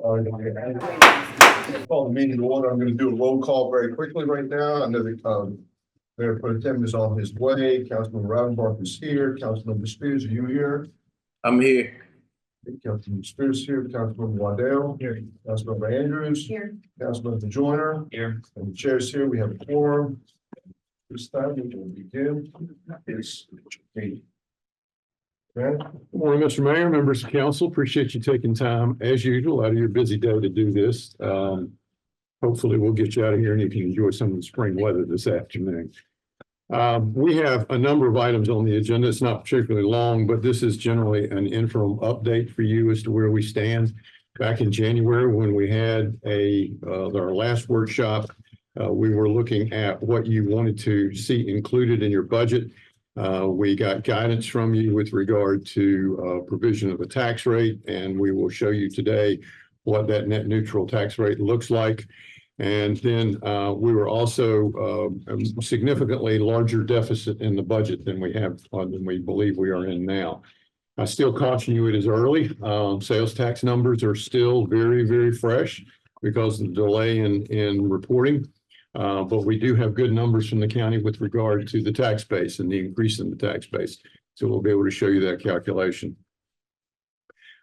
Call the meeting to order. I'm going to do a roll call very quickly right now. I know that Mayor Pro Tem is on his way. Councilman Rodenbach is here. Councilman Spears, are you here? I'm here. Councilman Spears here. Councilman Waddell here. Councilman Andrews Here. Councilman DeJoyner Here. and the chair is here. We have a quorum. This time we will begin. It's meeting. Good morning, Mr. Mayor, members of council. Appreciate you taking time, as usual, out of your busy day to do this. Hopefully we'll get you out of here and you can enjoy some of the spring weather this afternoon. We have a number of items on the agenda. It's not particularly long, but this is generally an interim update for you as to where we stand. Back in January, when we had our last workshop, we were looking at what you wanted to see included in your budget. We got guidance from you with regard to provision of a tax rate, and we will show you today what that net neutral tax rate looks like. And then we were also a significantly larger deficit in the budget than we believe we are in now. I still caution you, it is early. Sales tax numbers are still very, very fresh because of the delay in reporting. But we do have good numbers from the county with regard to the tax base and the increase in the tax base. So we'll be able to show you that calculation.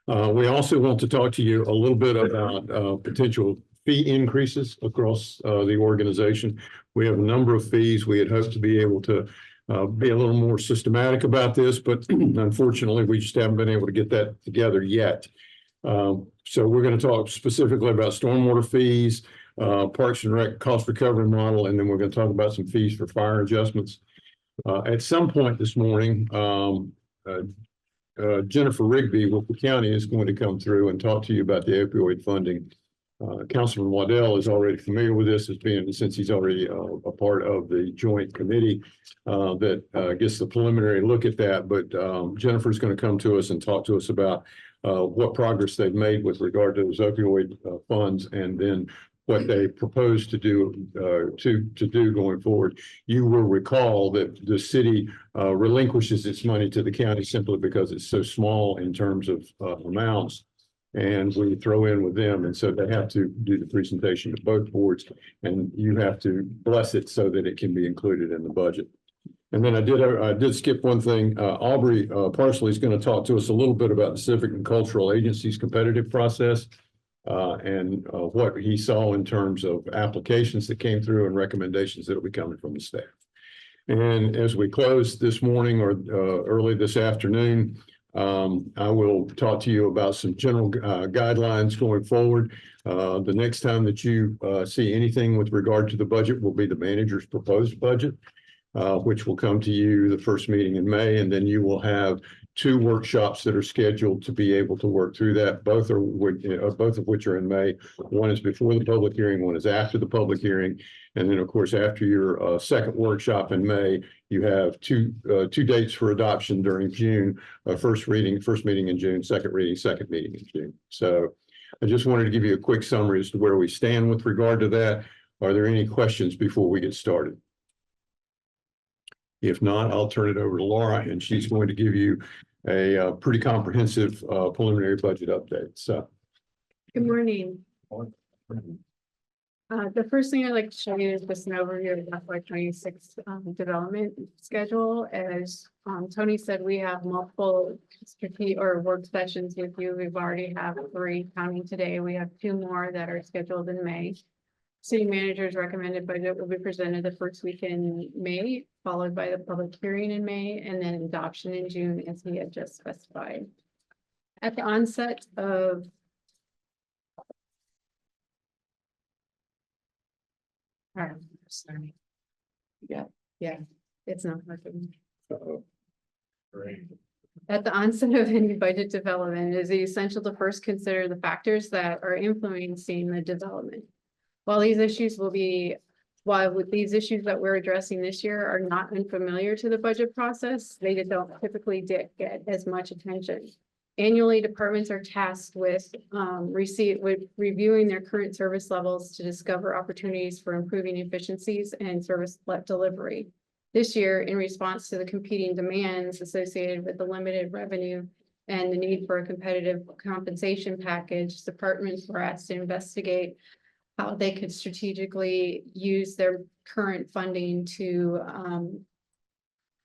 We also want to talk to you a little bit about potential fee increases across the organization. We have a number of fees. We had hoped to be able to be a little more systematic about this, but unfortunately, we just haven't been able to get that together yet. So we're going to talk specifically about stormwater fees, Parks and Rec cost recovery model, and then we're going to talk about some fees for fire adjustments. At some point this morning, Jennifer Rigby with the county is going to come through and talk to you about the opioid funding. Councilman Waddell is already familiar with this since he's already a part of the joint committee that gets the preliminary look at that. But Jennifer's going to come to us and talk to us about what progress they've made with regard to those opioid funds, and then what they propose to do going forward. You will recall that the city relinquishes its money to the county simply because it's so small in terms of amounts, and we throw in with them, and so they have to do the presentation to both boards, and you have to bless it so that it can be included in the budget. And then I did skip one thing. Aubrey Parsley is going to talk to us a little bit about the Civic and Cultural Agency's competitive process. And what he saw in terms of applications that came through and recommendations that will be coming from the staff. And as we close this morning or early this afternoon, I will talk to you about some general guidelines going forward. The next time that you see anything with regard to the budget will be the manager's proposed budget, which will come to you the first meeting in May, and then you will have 2 workshops that are scheduled to be able to work through that. Both of which are in May. One is before the public hearing, one is after the public hearing. And then, of course, after your second workshop in May, you have two dates for adoption during June. First meeting in June, second meeting in June. So I just wanted to give you a quick summary as to where we stand with regard to that. Are there any questions before we get started? If not, I'll turn it over to Laura, and she's going to give you a pretty comprehensive preliminary budget update. So, Good morning. The first thing I'd like to show you is just an overview of FY26 development schedule. As Tony said, we have multiple work sessions with you. We've already have 3 counting today. We have 2 more that are scheduled in May. City manager's recommended budget will be presented the first week in May, followed by the public hearing in May, and then adoption in June, as he had just specified. At the onset of sorry. Yeah, it's not working. Great. At the onset of any budget development, it is essential to first consider the factors that are influencing the development. While these issues that we're addressing this year are not unfamiliar to the budget process, they don't typically get as much attention. Annually, departments are tasked with reviewing their current service levels to discover opportunities for improving efficiencies and service delivery. This year, in response to the competing demands associated with the limited revenue and the need for a competitive compensation package, departments were asked to investigate how they could strategically use their current funding to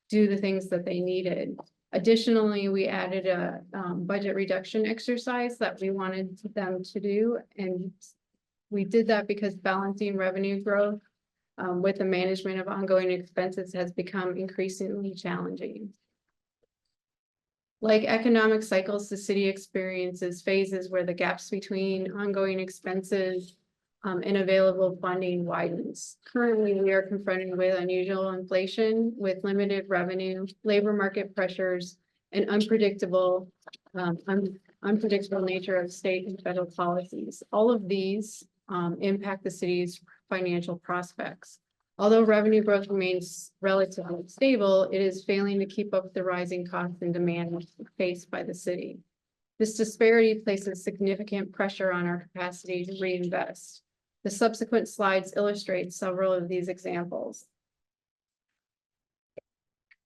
do the things that they needed. Additionally, we added a budget reduction exercise that we wanted them to do, and we did that because balancing revenue growth with the management of ongoing expenses has become increasingly challenging. Like economic cycles, the city experiences phases where the gaps between ongoing expenses and available funding widens. Currently, we are confronted with unusual inflation with limited revenue, labor market pressures, and unpredictable nature of state and federal policies. All of these impact the city's financial prospects. Although revenue growth remains relatively stable, it is failing to keep up with the rising costs and demand faced by the city. This disparity places significant pressure on our capacity to reinvest. The subsequent slides illustrate several of these examples.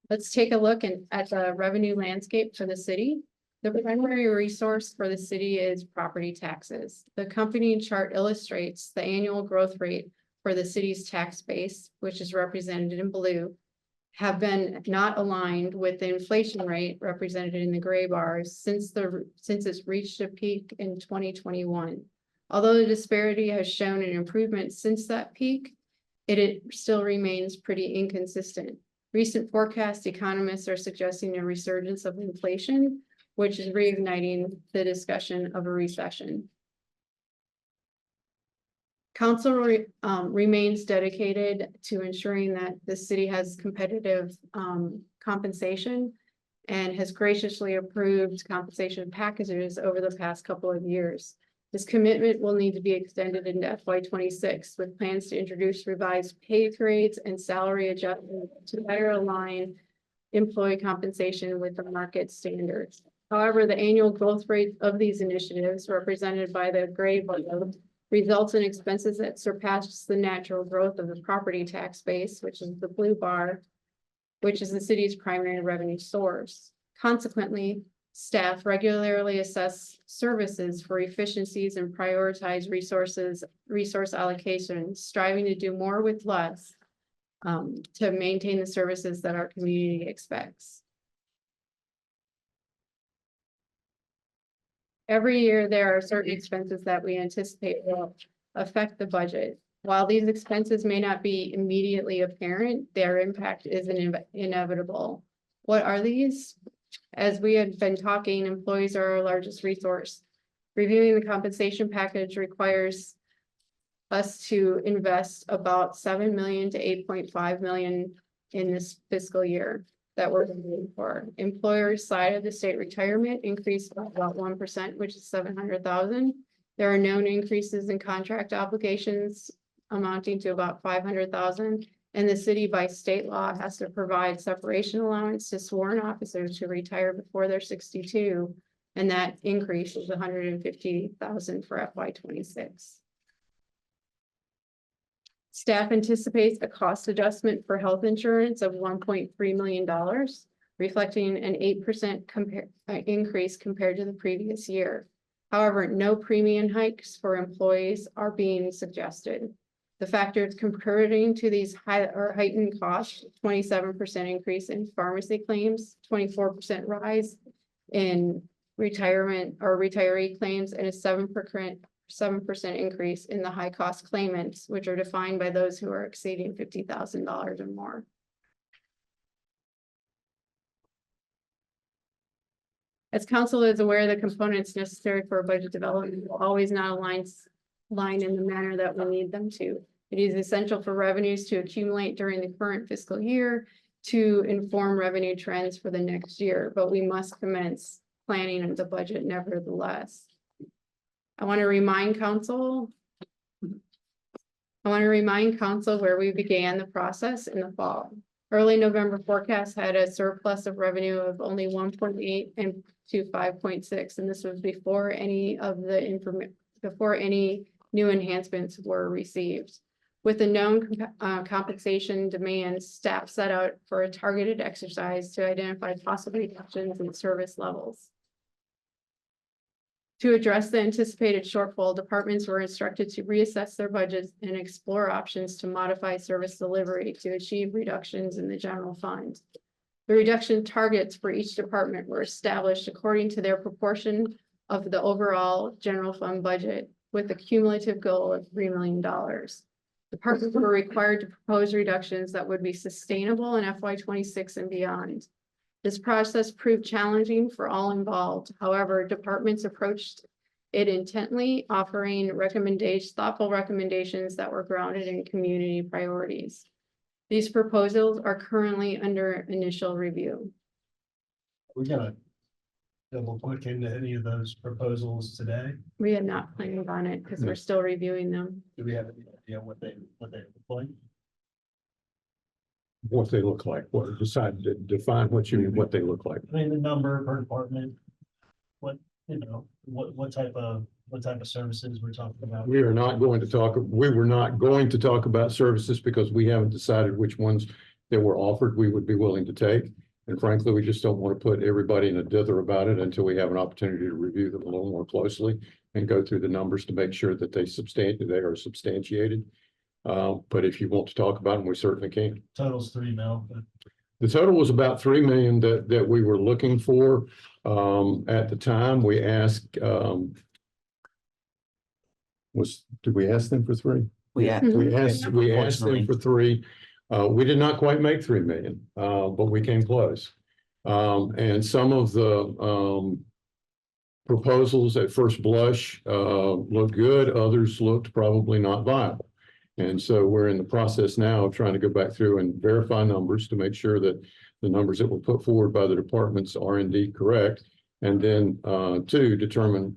Let's take a look at the revenue landscape for the city. The primary resource for the city is property taxes. The accompanying chart illustrates the annual growth rate for the city's tax base, which is represented in blue, have been not aligned with the inflation rate represented in the gray bars since it's reached a peak in 2021. Although the disparity has shown an improvement since that peak, it still remains pretty inconsistent. Recent forecast economists are suggesting a resurgence of inflation, which is reigniting the discussion of a recession. Council remains dedicated to ensuring that the city has competitive compensation and has graciously approved compensation packages over the past couple of years. This commitment will need to be extended into FY26 with plans to introduce revised pay grades and salary adjustments to better align employee compensation with the market standards. However, the annual growth rate of these initiatives, represented by the gray below, results in expenses that surpass the natural growth of the property tax base, which is the blue bar, which is the city's primary revenue source. Consequently, staff regularly assess services for efficiencies and prioritize resource allocation, striving to do more with less to maintain the services that our community expects. Every year, there are certain expenses that we anticipate will affect the budget. While these expenses may not be immediately apparent, their impact is inevitable. What are these? As we had been talking, employees are our largest resource. Reviewing the compensation package requires us to invest about 7 million to 8.5 million in this fiscal year that we're looking for. Employers' side of the state retirement increased by about 1%, which is 700,000. There are known increases in contract obligations amounting to about 500,000. And the city by state law has to provide separation allowance to sworn officers who retire before they're 62. And that increase is 150,000 for FY26. Staff anticipates a cost adjustment for health insurance of $1.3 million, reflecting an 8% increase compared to the previous year. However, no premium hikes for employees are being suggested. The factors contributing to these heightened costs: 27% increase in pharmacy claims, 24% rise in retirement or retiree claims, and a 7% increase in the high cost claimants, which are defined by those who are exceeding $50,000 or more. As council is aware, the components necessary for a budget development will always not align in the manner that we need them to. It is essential for revenues to accumulate during the current fiscal year to inform revenue trends for the next year, but we must commence planning of the budget nevertheless. I want to remind council where we began the process in the fall. Early November forecast had a surplus of revenue of only 1.8 and to 5.6, and this was before any new enhancements were received. With the known compensation demands, staff set out for a targeted exercise to identify possible reductions in service levels. To address the anticipated shortfall, departments were instructed to reassess their budgets and explore options to modify service delivery to achieve reductions in the general fund. The reduction targets for each department were established according to their proportion of the overall general fund budget, with a cumulative goal of $3 million. Departments were required to propose reductions that would be sustainable in FY 26 and beyond. This process proved challenging for all involved. However, departments approached it intently, offering thoughtful recommendations that were grounded in community priorities. These proposals are currently under initial review. We're gonna double click into any of those proposals today. We had not planned on it because we're still reviewing them. Do we have any idea what they look like? What they look like, what decide to define what they look like. I mean, the number per department, what type of services we're talking about? We were not going to talk about services because we haven't decided which ones that were offered we would be willing to take. And frankly, we just don't want to put everybody in a dither about it until we have an opportunity to review them a little more closely and go through the numbers to make sure that they are substantiated. But if you want to talk about them, we certainly can. Total's $3 million, but The total was about $3 million that we were looking for. At the time, we asked, did we ask them for 3? We asked. We asked them for 3. We did not quite make 3 million, but we came close. And some of the proposals at first blush looked good, others looked probably not viable. And so we're in the process now of trying to go back through and verify numbers to make sure that the numbers that were put forward by the departments are indeed correct. And then to determine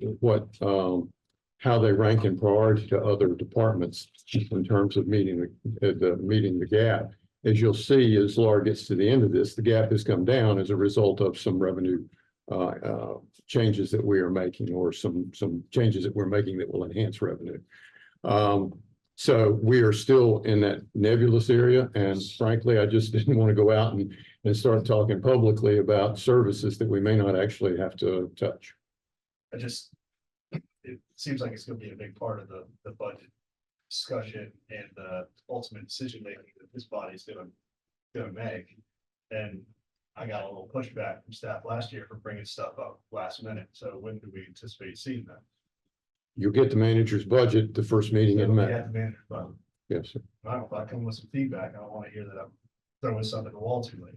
how they rank in priority to other departments in terms of meeting the gap. As you'll see, as Laura gets to the end of this, the gap has come down as a result of some revenue changes that we are making, or some changes that we're making that will enhance revenue. So we are still in that nebulous area, and frankly, I just didn't want to go out and start talking publicly about services that we may not actually have to touch. It seems like it's gonna be a big part of the budget discussion and the ultimate decision making that this body is gonna make. And I got a little pushback from staff last year for bringing stuff up last minute. So when do we anticipate seeing that? You'll get the manager's budget the first meeting in May. Yeah, man, but Yes, sir. if I come with some feedback, I don't want to hear that I'm throwing something at the wall too late.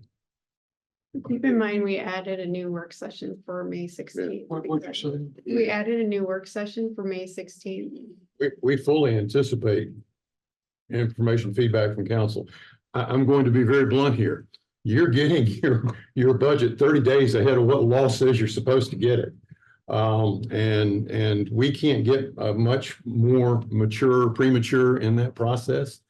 Keep in mind, we added a new work session for May 16th. We added a new work session for May 16th. We fully anticipate information feedback from council. I'm going to be very blunt here. You're getting your budget 30 days ahead of what law says you're supposed to get it. And we can't get much more premature in that process,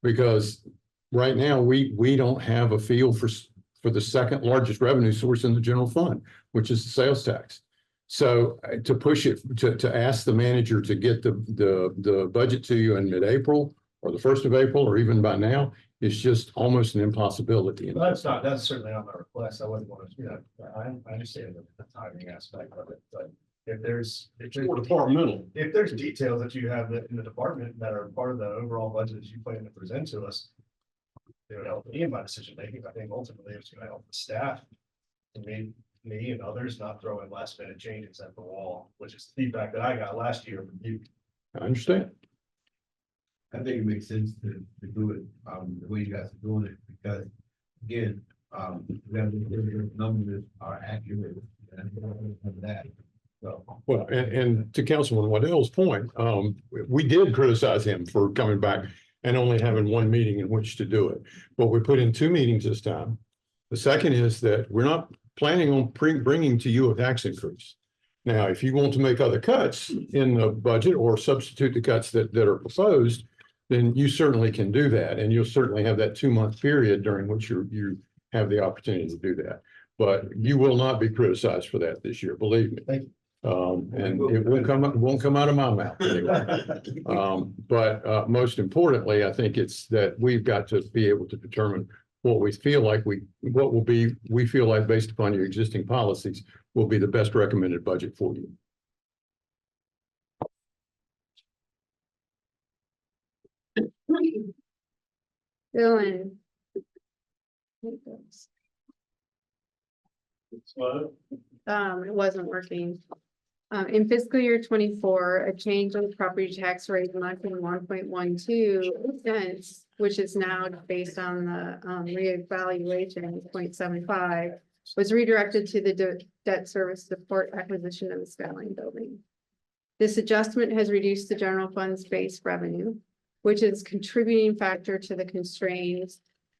because right now we don't have a feel for the second largest revenue source in the general fund, which is the sales tax. So to push it, to ask the manager to get the budget to you in mid-April or the 1st of April, or even by now, is just almost an impossibility. Well, that's certainly not my request. I wouldn't want to, I understand the timing aspect of it, but if there's departmental. if there's details that you have in the department that are part of the overall budget that you plan to present to us, it would help me in my decision making. I think ultimately it's going to help the staff, and me and others, not throwing last minute changes at the wall, which is the feedback that I got last year from you. I understand. I think it makes sense to do it the way you guys are doing it, because again, we have the numbers are accurate and that. So Well, and to Councilman Waddell's point, we did criticize him for coming back and only having one meeting in which to do it. But we put in 2 meetings this time. The second is that we're not planning on bringing to you a tax increase. Now, if you want to make other cuts in the budget or substitute the cuts that are proposed, then you certainly can do that. And you'll certainly have that 2-month period during which you have the opportunity to do that. But you will not be criticized for that this year, believe me. Thank you. And it won't come out of my mouth anyway. But most importantly, I think it's that we've got to be able to determine what we feel like we feel like based upon your existing policies will be the best recommended budget for you. Dylan. It wasn't working. In fiscal year 24, a change in the property tax rate went from 1.12 cents, which is now based on the reevaluation 0.75, was redirected to the debt service support acquisition of the Skyline building. This adjustment has reduced the general fund's base revenue, which is a contributing factor to the constrained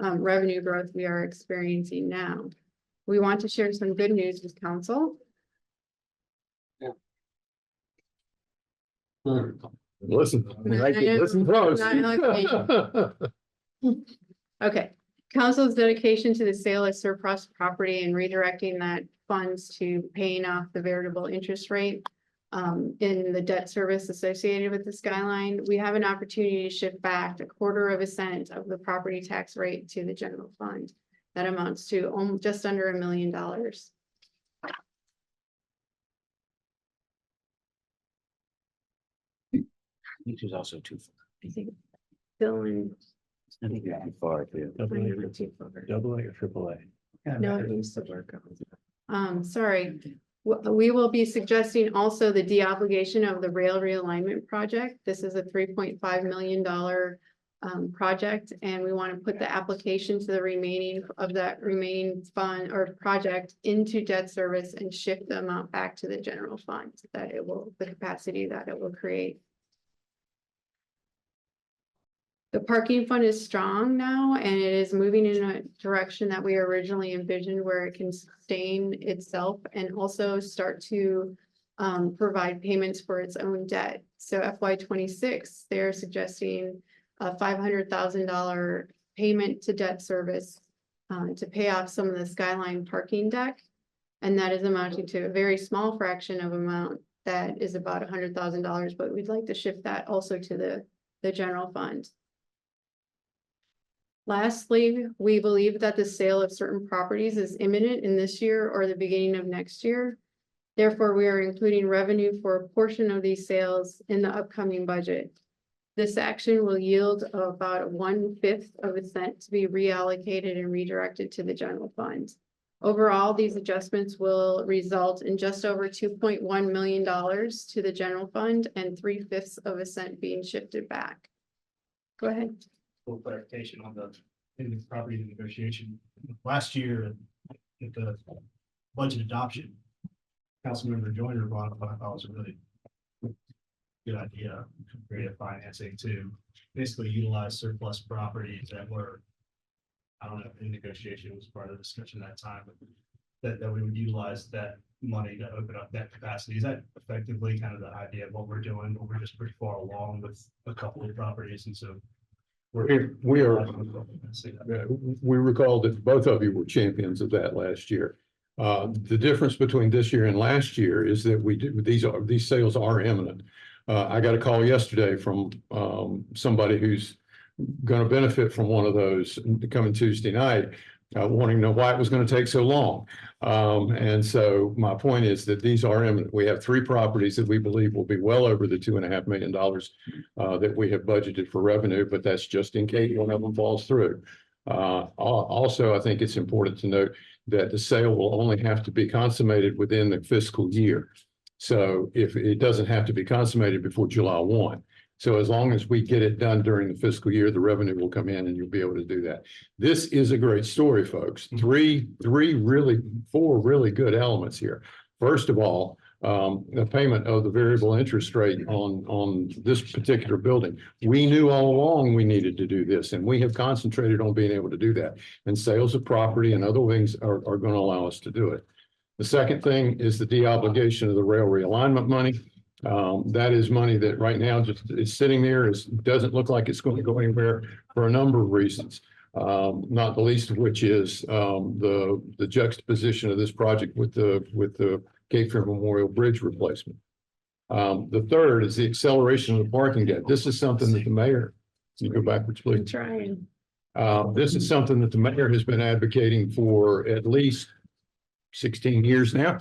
revenue growth we are experiencing now. We want to share some good news with council. Listen, listen close. Okay, council's dedication to the sale of surplus property and redirecting that funds to paying off the variable interest rate in the debt service associated with the Skyline. We have an opportunity to shift back 1/4 cent of the property tax rate to the general fund. That amounts to just under $1 million. Which is also too far. I think Dylan. I think you're too far too. Double A or triple A? No, it needs to work. Sorry. We will be suggesting also the de-obligation of the rail realignment project. This is a $3.5 million project, and we want to put the application to the remaining fund or project into debt service and shift the amount back to the general fund, that it will, the capacity that it will create. The parking fund is strong now, and it is moving in a direction that we originally envisioned, where it can sustain itself and also start to provide payments for its own debt. So FY26, they're suggesting a $500,000 payment to debt service to pay off some of the Skyline parking deck. And that is amounting to a very small fraction of amount that is about $100,000, but we'd like to shift that also to the general fund. Lastly, we believe that the sale of certain properties is imminent in this year or the beginning of next year. Therefore, we are including revenue for a portion of these sales in the upcoming budget. This action will yield about 1/5 cent to be reallocated and redirected to the general fund. Overall, these adjustments will result in just over $2.1 million to the general fund and 3/5 cent being shifted back. Go ahead. Full clarification on the property negotiation. Last year, at the budget adoption, Councilmember Joyner brought up what I thought was a really good idea, creative financing to basically utilize surplus properties that were, I don't know, in negotiation was part of the discussion at that time, but that we would utilize that money to open up that capacity. Is that effectively kind of the idea of what we're doing? But we're just pretty far along with a couple of properties, and so We recall that both of you were champions of that last year. The difference between this year and last year is that these sales are imminent. I got a call yesterday from somebody who's going to benefit from one of those coming Tuesday night, wanting to know why it was going to take so long. And so my point is that these are imminent. We have 3 properties that we believe will be well over the $2.5 million that we have budgeted for revenue, but that's just in case one of them falls through. Also, I think it's important to note that the sale will only have to be consummated within the fiscal year. So if it doesn't have to be consummated before July 1. So as long as we get it done during the fiscal year, the revenue will come in and you'll be able to do that. This is a great story, folks. 4 really good elements here. First of all, the payment of the variable interest rate on this particular building. We knew all along we needed to do this, and we have concentrated on being able to do that. And sales of property and other things are going to allow us to do it. The second thing is the de-obligation of the rail realignment money. That is money that right now just is sitting there. Doesn't look like it's going to go anywhere for a number of reasons. Not the least of which is the juxtaposition of this project with the Cape Fear Memorial Bridge replacement. The third is the acceleration of the parking debt. This is something that the mayor, can you go backwards, please? I'm trying. This is something that the mayor has been advocating for at least 16 years now,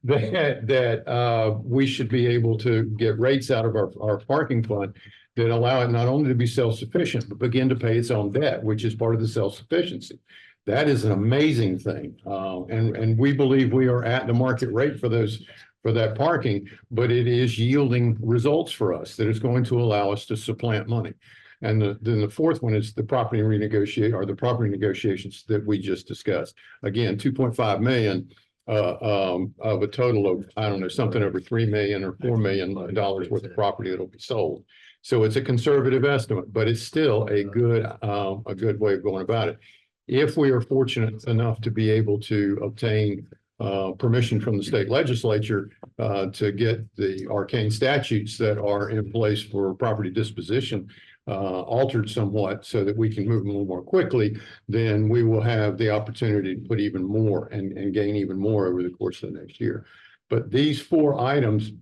that we should be able to get rates out of our parking fund that allow it not only to be self-sufficient, but begin to pay its own debt, which is part of the self-sufficiency. That is an amazing thing. And we believe we are at the market rate for that parking, but it is yielding results for us that is going to allow us to supplant money. And then the fourth one is the property negotiations that we just discussed. Again, 2.5 million of a total of, I don't know, something over 3 million or $4 million worth of property that'll be sold. So it's a conservative estimate, but it's still a good way of going about it. If we are fortunate enough to be able to obtain permission from the state legislature to get the arcane statutes that are in place for property disposition altered somewhat so that we can move a little more quickly, then we will have the opportunity to put even more and gain even more over the course of the next year. But these 4 items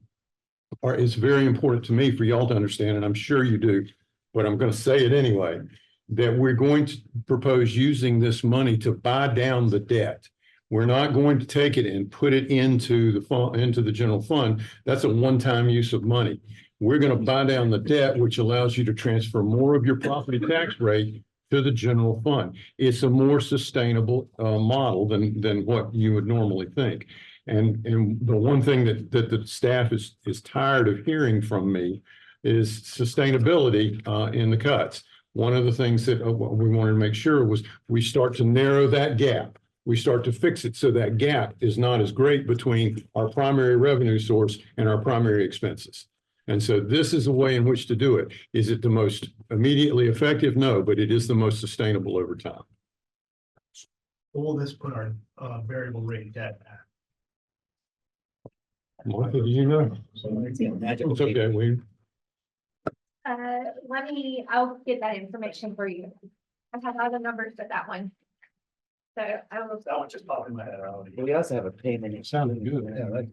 it's very important to me for y'all to understand, and I'm sure you do, but I'm going to say it anyway, that we're going to propose using this money to buy down the debt. We're not going to take it and put it into the fund, into the general fund. That's a one-time use of money. We're going to buy down the debt, which allows you to transfer more of your property tax rate to the general fund. It's a more sustainable model than what you would normally think. And the one thing that the staff is tired of hearing from me is sustainability in the cuts. One of the things that we wanted to make sure was we start to narrow that gap. We start to fix it so that gap is not as great between our primary revenue source and our primary expenses. And so this is a way in which to do it. Is it the most immediately effective? No, but it is the most sustainable over time. Will this put our variable rate debt at? Martha, do you know? It's okay. I'll get that information for you. I have all the numbers for that one. So I will. That one just popped in my head. We also have a payment. It sounded good. Yeah, like,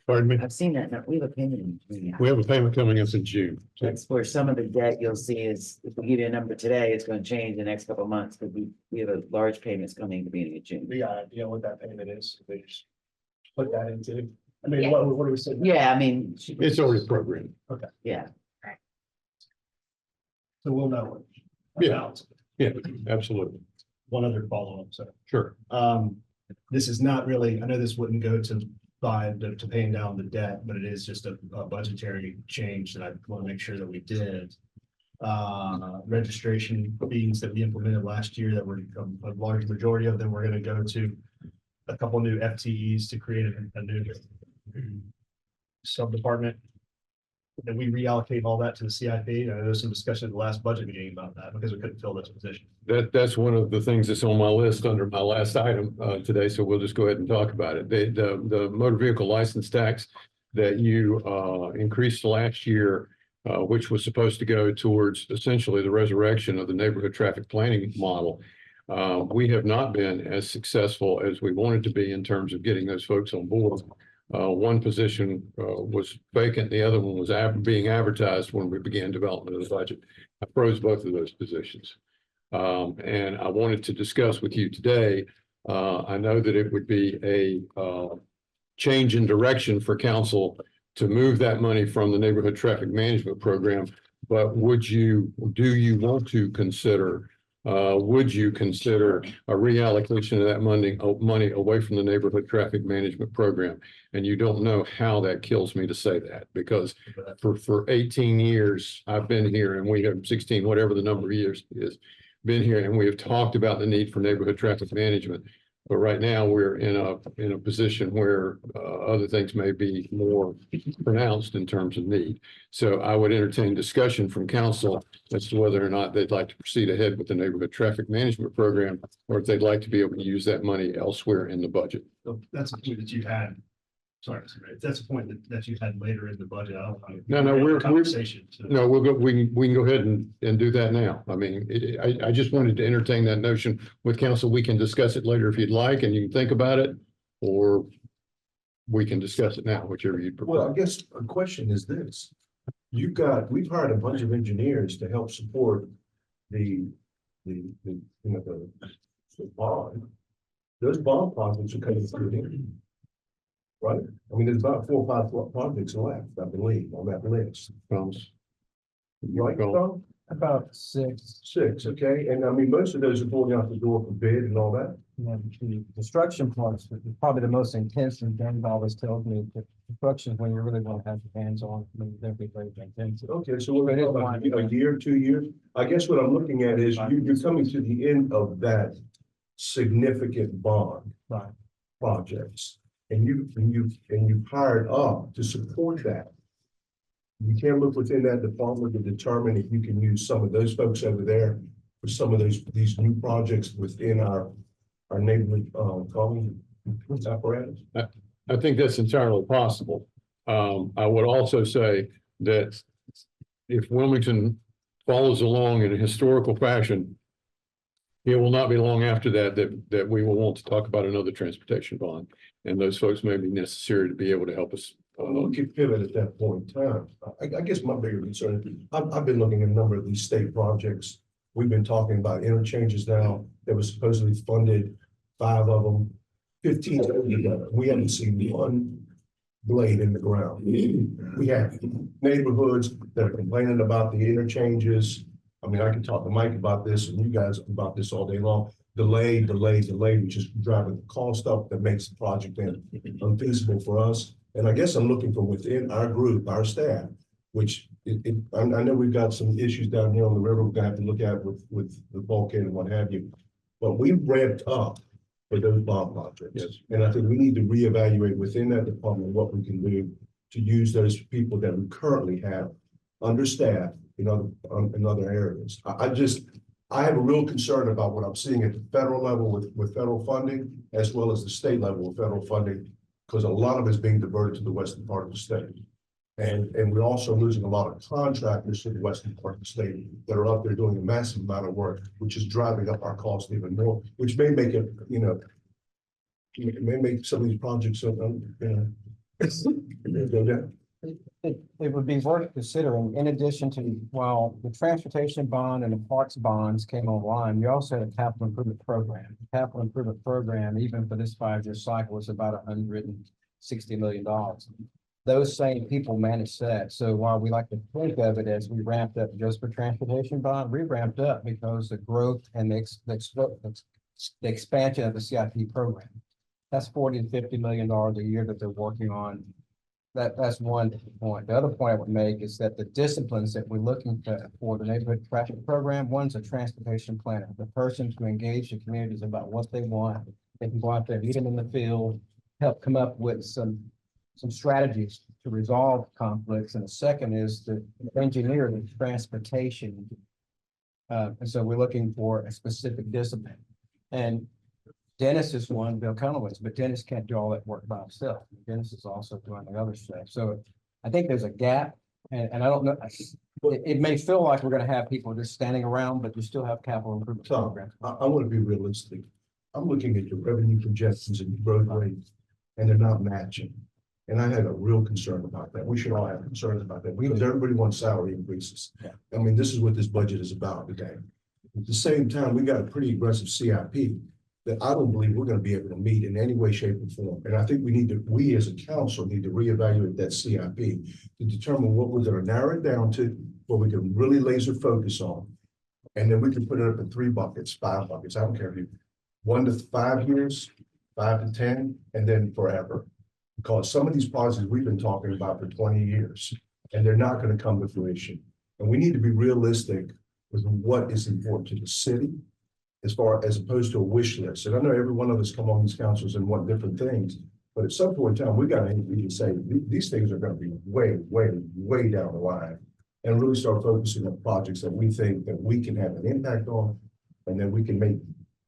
Pardon me? I've seen that. No, we have a payment in June. We have a payment coming up in June. That's where some of the debt you'll see is, if we give you a number today, it's going to change the next couple of months, but we have a large payments coming at the beginning of June. We got an idea what that payment is. We just put that into, I mean, Yeah. what do we say? Yeah, I mean. It's already programmed. Yeah, So we'll know. Yeah. Yeah, absolutely. One other follow-up, so. Sure. This is not really, I know this wouldn't go to paying down the debt, but it is just a budgetary change that I want to make sure that we did. Registration fees that we implemented last year that were a large majority of them were going to go to a couple new FTEs to create a new sub-department. That we reallocate all that to the CIP. I know there's some discussion at the last budget meeting about that because we couldn't fill this position. That's one of the things that's on my list under my last item today, so we'll just go ahead and talk about it. The motor vehicle license tax that you increased last year, which was supposed to go towards essentially the resurrection of the neighborhood traffic planning model. We have not been as successful as we wanted to be in terms of getting those folks on board. One position was vacant, the other one was being advertised when we began development of the budget. I froze both of those positions. And I wanted to discuss with you today, I know that it would be a change in direction for council to move that money from the neighborhood traffic management program, but do you want to consider would you consider a reallocation of that money away from the neighborhood traffic management program? And you don't know how that kills me to say that, because for 18 years, I've been here, and we have 16, whatever the number of years is, been here, and we have talked about the need for neighborhood traffic management. But right now we're in a position where other things may be more pronounced in terms of need. So I would entertain discussion from council as to whether or not they'd like to proceed ahead with the neighborhood traffic management program, or if they'd like to be able to use that money elsewhere in the budget. So that's a point that you had. Sorry, that's a point that you had later in the budget. I don't know. No, we're Conversation. So. No, we can go ahead and do that now. I mean, I just wanted to entertain that notion with council. We can discuss it later if you'd like, and you can think about it, or we can discuss it now, whichever you prefer. Well, I guess a question is this. We've hired a bunch of engineers to help support the bond. Those bond projects are coming through here. Right? I mean, there's about 4 or 5 projects left, I believe, on that list. Right, Tom? About six. Six, okay, and I mean, most of those are going out the door for bid and all that. And then the construction parts, is probably the most intense, and Dan always tells me that construction is when you really want to have your hands on, I mean, they'll be very intense. Okay, so we're talking about a year, 2 years? I guess what I'm looking at is you're coming to the end of that significant bond Right. projects. And you've hired up to support that. You can look within that department to determine if you can use some of those folks over there for some of these new projects within our neighborhood, calling apparatus. I think that's entirely possible. I would also say that if Wilmington follows along in a historical fashion, it will not be long after that we will want to talk about another transportation bond. And those folks may be necessary to be able to help us. We could pivot at that point in time. I guess my bigger concern, I've been looking at a number of these state projects. We've been talking about interchanges now that was supposedly funded, 5 of them, 15 together. We haven't seen one blade in the ground. We have neighborhoods that are complaining about the interchanges. I mean, I can talk to Mike about this and you guys about this all day long. Delay, which is driving the cost up that makes the project then unfeasible for us. And I guess I'm looking from within our group, our staff, which I know we've got some issues down here on the river we're gonna have to look at with the bulkhead and what have you. But we've ramped up for those bond projects. Yes. And I think we need to reevaluate within that department what we can do to use those people that we currently have understaffed in other areas. I have a real concern about what I'm seeing at the federal level with federal funding, as well as the state level with federal funding, because a lot of it is being diverted to the western part of the state. And we're also losing a lot of contractors to the western part of the state that are up there doing a massive amount of work, which is driving up our cost even more, which may make it, it may make some of these projects, go down. It would be worth considering, in addition to, while the transportation bond and the parks bonds came online, you also had a capital improvement program. The capital improvement program, even for this 5-year cycle, is about $160 million. Those same people manage that. So while we like to think of it as we ramped up just for transportation bond, we ramped up because the growth and the expansion of the CIP program. That's $40 to $50 million a year that they're working on. That's one point. The other point I would make is that the disciplines that we're looking for the neighborhood traffic program, one's a transportation planner, the person to engage the communities about what they want. They can go out there, meet them in the field, help come up with some strategies to resolve conflicts. And the second is the engineer the transportation. And so we're looking for a specific discipline. And Dennis is one, Bill Conowitz, but Dennis can't do all that work by himself. Dennis is also doing the other stuff. So I think there's a gap, and I don't know. It may feel like we're going to have people just standing around, but you still have capital improvement Tom, programs. I want to be realistic. I'm looking at your revenue projections and growth rates, and they're not matching. And I had a real concern about that. We should all have concerns about that because everybody wants salary increases. Yeah. I mean, this is what this budget is about today. At the same time, we got a pretty aggressive CIP that I don't believe we're going to be able to meet in any way, shape, or form. And I think we as a council need to reevaluate that CIP to determine what we're going to narrow it down to, what we can really laser focus on. And then we can put it up in 3 buckets, 5 buckets. I don't care if you 1 to 5 years, 5 to 10, and then forever. Because some of these projects we've been talking about for 20 years, and they're not going to come to fruition. And we need to be realistic with what is important to the city, as opposed to a wish list. And I know every one of us come on these councils and want different things, but at some point in time, we can say these things are going to be way, way, way down the line, and really start focusing on projects that we think that we can have an impact on, and then we can make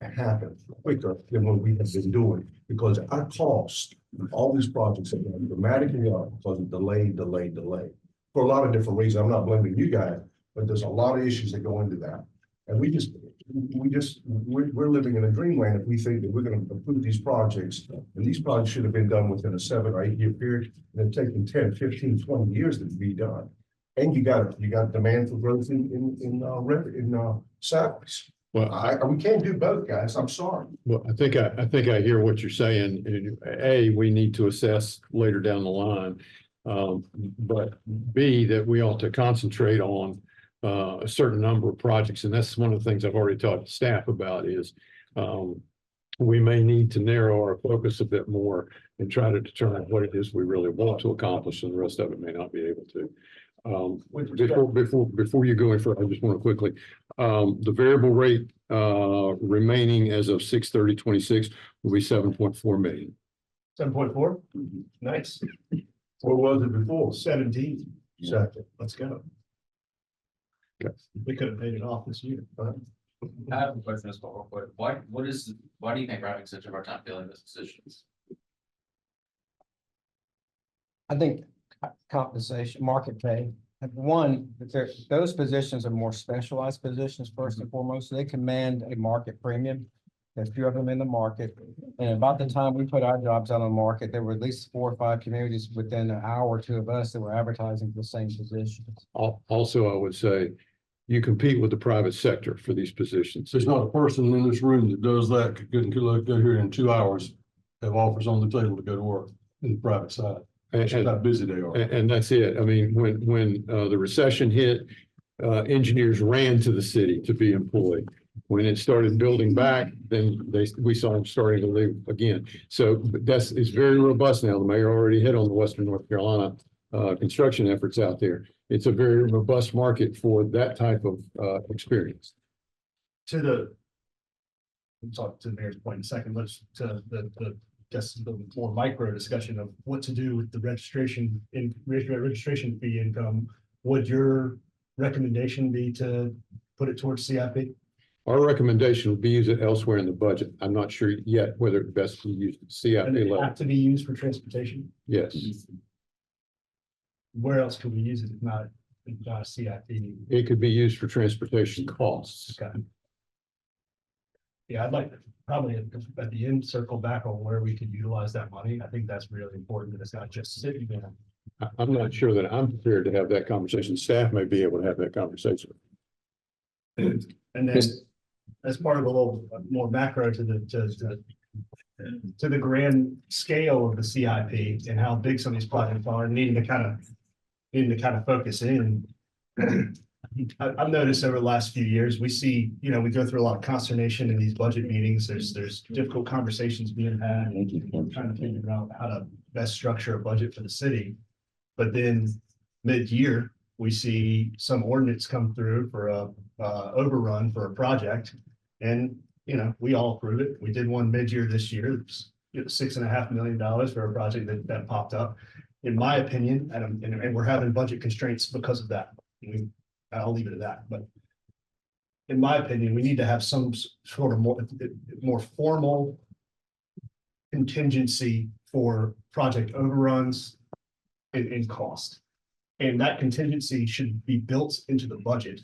it happen quicker than what we have been doing, because our cost, all these projects have been dramatically up because of delay for a lot of different reasons. I'm not blaming you guys, but there's a lot of issues that go into that. And we're living in a dreamland if we think that we're going to approve these projects, and these projects should have been done within a 7 or 8 year period, and they're taking 10, 15, 20 years to be done. And you got demand for growth in salaries. Well, We can't do both, guys. I'm sorry. Well, I think I hear what you're saying. And we need to assess later down the line. But B, that we ought to concentrate on a certain number of projects. And that's one of the things I've already talked to staff about is we may need to narrow our focus a bit more and try to determine what it is we really want to accomplish, and the rest of it may not be able to. Before you go any further, I just want to quickly, the variable rate remaining as of 6/30/26 will be 7.4 million. 7.4, nice, What was it before? 17, Second. let's go. Okay. We could have paid it off this year, but I have a question as well, but why do you think we're having such a hard time filling those positions? I think compensation, market pay. One, those positions are more specialized positions first and foremost. So they command a market premium. There's a few of them in the market. And about the time we put our jobs out on the market, there were at least 4 or 5 communities within an hour or two of us that were advertising for the same positions. Also, I would say you compete with the private sector for these positions. There's not a person in this room that does that, could go here in 2 hours, have offers on the table to go to work in the private side. That's just how busy they are. And that's it. I mean, when the recession hit, engineers ran to the city to be employed. When it started building back, then we saw them starting to leave again. So it's very robust now. The mayor already hit on the Western North Carolina construction efforts out there. It's a very robust market for that type of experience. We'll talk to the mayor's point in a second, but to the more micro discussion of what to do with the registration fee income. Would your recommendation be to put it towards CIP? Our recommendation would be use it elsewhere in the budget. I'm not sure yet whether it's best to use CIP And it level. have to be used for transportation? Yes, Where else could we use it if not a CIP? it could be used for transportation costs. Okay. Yeah, I'd like to probably at the end circle back on where we could utilize that money. I think that's really important that it's not just sitting there. I'm not sure that I'm prepared to have that conversation. Staff may be able to have that conversation. And then as part of a little more macro to the grand scale of the CIP and how big some of these projects are, needing to kind of focus in. I've noticed over the last few years, we see, we go through a lot of consternation in these budget meetings. There's difficult conversations being had. Trying to figure out how to best structure a budget for the city. But then mid-year, we see some ordinance come through for a overrun for a project. And, we all approve it. We did one mid-year this year. It's $6.5 million for a project that popped up. In my opinion, and we're having budget constraints because of that. I'll leave it at that, but in my opinion, we need to have some sort of more formal contingency for project overruns and cost. And that contingency should be built into the budget.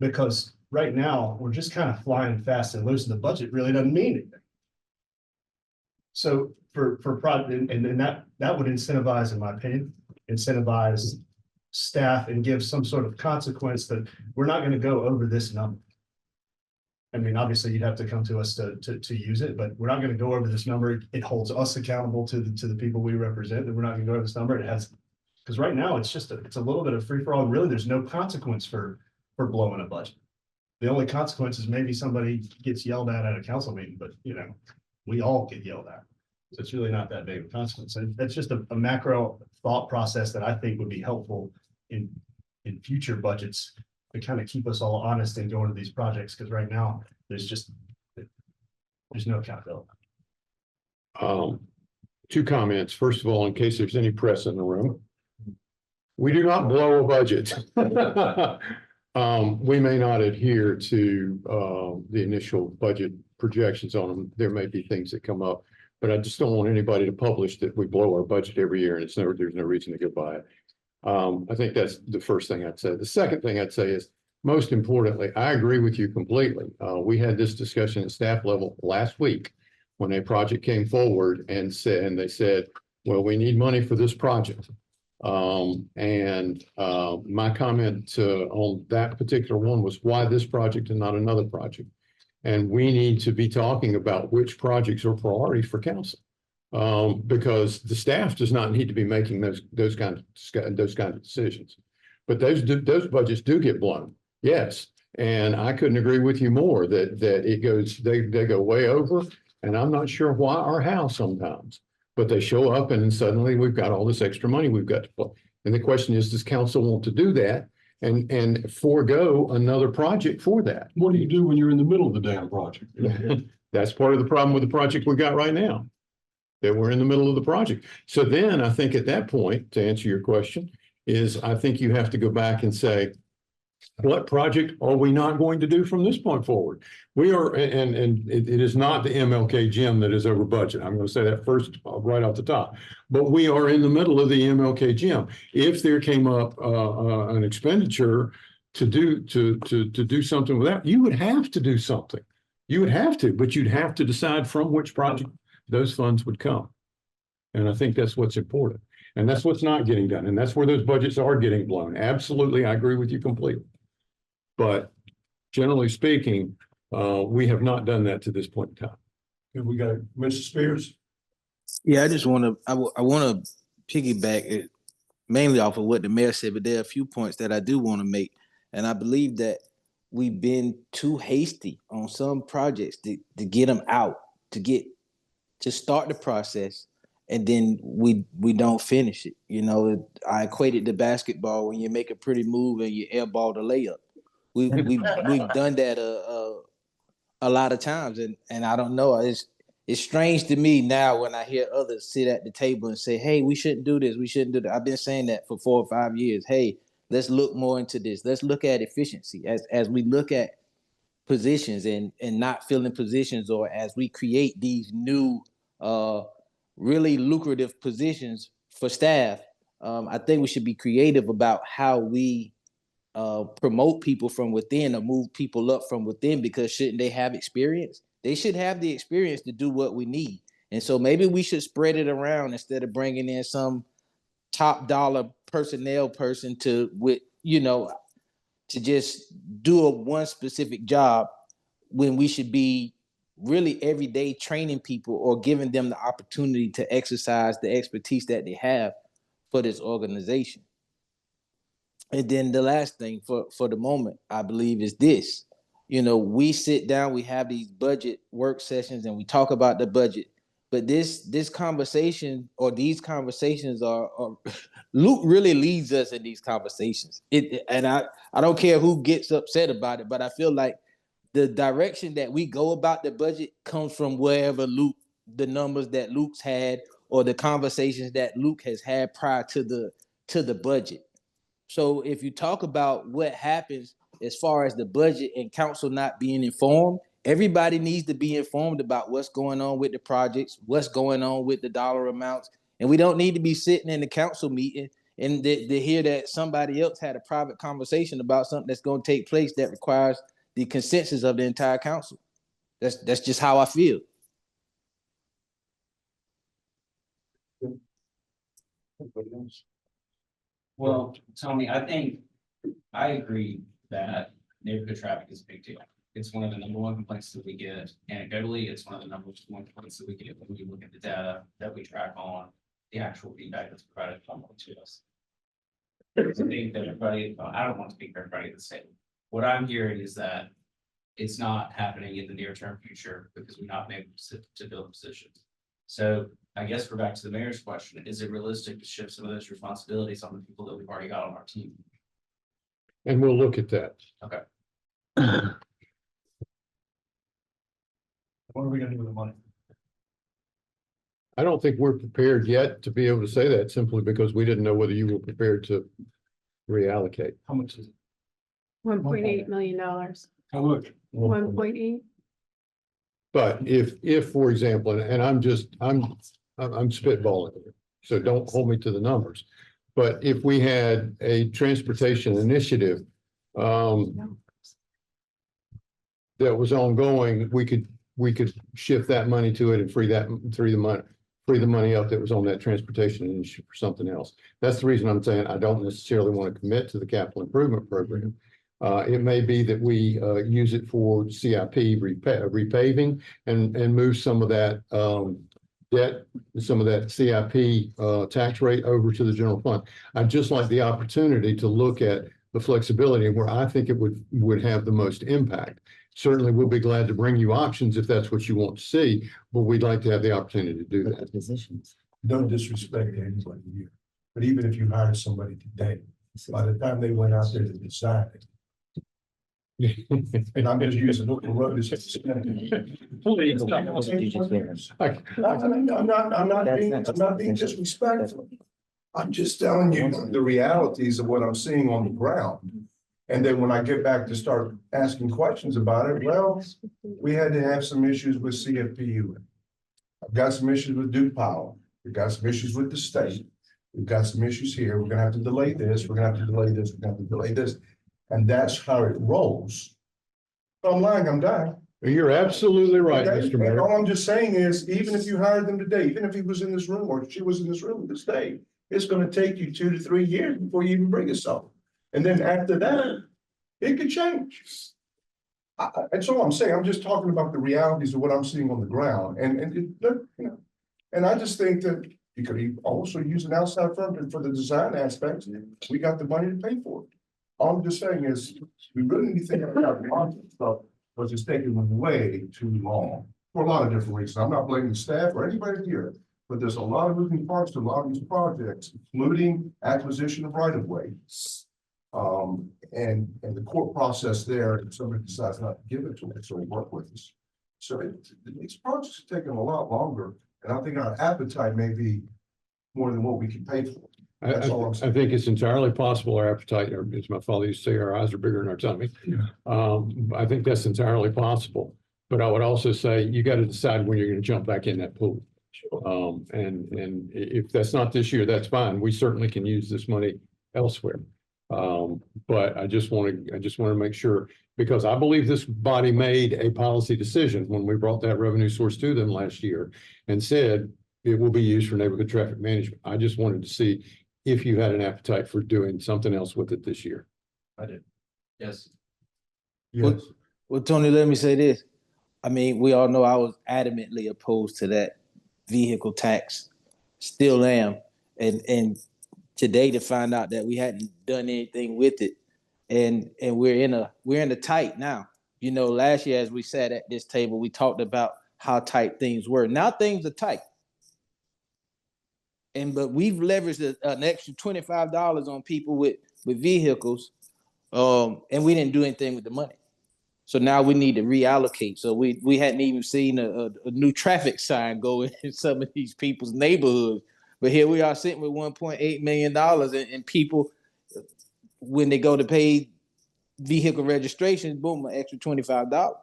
Because right now, we're just kind of flying fast and loose, and the budget really doesn't mean anything. So for project, and then that would incentivize, in my opinion, staff and give some sort of consequence that we're not going to go over this number. I mean, obviously you'd have to come to us to use it, but we're not going to go over this number. It holds us accountable to the people we represent, that we're not going to go over this number. It has, because right now it's just it's a little bit of free for all. Really, there's no consequence for blowing a budget. The only consequence is maybe somebody gets yelled at a council meeting, but we all get yelled at. So it's really not that big of a consequence. So that's just a macro thought process that I think would be helpful in future budgets to kind of keep us all honest and going to these projects. Because right now there's no accountability. 2 comments. First of all, in case there's any press in the room, we do not blow a budget. We may not adhere to the initial budget projections on them. There may be things that come up, but I just don't want anybody to publish that we blow our budget every year and there's no reason to get by it. I think that's the first thing I'd say. The second thing I'd say is, most importantly, I agree with you completely. We had this discussion at staff level last week when a project came forward and they said, well, we need money for this project. My comment on that particular one was, why this project and not another project? And we need to be talking about which projects are priorities for council. Because the staff does not need to be making those kind of decisions. But those budgets do get blown, yes. And I couldn't agree with you more that it goes, they go way over. And I'm not sure why or how sometimes, but they show up and then suddenly we've got all this extra money we've got to put. And the question is, does council want to do that and forego another project for that? What do you do when you're in the middle of the damn project? That's part of the problem with the project we got right now. That we're in the middle of the project. So then I think at that point, to answer your question, is I think you have to go back and say, what project are we not going to do from this point forward? We are, and it is not the MLK gym that is over budget. I'm going to say that first, right off the top. But we are in the middle of the MLK gym. If there came up an expenditure to do something with that, you would have to do something. You would have to, but you'd have to decide from which project those funds would come. And I think that's what's important. And that's what's not getting done. And that's where those budgets are getting blown. Absolutely, I agree with you completely. But generally speaking, we have not done that to this point in time. And we got Mr. Spears. Yeah, I just want to, I want to piggyback it mainly off of what the mayor said, but there are a few points that I do want to make. And I believe that we've been too hasty on some projects to get them out, to start the process, and then we don't finish it. You know, I equated to basketball when you make a pretty move and you airball the layup. We've done that a lot of times, and I don't know. It's strange to me now when I hear others sit at the table and say, "Hey, we shouldn't do this. We shouldn't do that." I've been saying that for 4 or 5 years. Hey, let's look more into this. Let's look at efficiency as we look at positions and not filling positions, or as we create these new really lucrative positions for staff. I think we should be creative about how we promote people from within or move people up from within, because shouldn't they have experience? They should have the experience to do what we need. And so maybe we should spread it around instead of bringing in some top dollar personnel person to just do one specific job, when we should be really every day training people or giving them the opportunity to exercise the expertise that they have for this organization. And then the last thing for the moment, I believe, is this. You know, we sit down, we have these budget work sessions and we talk about the budget, but this conversation or these conversations are Luke really leads us in these conversations. And I don't care who gets upset about it, but I feel like the direction that we go about the budget comes from wherever the numbers that Luke's had, or the conversations that Luke has had prior to the budget. So if you talk about what happens as far as the budget and council not being informed, everybody needs to be informed about what's going on with the projects, what's going on with the dollar amounts. And we don't need to be sitting in the council meeting and to hear that somebody else had a private conversation about something that's going to take place that requires the consensus of the entire council. That's just how I feel. Well, Tony, I agree that neighborhood traffic is a big deal. It's one of the number one complaints that we get anecdotally. It's one of the number one complaints that we get when we look at the data that we track on the actual feedback that's provided to us. I think that everybody, I don't want to speak for everybody at the same. What I'm hearing is that it's not happening in the near term future because we're not able to build positions. So I guess we're back to the mayor's question. Is it realistic to shift some of those responsibilities on the people that we've already got on our team? And we'll look at that. Okay. What are we gonna do with the money? I don't think we're prepared yet to be able to say that, simply because we didn't know whether you were prepared to reallocate. How much is it? $1.8 million. How much? 1.8. But if, for example, and I'm spitballing here, so don't hold me to the numbers. But if we had a transportation initiative that was ongoing, we could shift that money to it and free the money up that was on that transportation initiative for something else. That's the reason I'm saying I don't necessarily want to commit to the capital improvement program. It may be that we use it for CIP repaving and move some of that debt, some of that CIP tax rate over to the general fund. I'd just like the opportunity to look at the flexibility where I think it would have the most impact. Certainly, we'll be glad to bring you options if that's what you want to see, but we'd like to have the opportunity to do With the that. positions. No disrespect to anybody here, but even if you hire somebody today, by the time they went out there to decide it, and I'm just using Oak Road as. I'm not being disrespectful. I'm just telling you the realities of what I'm seeing on the ground. And then when I get back to start asking questions about it, well, we had to have some issues with CFPU. I've got some issues with Duke Power. We've got some issues with the state. We've got some issues here. We're gonna have to delay this. We're gonna have to delay this. We're gonna have to delay this. And that's how it rolls. If I'm lying, I'm dying. You're absolutely right, Okay? Mr. And Mayor. all I'm just saying is, even if you hired them today, even if he was in this room or she was in this room this day, it's gonna take you 2 to 3 years before you even bring us something. And then after that, it could change. That's all I'm saying. I'm just talking about the realities of what I'm seeing on the ground and I just think that you could also use an outside firm for the design aspects. We got the money to pay for it. All I'm just saying is, we really need to think about the market stuff, but it's taking way too long for a lot of different reasons. I'm not blaming staff or anybody here, but there's a lot of moving parts to a lot of these projects, including acquisition of right of way. And the court process there, if somebody decides not to give it to us, so we work with us. So these projects are taking a lot longer, and I think our appetite may be more than what we can pay for. That's all I'm I saying. think it's entirely possible our appetite, or as my father used to say, our eyes are bigger than our tummy. I think that's entirely possible. But I would also say you got to decide when you're going to jump back in that pool. And if that's not this year, that's fine. We certainly can use this money elsewhere. But I just want to make sure, because I believe this body made a policy decision when we brought that revenue source to them last year and said it will be used for neighborhood traffic management. I just wanted to see if you had an appetite for doing something else with it this year. I did. Yes. Yes. Well, Tony, let me say this. I mean, we all know I was adamantly opposed to that vehicle tax. Still am. And today to find out that we hadn't done anything with it. And we're in a tight now. You know, last year as we sat at this table, we talked about how tight things were. Now things are tight. But we've leveraged an extra $25 on people with vehicles, and we didn't do anything with the money. So now we need to reallocate. So we hadn't even seen a new traffic sign go in some of these people's neighborhoods. But here we are sitting with $1.8 million, and people, when they go to pay vehicle registration, boom, an extra $25.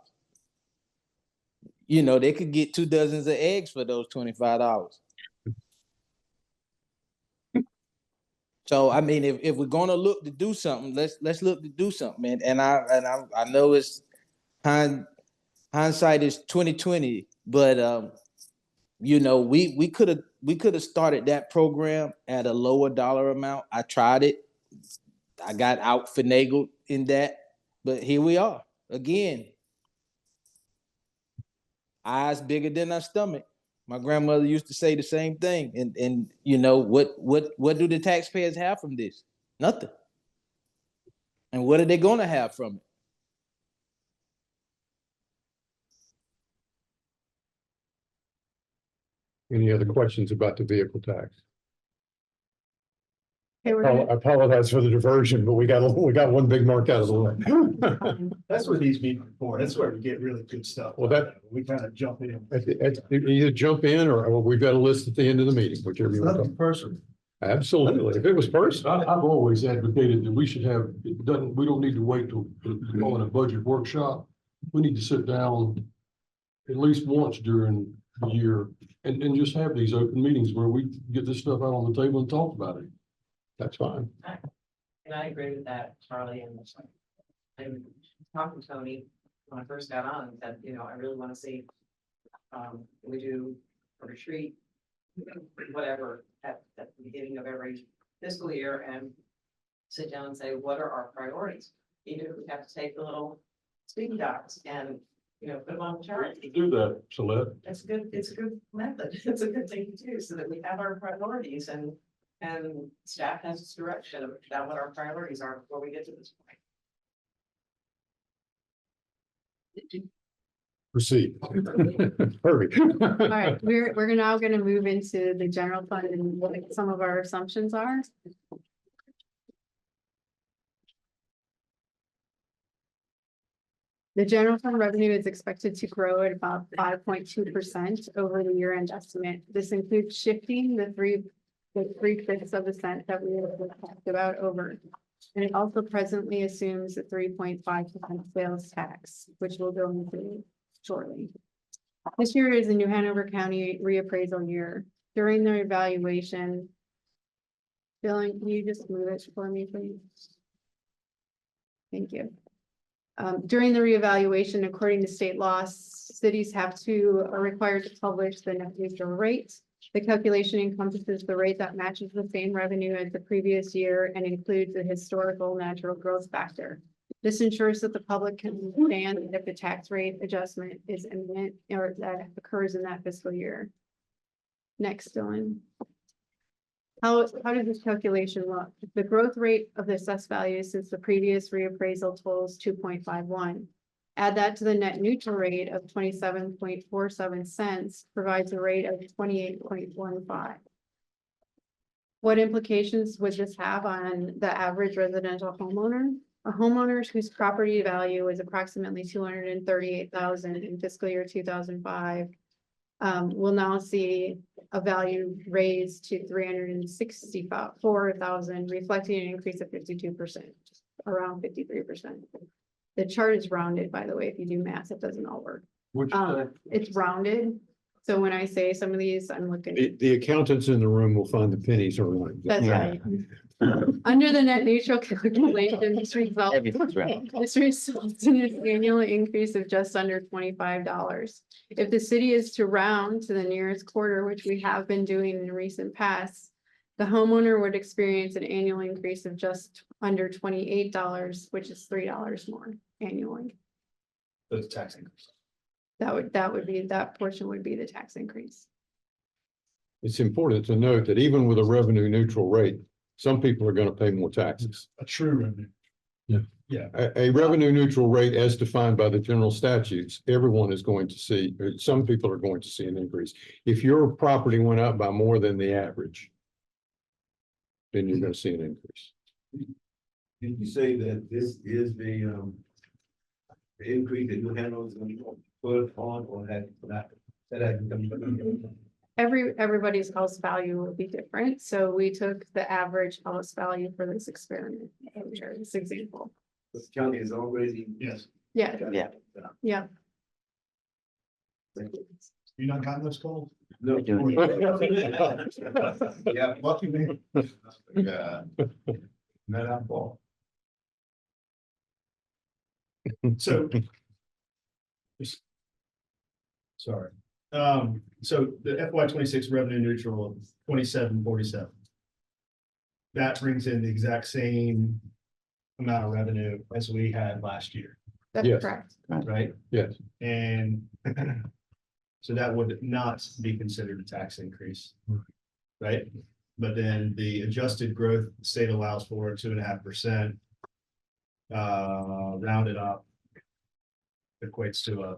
You know, they could get 2 dozens of eggs for those $25. So I mean, if we're gonna look to do something, let's look to do something, man. And I know it's hindsight is 2020, but you know, we could have started that program at a lower dollar amount. I tried it. I got out finagled in that, but here we are again. Eyes bigger than our stomach. My grandmother used to say the same thing. And you know, what do the taxpayers have from this? Nothing. And what are they gonna have from it? Any other questions about the vehicle tax? Okay, we're I gonna- apologize for the diversion, but we got one big mark out of the way. That's what these meetings are for. That's where we get really good stuff. Well, that- We kind of jump in. Either jump in or we've got a list at the end of the meeting, whichever you want. Nothing personal. Absolutely. If it was personal. I've always advocated that we should have, we don't need to wait till go in a budget workshop. We need to sit down at least once during the year and just have these open meetings where we get this stuff out on the table and talk about it. That's fine. And I agree with that, Charlie, and talking to Tony when I first got on, that, you know, I really want to see, we do a retreat, whatever, at the beginning of every fiscal year, and sit down and say, what are our priorities? Even if we have to take the little speaking docs and put them on the chart. To do that, Celeste. It's a good method. It's a good thing to do so that we have our priorities and staff has its direction about what our priorities are before we get to this point. Proceed. Hurry. All right, we're now gonna move into the general fund and what some of our assumptions are. The general fund revenue is expected to grow at about 5.2% over the year-end estimate. This includes shifting the 3/5 of the cent that we have talked about over. And it also presently assumes a 3.5% sales tax, which we'll go into shortly. This year is a New Hanover County reappraisal year. During the evaluation. Dylan, can you just move it for me, please? Thank you. During the reevaluation, according to state law, cities are required to publish the net neutral rate. The calculation encompasses the rate that matches the same revenue as the previous year and includes a historical natural growth factor. This ensures that the public can understand if the tax rate adjustment is imminent or that occurs in that fiscal year. Next, Dylan. How does this calculation look? The growth rate of the assessed value since the previous reappraisal totals 2.51. Add that to the net neutral rate of 27.47 cents provides a rate of 28.15. What implications would this have on the average residential homeowner? A homeowner whose property value is approximately $238,000 in fiscal year 2005 will now see a value raised to $364,000, reflecting an increase of 52%, around 53%. The chart is rounded, by the way. If you do math, it doesn't all work. It's rounded. So when I say some of these, I'm looking. The accountants in the room will find the pennies are right. That's right. Under the net neutral calculation, this results in an annual increase of just under $25. If the city is to round to the nearest quarter, which we have been doing in recent past, the homeowner would experience an annual increase of just under $28, which is $3 more annually. Those tax increase. That portion would be the tax increase. It's important to note that even with a revenue neutral rate, some people are going to pay more taxes. A true revenue. A revenue neutral rate as defined by the general statutes, everyone is going to see, or some people are going to see an increase. If your property went up by more than the average, then you're going to see an increase. Did you say that this is the increase that New Hanover is going to put on or had not? Everybody's house value will be different, so we took the average house value for this experiment, this example. The county is already. Yes. Yeah, Yeah. yeah. You not gotten this cold? No. We're doing Yeah, lucky me. Yeah. Not our fault. So. Sorry. So the FY 26 revenue neutral of 2747. That brings in the exact same amount of revenue as we had last year, That's Yes. correct. right? Yes. And so that would not be considered a tax increase. Right? But then the adjusted growth the state allows for 2.5%. Rounded up. Equates to a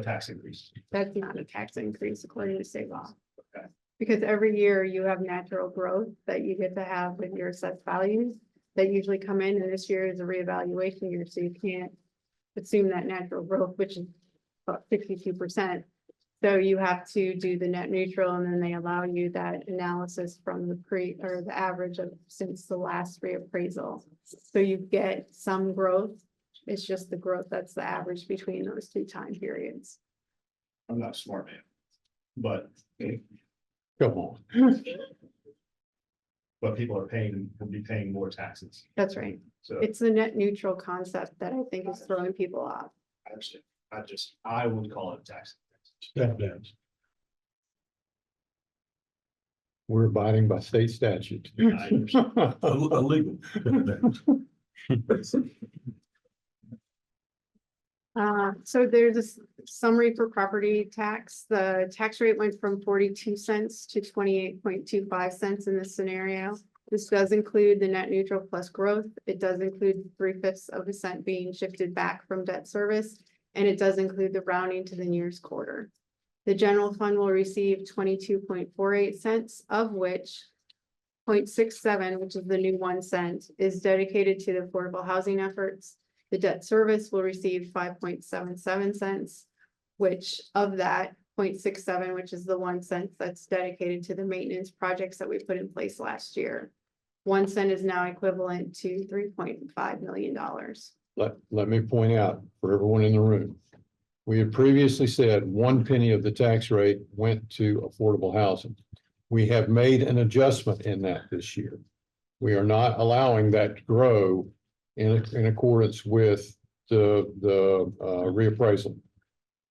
tax increase. That's not a tax increase according to state law. Okay. Because every year you have natural growth that you get to have with your assessed values that usually come in, and this year is a reevaluation year, so you can't assume that natural growth, which is about 62%. So you have to do the net neutral, and then they allow you that analysis from the average of since the last reappraisal. So you get some growth. It's just the growth that's the average between those two time periods. I'm not a smart man. But Come on. people will be paying more taxes. That's right. So It's the net neutral concept that I think is throwing people off. I understand. I would call it a tax. Step downs. We're abiding by state statute. I understand. Illegal. So there's a summary for property tax. The tax rate went from 42 cents to 28.25 cents in this scenario. This does include the net neutral plus growth. It does include 3/5 of a cent being shifted back from debt service, and it does include the rounding to the nearest quarter. The general fund will receive 22.48 cents, of which 0.67, which is the new 1 cent, is dedicated to the affordable housing efforts. The debt service will receive 5.77 cents, which of that 0.67, which is the 1 cent that's dedicated to the maintenance projects that we put in place last year. 1 cent is now equivalent to $3.5 million. Let me point out for everyone in the room. We had previously said 1 penny of the tax rate went to affordable housing. We have made an adjustment in that this year. We are not allowing that to grow in accordance with the reappraisal.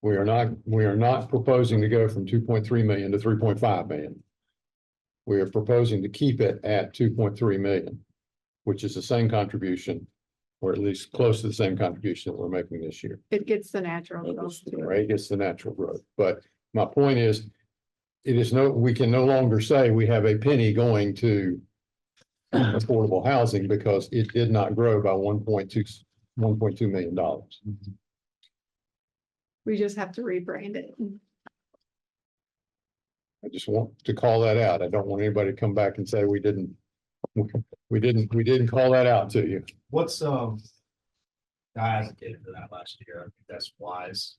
We are not proposing to go from 2.3 million to 3.5 million. We are proposing to keep it at 2.3 million, which is the same contribution, or at least close to the same contribution that we're making this year. It gets the natural growth to it. Right, it's the natural growth. But my point is, we can no longer say we have a penny going to affordable housing because it did not grow by $1.2 million. We just have to rebrand it. I just want to call that out. I don't want anybody to come back and say we didn't call that out to you. What's, I advocated for that last year. I think that's wise.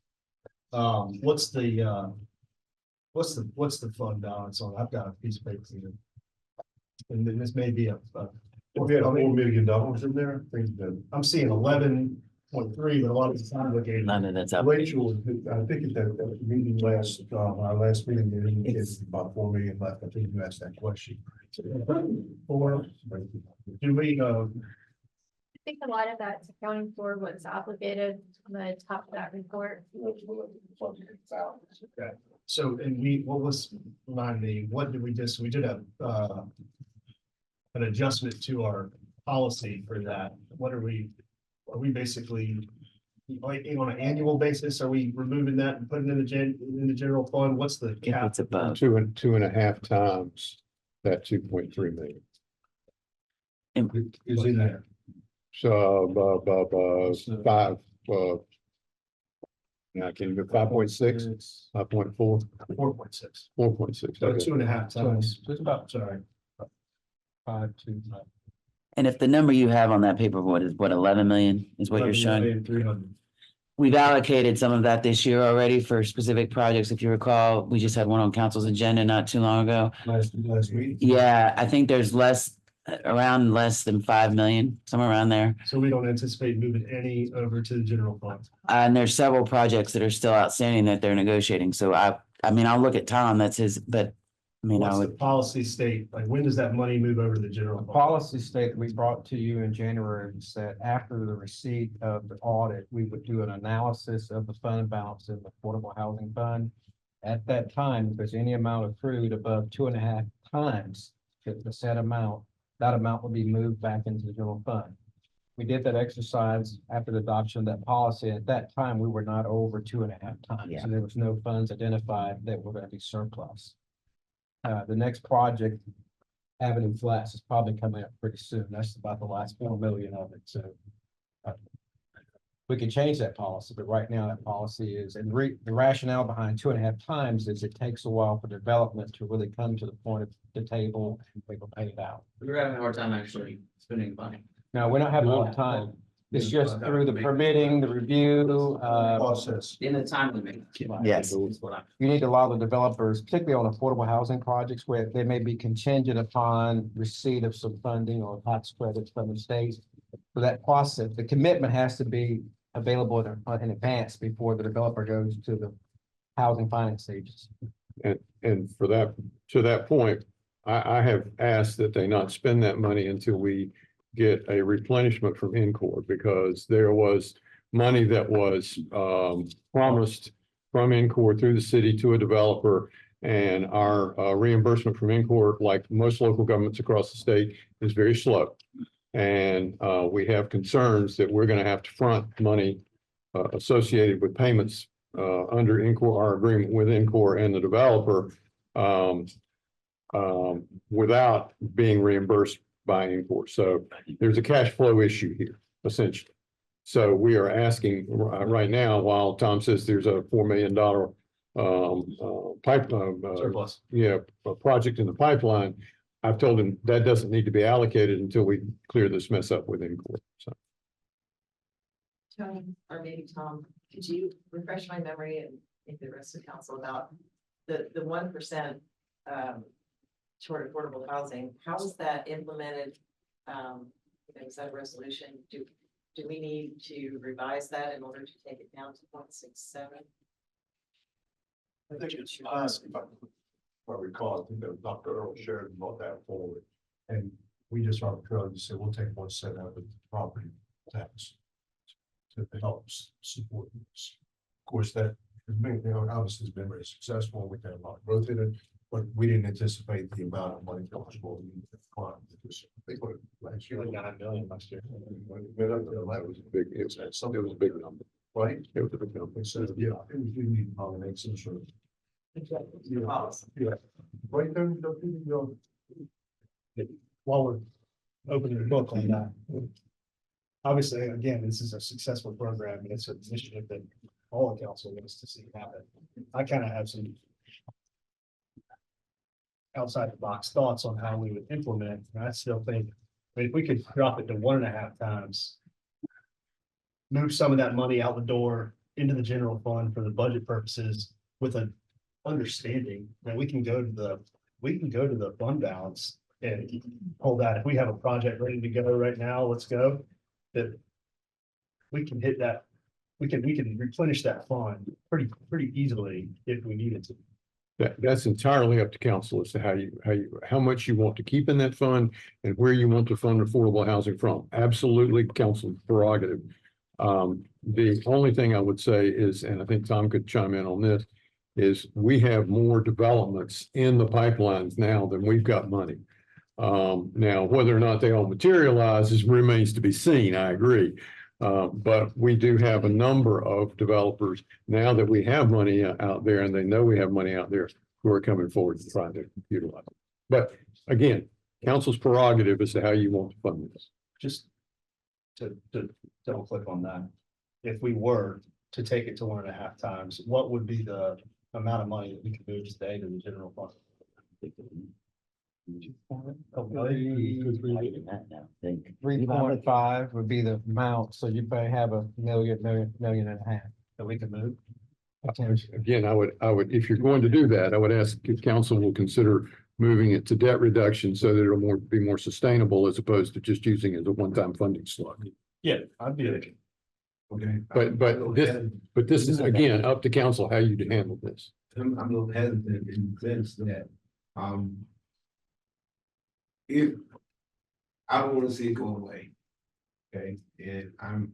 What's the fund balance on? I've got a piece of paper here. And then this may be We had $4 million in there. I think that I'm seeing 11.3, but a lot of it's obligated. None of that's up. Rachel, I think at that meeting our last meeting, there indicated about 4 million left. I think you asked that question. Or do we, I think a lot of that's accounting for what's obligated on the top of that report. so, and what was, remind me, what did we we did an adjustment to our policy for that. What are we basically, like, on an annual basis, are we removing that and putting it in the general fund? What's the If cap? it's above. 2.5 times that 2.3 million. Is in there. So, 5, I can't even, 5.6, 5.4, 4.6, 4.6. so okay. 2.5 times. It's about Sorry. 5 to. And if the number you have on that paperboard is what, 11 million is what you're showing? 300. We've allocated some of that this year already for specific projects. If you recall, we just had one on council's agenda not too long ago. Last week. Yeah, I think there's around less than 5 million, somewhere around there. So we don't anticipate moving any over to the general fund. And there's several projects that are still outstanding that they're negotiating. So I mean, I'll look at Tom, that's his, but I mean, I What's the would, policy state? Like, when does that money move over to the general The fund? policy statement we brought to you in January said after the receipt of the audit, we would do an analysis of the fund balance in the Affordable Housing Fund. At that time, if there's any amount accrued above 2.5 times the set amount, that amount will be moved back into the general fund. We did that exercise after the adoption of that policy. At that time, we were not over 2.5 times. Yeah. So there was no funds identified that were going to be surplus. The next project, Avenue Flats, is probably coming up pretty soon. That's about the last 4 million of it, so. We can change that policy, but right now that policy is, and the rationale behind 2.5 times is it takes a while for development to really come to the point of the table and people pay it out. We're having a hard time actually spending money. Now, we don't have a lot of time. It's just through the permitting, the review, Process. In the time limit. Yes. Is what I'm. you need to allow the developers, particularly on affordable housing projects where they may be contingent upon receipt of some funding or tax credits from the state. For that process, the commitment has to be available in advance before the developer goes to the housing finance agency. And for that, to that point, I have asked that they not spend that money until we get a replenishment from Encore, because there was money that was promised from Encore through the city to a developer. And our reimbursement from Encore, like most local governments across the state, is very slow. And we have concerns that we're going to have to front money associated with payments under Encore, our agreement with Encore and the developer, without being reimbursed by Encore. So there's a cash flow issue here, essentially. So we are asking right now, while Tom says there's a $4 million Surplus. a project in the pipeline, I've told him that doesn't need to be allocated until we clear this mess up with Encore. So Tony, or maybe Tom, could you refresh my memory and maybe the rest of the council about the 1% toward affordable housing? How is that implemented? Is that a resolution? Do we need to revise that in order to take it down to 0.67? I think it's, if I recall, I think that Dr. Earl Sheridan brought that forward. And we just arbitrarily said, we'll take 1% out of the property tax to help support this. Of course, that has been, obviously has been very successful. We've had a lot of growth in it, but we didn't anticipate the amount of money that was going to the fund. I think what last year, Like 9 million last year. that was big, it was a big number. right. It was a big number. So, yeah, it was really make some sort of. Policy. Yeah, right there, you know, While we're opening the book on that. Obviously, again, this is a successful program and it's an initiative that all of council wants to see happen. I kind of have some outside the box thoughts on how we would implement, and I still think, I mean, if we could drop it to 1.5 times. Move some of that money out the door into the general fund for the budget purposes with an understanding that we can go to the fund balance and hold that. If we have a project ready to go right now, let's go. That we can hit that, we can replenish that fund pretty easily if we needed to. That's entirely up to council as to how much you want to keep in that fund and where you want to fund affordable housing from. Absolutely council prerogative. The only thing I would say is, and I think Tom could chime in on this, is we have more developments in the pipelines now than we've got money. Now, whether or not they all materialize remains to be seen, I agree. But we do have a number of developers now that we have money out there and they know we have money out there who are coming forward and trying to utilize it. But again, council's prerogative as to how you want to fund this. Just to double click on that. If we were to take it to 1.5 times, what would be the amount of money that we could move today to the general fund? Three point five would be the amount, so you probably have $1 million and a half That we could move? Again, I would, if you're going to do that, I would ask if council will consider moving it to debt reduction so that it'll be more sustainable as opposed to just using it as a one-time funding slug. Yeah, I'd be okay. okay. But this is again up to council how you handle this. I'm a little hesitant in the sense that, if I don't want to see it go away. Okay, and I'm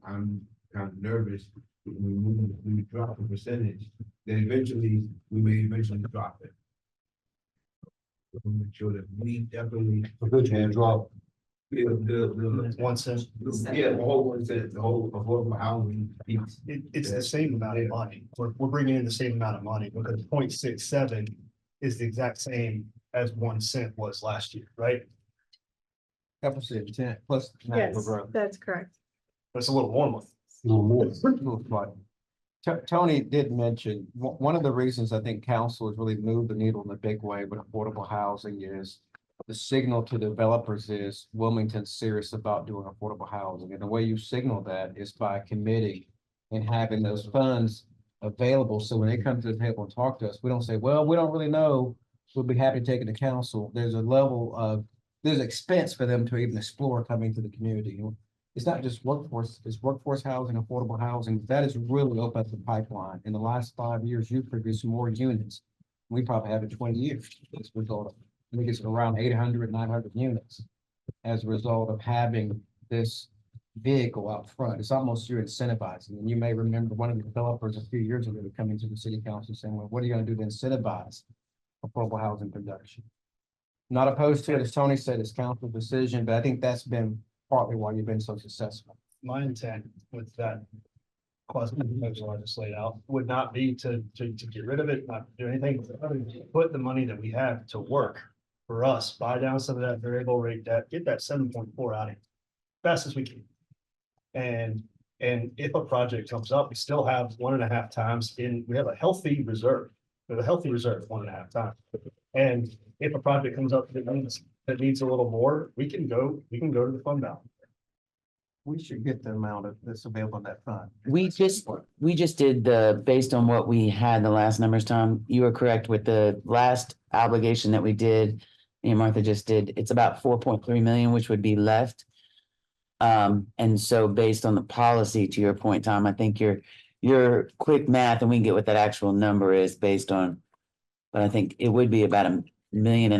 kind of nervous when we drop the percentage, then eventually we may drop it. We'll make sure that we definitely Eventually drop. the 1 cent. yeah, the whole 1 cent, the whole affordable housing piece. It's the same amount of money. We're bringing in the same amount of money because 0.67 is the exact same as 1 cent was last year, right? That was the intent, plus. natural Yes, growth. that's correct. But it's a little more money. A little more. Tony did mention, one of the reasons I think council has really moved the needle in a big way with affordable housing is the signal to developers is Wilmington's serious about doing affordable housing. And the way you signal that is by committing and having those funds available. So when they come to the table and talk to us, we don't say, well, we don't really know. We'll be happy to take it to council. There's a level of, there's expense for them to even explore coming to the community. It's not just workforce, it's workforce housing, affordable housing. That is really opened up the pipeline. In the last 5 years, you've produced more units. We probably have in 20 years as a result of, I think it's around 800, 900 units as a result of having this vehicle out front. It's almost you're incentivizing. And you may remember one of the developers a few years ago coming to the city council saying, well, what are you going to do to incentivize affordable housing production? Not opposed to it, as Tony said, it's council decision, but I think that's been partly why you've been so successful. My intent with that quasi proposal I just laid out would not be to get rid of it, not do anything. Put the money that we have to work for us, buy down some of that variable rate debt, get that 7.4 out of here fast as we can. And if a project comes up, we still have 1.5 times we have a healthy reserve. We have a healthy reserve, 1.5 times. And if a project comes up that needs a little more, we can go to the fund balance. We should get the amount of that's available in that fund. We just did based on what we had the last numbers, Tom, you were correct with the last obligation that we did. Me and Martha just did, it's about 4.3 million, which would be left. And so based on the policy, to your point, Tom, I think your quick math, and we can get what that actual number is based on. But I think it would be about 1.5 million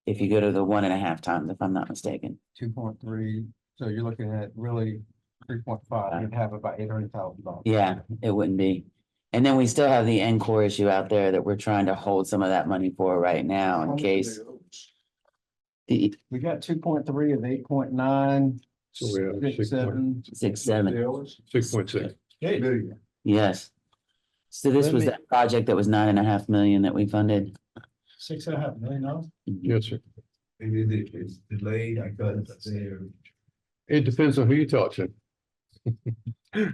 if you go to the 1.5 times, if I'm not mistaken. 2.3, so you're looking at really 3.5, you'd have about $800,000. Yeah, it wouldn't be. And then we still have the Encore issue out there that we're trying to hold some of that money for right now in case. We got 2.3 of 8.9. So we have 6, 7. 6.6. Yes. So this was that project that was 9.5 million that we funded. $6.5 million. Yes, sir. Maybe it's delayed because they're. It depends on who you talk to. Their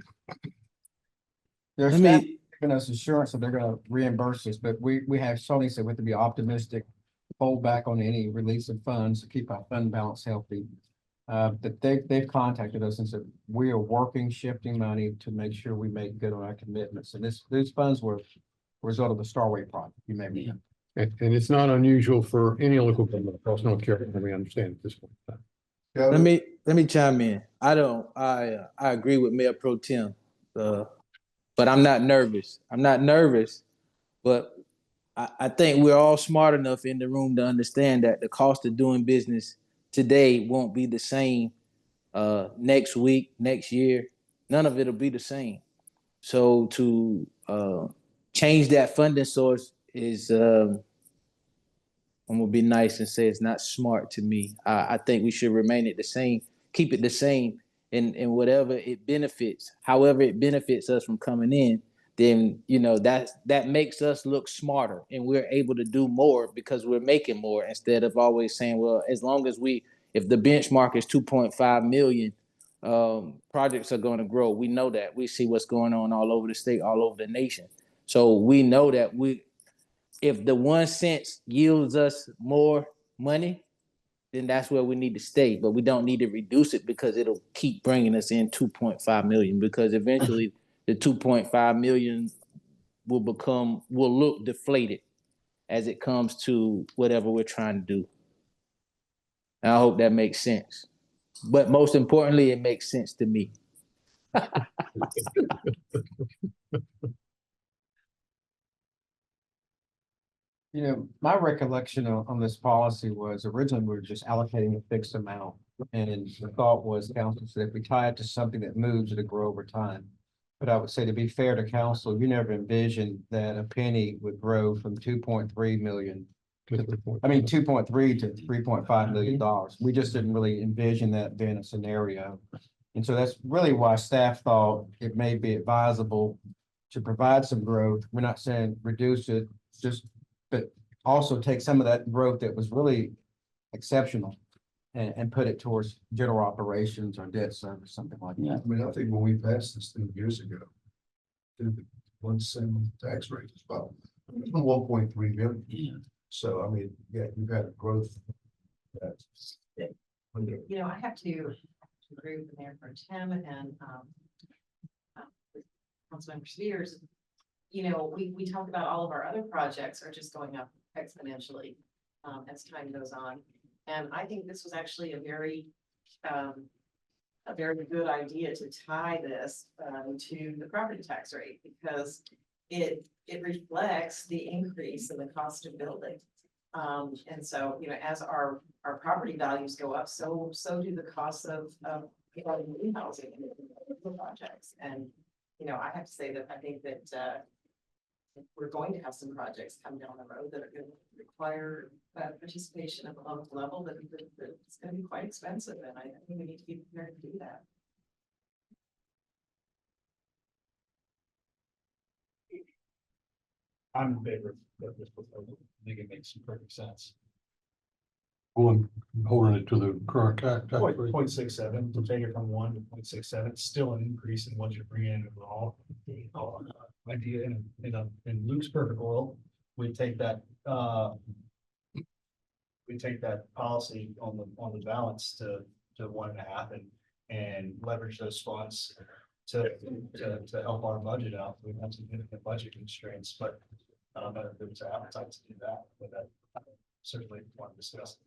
Let staff me- giving us assurance that they're gonna reimburse us, but we have, Sony said we have to be optimistic, hold back on any release of funds to keep our fund balance healthy. But they've contacted us and said, we are working, shifting money to make sure we make good on our commitments. And these funds were a result of the Starway project, you may remember. And it's not unusual for any local government across North Carolina, we understand at this point. Let me chime in. I agree with Mayor Pro Tem. But I'm not nervous. But I think we're all smart enough in the room to understand that the cost of doing business today won't be the same next week, next year. None of it'll be the same. So to change that funding source is I'm gonna be nice and say it's not smart to me. I think we should remain it the same, keep it the same, and whatever it benefits, however it benefits us from coming in, then that makes us look smarter, and we're able to do more because we're making more instead of always saying, well, as long as if the benchmark is 2.5 million, projects are going to grow. We know that. We see what's going on all over the state, all over the nation. So we know that if the 1 cent yields us more money, then that's where we need to stay. But we don't need to reduce it because it'll keep bringing us in 2.5 million, because eventually the 2.5 million will look deflated as it comes to whatever we're trying to do. And I hope that makes sense. But most importantly, it makes sense to me. My recollection on this policy was originally we were just allocating a fixed amount. And the thought was, council said, if we tie it to something that moves, it'll grow over time. But I would say, to be fair to council, you never envisioned that a penny would grow from 2.3 million. 2.3 to $3.5 million. We just didn't really envision that being a scenario. And so that's really why staff thought it may be advisable to provide some growth. We're not saying reduce it, but also take some of that growth that was really exceptional and put it towards general operations or debt service, something like that. I mean, I think when we passed this thing years ago, the 1 cent tax rate is about 1.3 million. Yeah. So, I mean, yeah, you've had growth. I have to agree with the Mayor Pro Tem and Councilmember Spears. We talk about all of our other projects are just going up exponentially as time goes on. And I think this was actually a very good idea to tie this to the property tax rate, because it reflects the increase in the cost of building. And so, as our property values go up, so do the costs of new housing and projects. And, I have to say that I think that we're going to have some projects come down the road that are going to require participation at the local level that it's going to be quite expensive. And I think we need to be prepared to do that. I'm in favor of this proposal. I think it makes perfect sense. Going, holding it to the current tax rate. 0.67 to take it from 1 to 0.67, still an increase in what you're bringing in overall. Idea in Luke's perfect world, we take that, policy on the balance to 1.5 and leverage those funds to help our budget out. We have significant budget constraints, but I don't know if there's an appetite to do that, but that certainly want to discuss.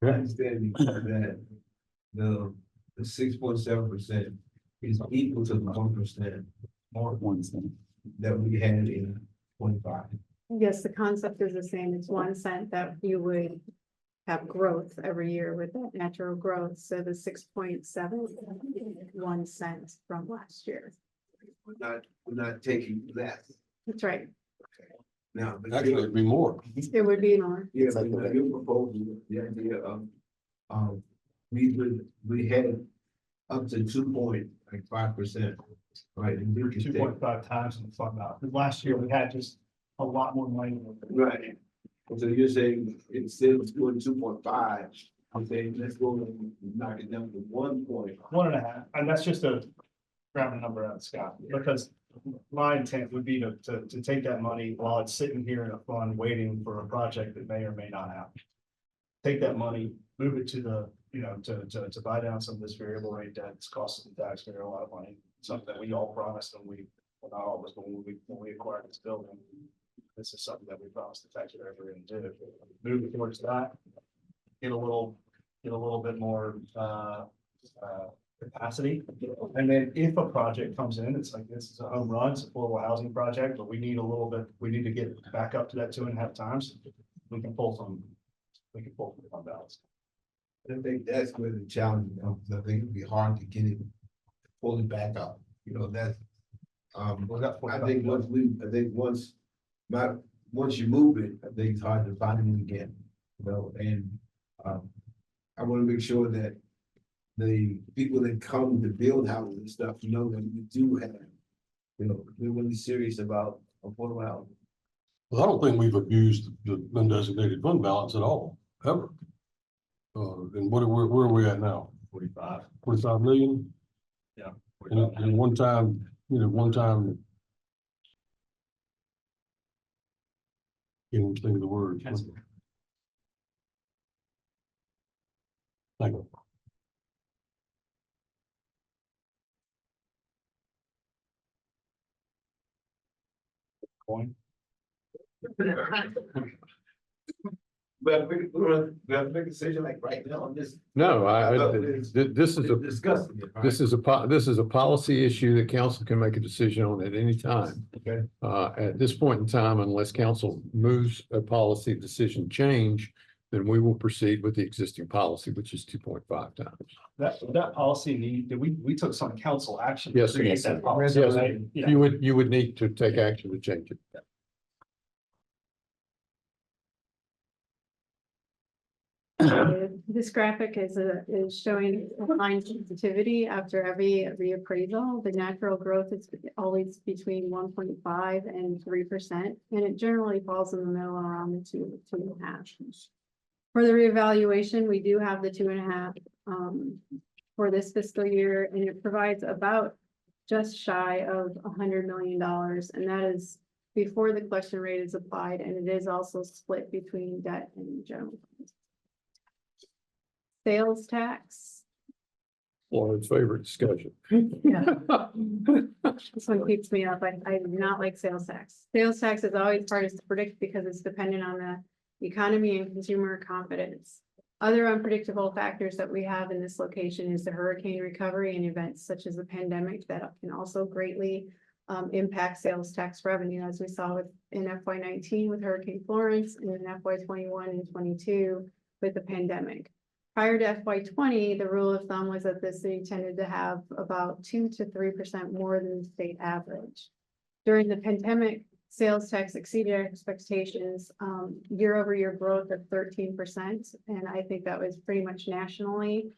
Understanding that the 6.7% is equal to the 1% More 1 cent. that we had in 25. Yes, the concept is the same. It's 1 cent that you would have growth every year with that natural growth. So the 6.7, 1 cent from last year. We're not taking less That's right. now. But Actually, it'd be more. It would be more. yeah, but now your proposal, the idea of, we had up to 2.5%, right? And we can Two take- point five times in the fund balance. Last year, we had just a lot more money. Right. So you're saying instead of doing 2.5, I'm saying let's go and knock it down to 1 point. 1.5, and that's just a round number out of the sky, because my intent would be to take that money while it's sitting here in a fund waiting for a project that may or may not happen. Take that money, move it to the, to buy down some of this variable rate debt. It's costing the taxpayer a lot of money, something that we all promised and well, not all of us, but when we acquired this building. This is something that we promised the taxpayer we're gonna do. Move towards that. Get a little bit more, capacity. And then if a project comes in, it's like, this is a home run, it's a affordable housing project, but we need to get back up to that 2.5 times. We can pull from fund balance. I think that's where the challenge comes. I think it'd be hard to get it fully back up. That's, I think once you move it, I think it's hard to find it again. And I want to make sure that the people that come to build houses and stuff, know that we do have, we're really serious about affordable housing. Well, I don't think we've abused the undesignated fund balance at all, ever. And where are we at now? 45 million? Yeah. And one time. Can't even think of the word. Thank you. Coin. We have to make a decision like right now on this. No, this is Discussing it. right? this is a policy issue that council can make a decision on at any time. Okay. At this point in time, unless council moves a policy decision change, then we will proceed with the existing policy, which is 2.5 times. That policy we took some council action. to Yes, create yes, that sir. policy, Yes, right? Yeah. You would need to take action to change it. This graphic is showing line sensitivity after every reappraisal. The natural growth is always between 1.5 and 3%, and it generally falls in the middle around the 2.5. For the reevaluation, we do have the 2.5 for this fiscal year, and it provides about just shy of $100 million, and that is before the collection rate is applied, and it is also split between debt and general funds. Sales tax. Lauren's favorite discussion. This one keeps me up. I do not like sales tax. Sales tax is always hardest to predict because it's dependent on the economy and consumer confidence. Other unpredictable factors that we have in this location is the hurricane recovery and events such as the pandemic that can also greatly impact sales tax revenue, as we saw in FY19 with Hurricane Florence and in FY21 and 22 with the pandemic. Prior to FY20, the rule of thumb was that the city tended to have about 2 to 3% more than the state average. During the pandemic, sales tax exceeded our expectations, year over year growth of 13%. And I think that was pretty much nationally.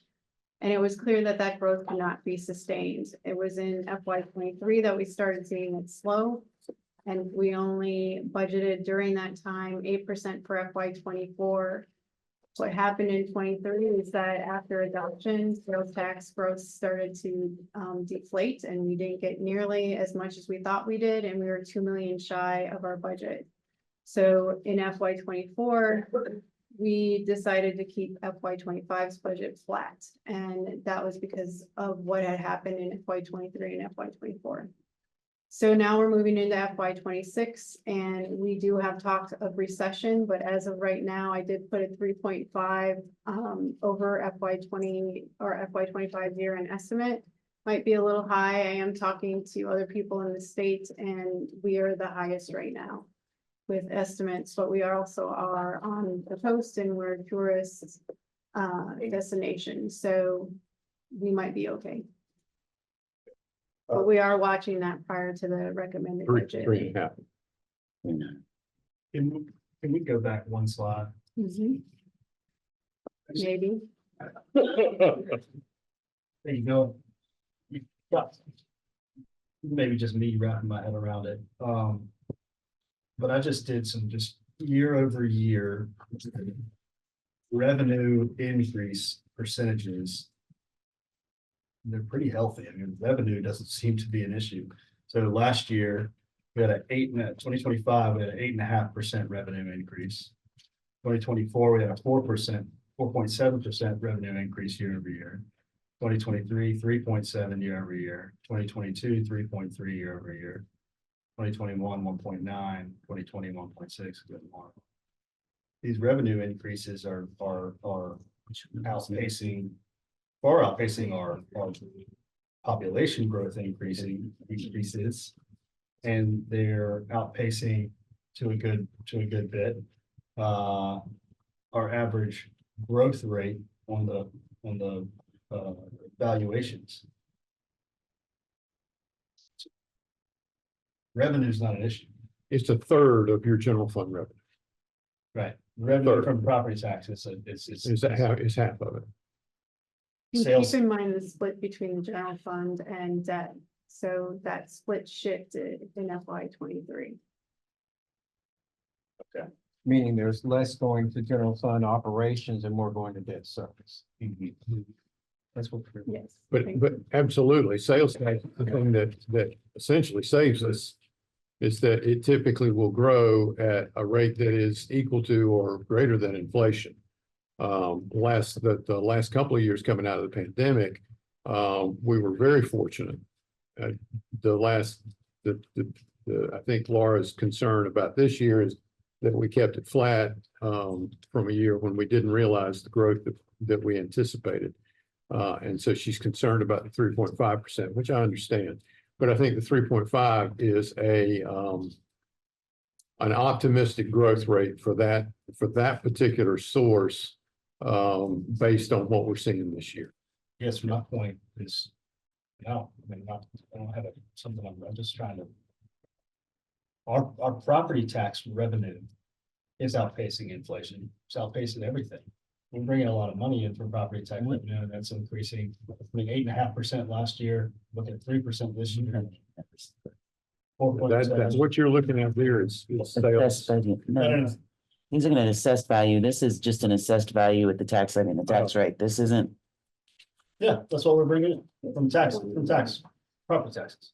And it was clear that that growth could not be sustained. It was in FY 23 that we started seeing it slow. And we only budgeted during that time 8% for FY 24. What happened in 23 is that after adoption, sales tax growth started to deflate, and we didn't get nearly as much as we thought we did, and we were 2 million shy of our budget. So in FY 24, we decided to keep FY 25's budget flat, and that was because of what had happened in FY 23 and FY 24. So now we're moving into FY 26, and we do have talks of recession, but as of right now, I did put a 3.5 over FY 20 or FY 25 year-end estimate. Might be a little high. I am talking to other people in the state, and we are the highest right now with estimates, but we also are on the coast and we're a tourist destination, so we might be okay. But we are watching that prior to the recommended budget. 3.5. Can we go back one slide? Mhm. Maybe. There you go. You got. Maybe just me wrapping my head around it. But I just did some just year over year revenue increase percentages. They're pretty healthy. I mean, revenue doesn't seem to be an issue. So last year, we had 2025, we had an 8.5% revenue increase. 2024, we had a 4.7% revenue increase year over year. 2023, 3.7 year over year. 2022, 3.3 year over year. 2021, 1.9, 2020, 1.6. These revenue increases are outpacing, far outpacing our population growth increases. And they're outpacing to a good bit our average growth rate on the valuations. Revenue is not an issue. It's a third of your general fund revenue. Right. Revenue Third. from property taxes, It's half of it. And Sales. keep in mind the split between the general fund and debt. So that split shifted in FY 23. Meaning there's less going to general fund operations and more going to debt service. That's what. Yes. But absolutely, sales tax, the thing that essentially saves us is that it typically will grow at a rate that is equal to or greater than inflation. The last couple of years coming out of the pandemic, we were very fortunate. I think Laura's concern about this year is that we kept it flat from a year when we didn't realize the growth that we anticipated. And so she's concerned about the 3.5%, which I understand. But I think the 3.5 is an optimistic growth rate for that particular source based on what we're seeing this year. Yes, my point is, no, I mean, I don't have something, I'm just trying to. Our property tax revenue is outpacing inflation, it's outpacing everything. We're bringing a lot of money in from property tax revenue, and that's increasing, I mean, 8.5% last year, look at 3% this year. That's what you're looking at there is Assessed sales. value. No, he's looking at assessed value. This is just an assessed value with the tax levy and the tax rate. This isn't. Yeah, that's what we're bringing in from tax, property taxes.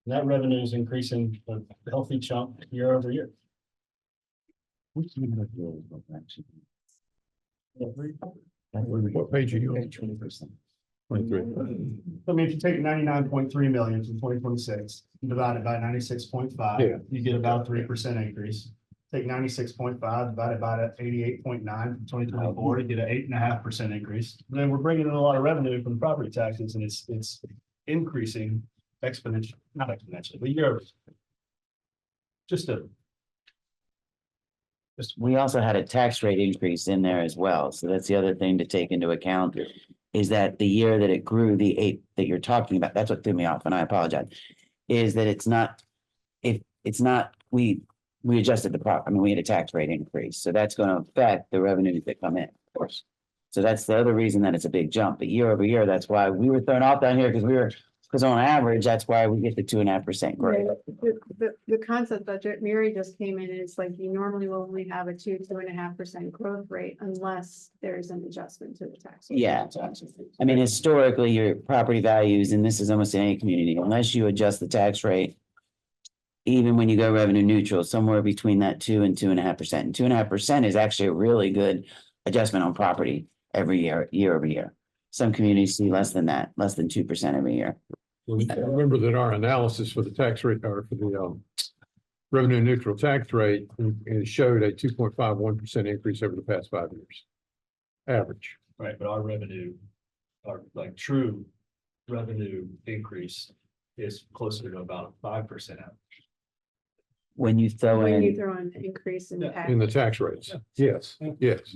And that revenue is increasing a healthy chunk year over year. What page are you on? 20%. 23. I mean, if you take 99.3 million from 2026, and divide it by 96.5, Yeah. you get about 3% increase. Take 96.5 divided by that 88.9 from 2024, you get an 8.5% increase. And then we're bringing in a lot of revenue from property taxes, and it's increasing exponentially, not exponentially, but you're just We also had a tax rate increase in there as well. So that's the other thing to take into account is that the year that it grew, the 8 that you're talking about, that's what threw me off, and I apologize, is that we adjusted we had a tax rate increase. So that's going to affect the revenues that come in, of course. So that's the other reason that it's a big jump, but year over year, that's why we were thrown off down here, because on average, that's why we get the 2.5% growth. The concept budget, Mary just came in, and it's like you normally will only have a 2.5% growth rate unless there's an adjustment to the tax. rate. Yeah. I mean, historically, your property values, and this is almost in any community, unless you adjust the tax rate. Even when you go revenue neutral, somewhere between that 2 and 2.5%. And 2.5% is actually a really good adjustment on property every year, year over year. Some communities see less than that, less than 2% every year. Remember that our analysis for the tax rate or for the revenue neutral tax rate, it showed a 2.51% increase over the past 5 years. Average. Right, but our revenue, our like true revenue increase is closer to about 5% out. When you throw When you in, throw in the increase in tax. In the tax rates. Yes, yes.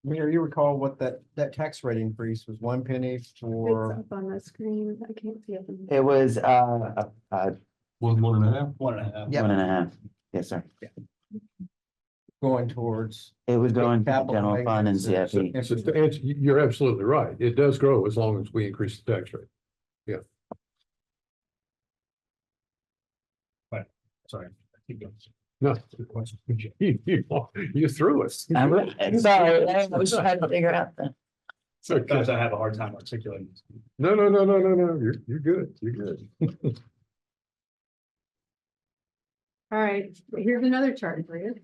Mayor, you recall what that tax rate increase was 1 penny It's for, up on the screen. I can't see it. it was 1.5. 1.5. Yep. 1.5. Yes, sir. going towards. It was going to Capital general fund and maintenance CIP. So to answer, you're absolutely right. It does grow as long as we increase the tax rate. Sorry. Keep going. No. You threw us. I'm sorry, I was trying to figure out that. Sometimes I have a hard time articulating. No, you're good. You're good. All right, here's another chart for you.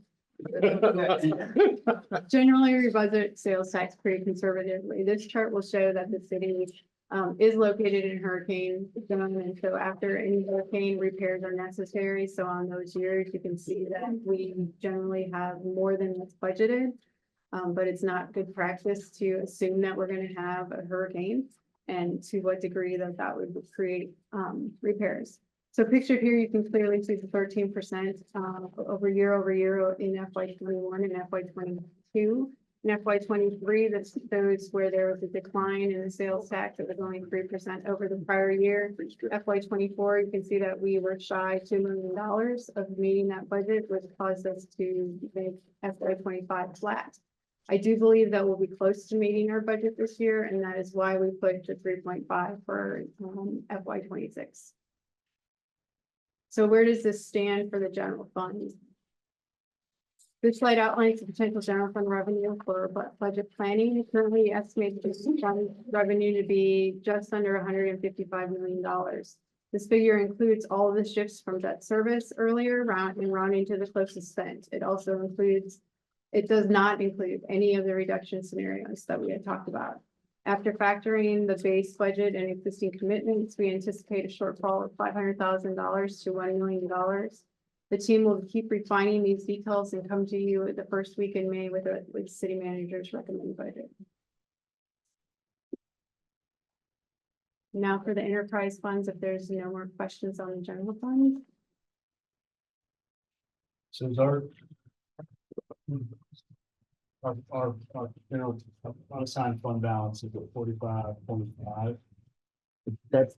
Generally, we budget sales tax pretty conservatively. This chart will show that the city is located in hurricane zone, and so after any hurricane, repairs are necessary. So on those years, you can see that we generally have more than what's budgeted. But it's not good practice to assume that we're gonna have a hurricane and to what degree that would create repairs. So pictured here, you can clearly see the 13% over year in FY 21 and FY 22. In FY 23, that's those where there was a decline in the sales tax. It was only 3% over the prior year. FY 24, you can see that we were shy $2 million of meeting that budget, which caused us to make FY 25 flat. I do believe that we'll be close to meeting our budget this year, and that is why we put the 3.5 for FY 26. So where does this stand for the general fund? This slide outlines the potential general fund revenue for budget planning. We currently estimate this fund revenue to be just under $155 million. This figure includes all of the shifts from debt service earlier rounding to the closest cent. It does not include any of the reduction scenarios that we had talked about. After factoring the base budget and existing commitments, we anticipate a shortfall of $500,000 to $1 million. The team will keep refining these details and come to you the first week in May with city managers recommended budget. Now for the enterprise funds, if there's no more questions on the general fund. So is our general unassigned fund balance is at 45.5. That's,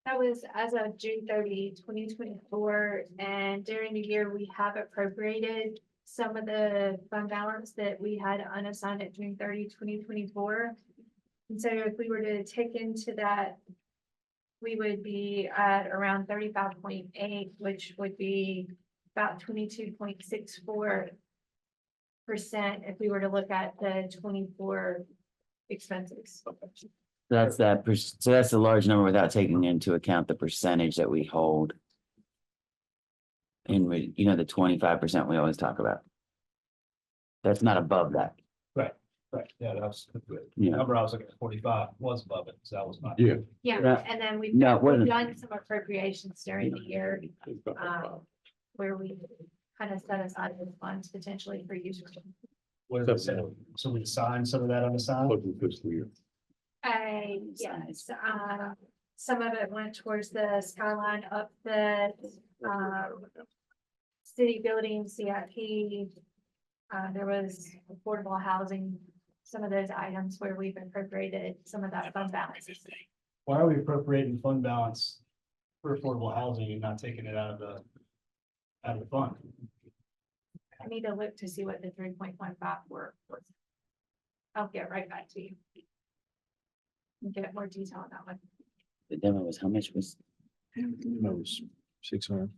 That was as of June 30, 2024, and during the year, we have appropriated some of the fund balance that we had unassigned at June 30, 2024. And so if we were to take into that, we would be at around 35.8, which would be about 22.64% if we were to look at the 24 expenses. that's that, so that's a large number without taking into account the percentage that we hold. And we, the 25% we always talk about. That's not above that. Right, yeah, that was good. Yeah. The number I was looking at 45 was above it, so that was not. Yeah. Yeah, Yeah. and then we've No, it wasn't. done some appropriations during the year, where we kind of set aside those funds potentially for use. What does it say? So we assigned some of that unassigned? Fiscal year. Yes, some of it went towards the skyline up the, city building CIP. There was affordable housing, some of those items where we've appropriated some of that fund balance. Why are we appropriating fund balance for affordable housing and not taking it out of the fund? I need to look to see what the 3.15 were. I'll get right back to you. Get more detail on that one. The demo was how much was? That was 600.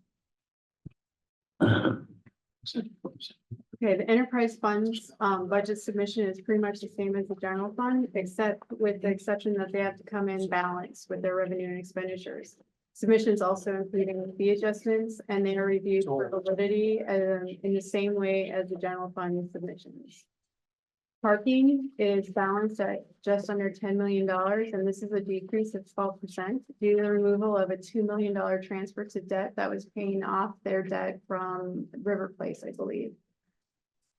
Okay, the enterprise funds, budget submission is pretty much the same as the general fund, except with the exception that they have to come in balanced with their revenue and expenditures. Submissions also including fee adjustments, and they are reviewed for validity, in the same way as the general fund submissions. Parking is balanced at just under $10 million, and this is a decrease of 12% due to the removal of a $2 million transfer to debt that was paying off their debt from River Place, I believe.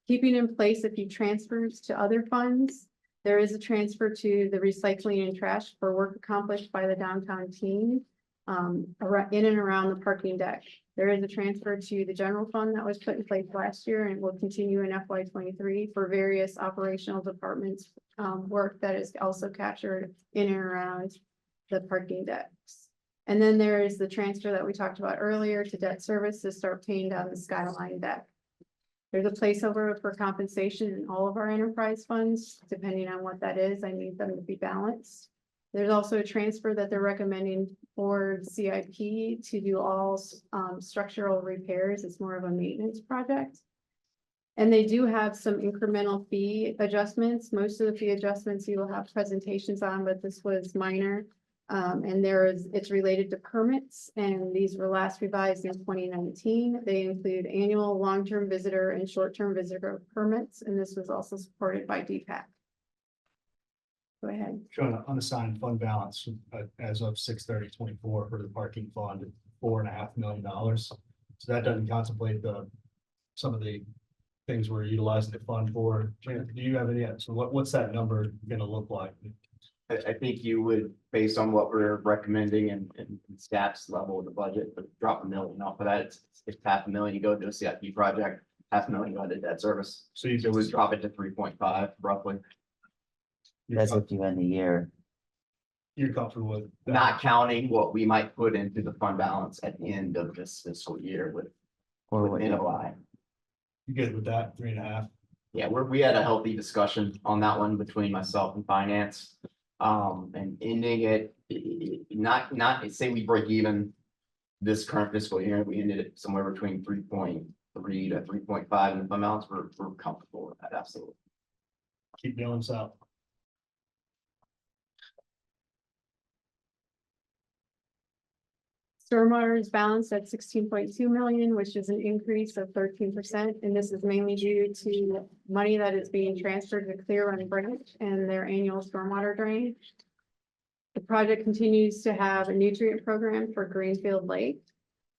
Keeping in place a few transfers to other funds, there is a transfer to the recycling and trash for work accomplished by the downtown team in and around the parking deck. There is a transfer to the general fund that was put in place last year and will continue in FY 23 for various operational departments, work that is also captured in and around the parking decks. And then there is the transfer that we talked about earlier to debt service to start paying down the Skyline deck. There's a placeholder for compensation in all of our enterprise funds, depending on what that is. I need them to be balanced. There's also a transfer that they're recommending for CIP to do all structural repairs. It's more of a maintenance project. And they do have some incremental fee adjustments. Most of the fee adjustments you will have presentations on, but this was minor. And it's related to permits, and these were last revised in 2019. They include annual long-term visitor and short-term visitor permits, and this was also supported by DPAC. Go ahead. Showing an unassigned fund balance as of 6/30/24 for the parking fund, $4.5 million. So that doesn't contemplate some of the things we're utilizing the fund for. Jan, do you have any, so what's that number gonna look like? I think you would, based on what we're recommending and staff's level of the budget, but drop $1 million off of that. It's $500,000, you go to a CIP project, $500,000 go to debt service. So you So we drop it to 3.5 roughly. That's if you end the year. You're comfortable with that? Not counting what we might put into the fund balance at the end of this fiscal year with NOI. You good with that, 3.5? Yeah, we had a healthy discussion on that one between myself and finance. And ending it, not say we break even this current fiscal year, we ended it somewhere between 3.3 to 3.5 in the fund balance. We're comfortable with that, absolutely. Keep dealing south. Stormwater is balanced at 16.2 million, which is an increase of 13%. And this is mainly due to money that is being transferred to Clear Run Branch and their annual stormwater drain. The project continues to have a nutrient program for Greenfield Lake.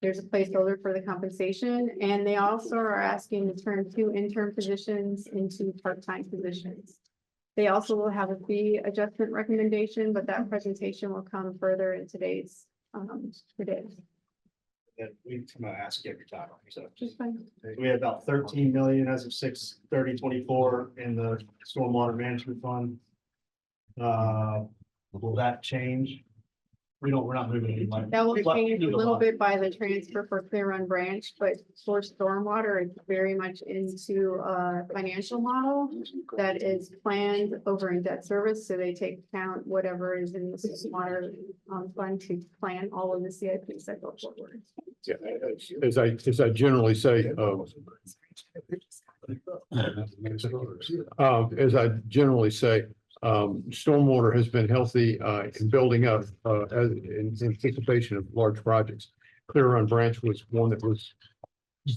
There's a placeholder for the compensation, and they also are asking to turn 2 intern positions into part-time positions. They also will have a fee adjustment recommendation, but that presentation will come further in today's today. That we're gonna ask every time, so. Just fine. We had about 13 million as of 6/30/24 in the stormwater management fund. Will that change? We're not moving any money. That will change a little bit by the transfer for Clear Run Branch, but for stormwater, it's very much into a financial model that is planned over in debt service. So they take account whatever is in the stormwater fund to plan all of the CIPs that go forward. Yeah, as I generally say, stormwater has been healthy in building up as in anticipation of large projects. Clear Run Branch was one that was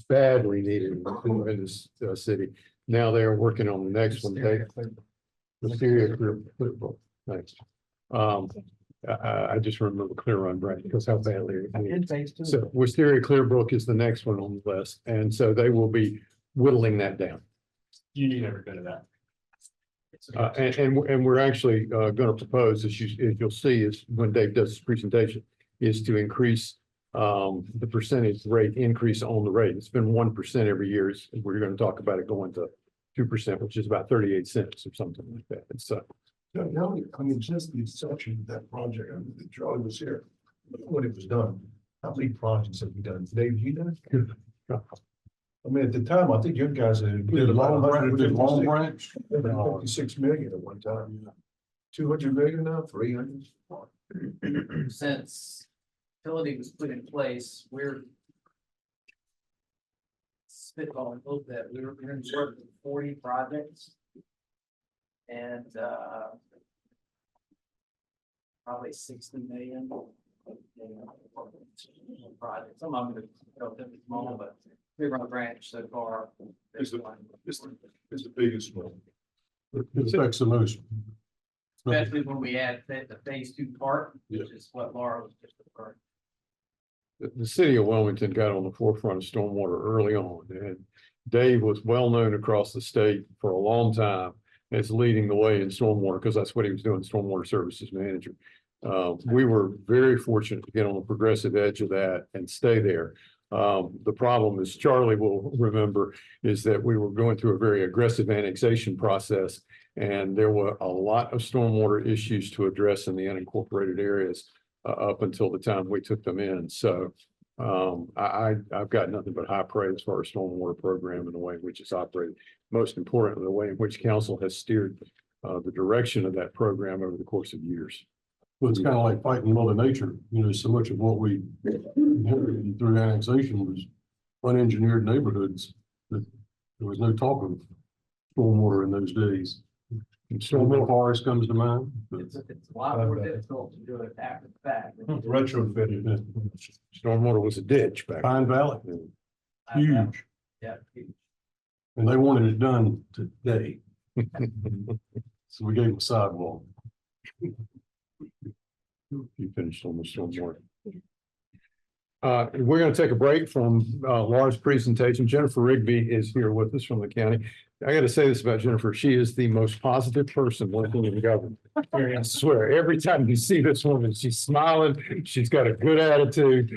badly needed in this city. Now they are working on the next one. Wisteria Clearbrook. Thanks. I just remember Clear Run Branch because how badly it needed. So Wisteria Clearbrook is the next one on the list, and so they will be whittling that down. You need every bit of that. And we're actually going to propose, as you'll see, is when Dave does his presentation, is to increase the percentage rate increase on the rate. It's been 1% every year. We're going to talk about it going to 2%, which is about 38 cents or something like that. It's I mean, just the inception of that project, I mean, Charlie was here, when it was done, how many projects have we done? Dave, you done it? I mean, at the time, I think you guys had. Did Long Branch, did Long Branch? 56 million at one time. 200 million now, 300. Since utility was put in place, we're spitballing a little bit. We're going to work with 40 projects. And probably 60 million. Projects. Some of them are relatively small, but we run a branch so far. It's the biggest one. It affects the most. Especially when we add the phase 2 part, which is what Laura was just referring. The city of Wilmington got on the forefront of stormwater early on, and Dave was well known across the state for a long time as leading the way in stormwater, because that's what he was doing, stormwater services manager. We were very fortunate to get on the progressive edge of that and stay there. The problem, as Charlie will remember, is that we were going through a very aggressive annexation process, and there were a lot of stormwater issues to address in the unincorporated areas up until the time we took them in. So I've got nothing but high praise for our stormwater program and the way in which it's operated. Most importantly, the way in which council has steered the direction of that program over the course of years. Well, it's kind of like fighting Mother Nature, you know, so much of what we inherited through annexation was unengineered neighborhoods. That there was no talk of stormwater in those days. Stormwater forest comes to mind. It's a lot more difficult to do it after the fact. Retrofitted. Stormwater was a ditch back then. Pine Valley, huge, Yeah. and they wanted it done today. So we gave them a sidewalk. You finished on the stormwater. We're going to take a break from Laura's presentation. Jennifer Rigby is here with us from the county. I got to say this about Jennifer. She is the most positive person working in government. I swear, every time you see this woman, she's smiling. She's got a good attitude.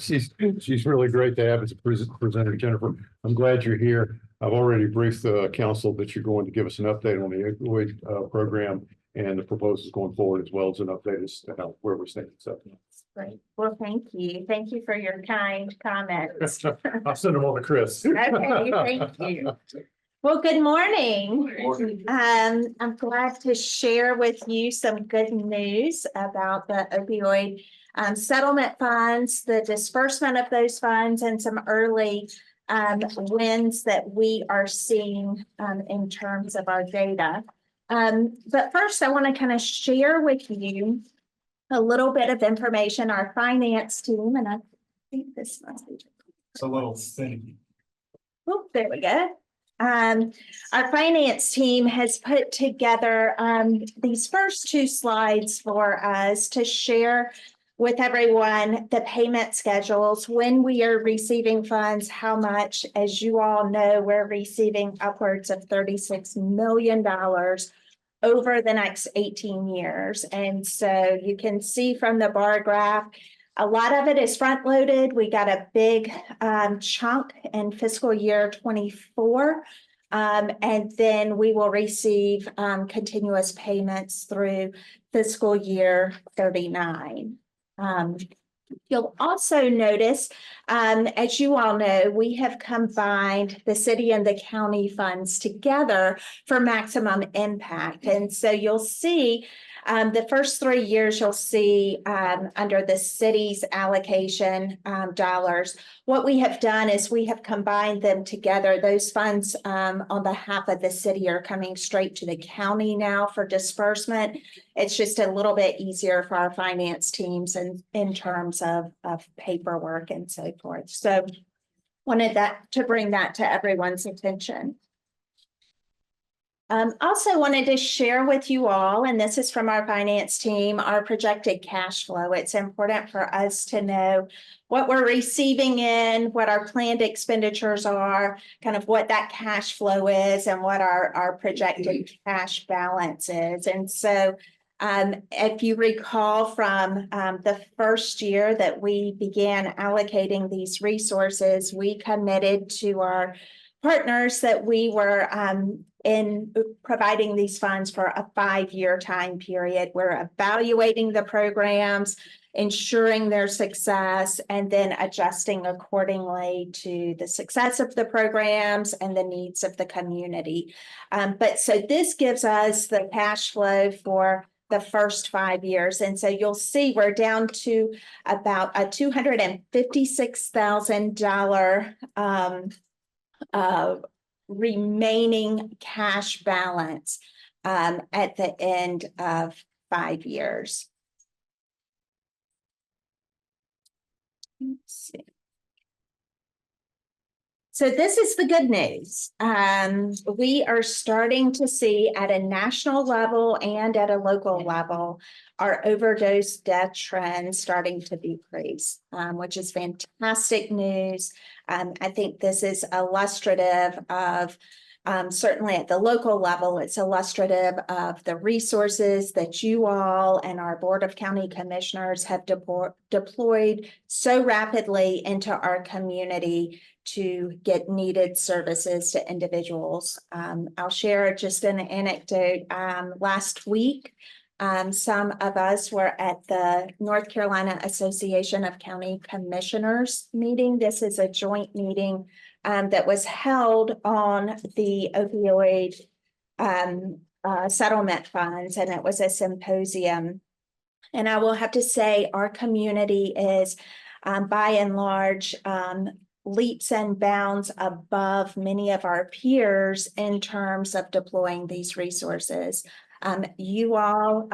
She's really great to have as a presenter. Jennifer, I'm glad you're here. I've already briefed the council that you're going to give us an update on the opioid program and the proposals going forward, as well as an update as to where we're standing. So, Great. Well, thank you. Thank you for your kind comments. I'll send them on to Chris. Okay, thank you. Well, good morning. I'm glad to share with you some good news about the opioid settlement funds, the disbursement of those funds, and some early wins that we are seeing in terms of our data. But first, I want to kind of share with you a little bit of information. Our finance team, and I think this must be. It's a little thin. Oh, there we go. Our finance team has put together these first two slides for us to share with everyone the payment schedules, when we are receiving funds, how much. As you all know, we're receiving upwards of $36 million over the next 18 years. And so you can see from the bar graph, a lot of it is front loaded. We got a big chunk in fiscal year 24. And then we will receive continuous payments through fiscal year 39. You'll also notice, as you all know, we have combined the city and the county funds together for maximum impact. And so you'll see the first 3 years, you'll see under the city's allocation dollars, what we have done is we have combined them together. Those funds on behalf of the city are coming straight to the county now for disbursement. It's just a little bit easier for our finance teams in terms of paperwork and so forth. So wanted to bring that to everyone's attention. Also wanted to share with you all, and this is from our finance team, our projected cash flow. It's important for us to know what we're receiving in, what our planned expenditures are, kind of what that cash flow is, and what our projected cash balance is. And so if you recall from the first year that we began allocating these resources, we committed to our partners that we were in providing these funds for a 5-year time period. We're evaluating the programs, ensuring their success, and then adjusting accordingly to the success of the programs and the needs of the community. But so this gives us the cash flow for the first 5 years. And so you'll see we're down to about a $256,000 remaining cash balance at the end of 5 years. Let's see. So this is the good news. We are starting to see at a national level and at a local level, our overdose death trend starting to decrease, which is fantastic news. I think this is illustrative of, certainly at the local level, it's illustrative of the resources that you all and our Board of County Commissioners have deployed so rapidly into our community to get needed services to individuals. I'll share just an anecdote. Last week, some of us were at the North Carolina Association of County Commissioners meeting. This is a joint meeting that was held on the opioid settlement funds, and it was a symposium. And I will have to say our community is by and large leaps and bounds above many of our peers in terms of deploying these resources. You all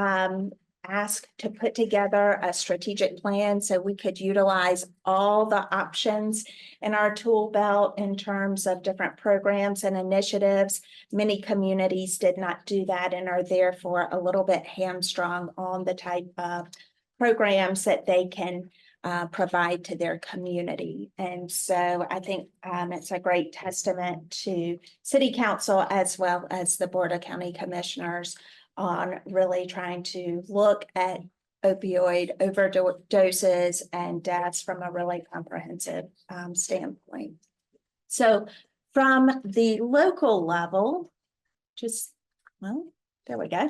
asked to put together a strategic plan so we could utilize all the options in our tool belt in terms of different programs and initiatives. Many communities did not do that and are therefore a little bit hamstrung on the type of programs that they can provide to their community. And so I think it's a great testament to City Council as well as the Board of County Commissioners on really trying to look at opioid overdoses and deaths from a really comprehensive standpoint. So from the local level, there we go.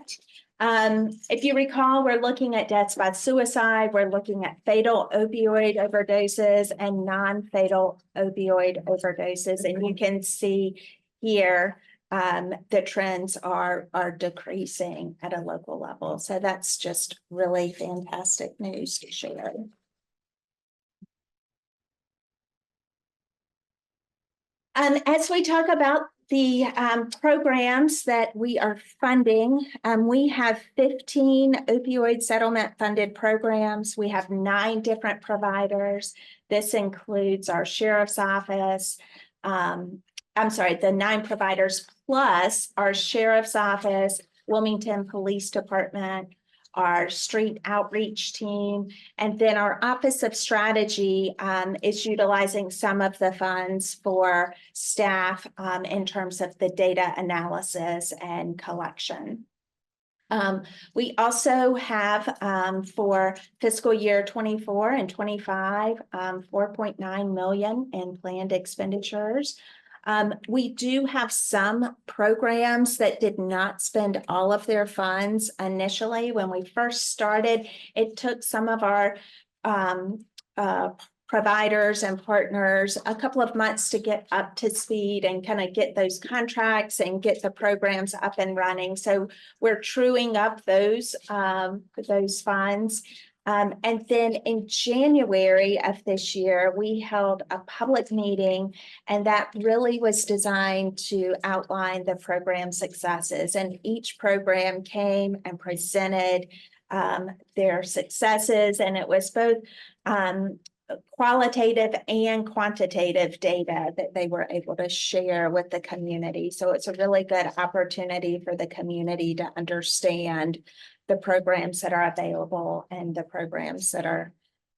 If you recall, we're looking at deaths by suicide, we're looking at fatal opioid overdoses and non-fatal opioid overdoses. And you can see here the trends are decreasing at a local level. So that's just really fantastic news to share. As we talk about the programs that we are funding, we have 15 opioid settlement funded programs. We have 9 different providers. This includes our sheriff's office. The 9 providers plus our sheriff's office, Wilmington Police Department, our street outreach team, and then our Office of Strategy is utilizing some of the funds for staff in terms of the data analysis and collection. We also have for fiscal year 24 and 25, $4.9 million in planned expenditures. We do have some programs that did not spend all of their funds initially. When we first started, it took some of our providers and partners a couple of months to get up to speed and kind of get those contracts and get the programs up and running. So we're truing up those funds. And then in January of this year, we held a public meeting, and that really was designed to outline the program successes. And each program came and presented their successes, and it was both qualitative and quantitative data that they were able to share with the community. So it's a really good opportunity for the community to understand the programs that are available and the programs that are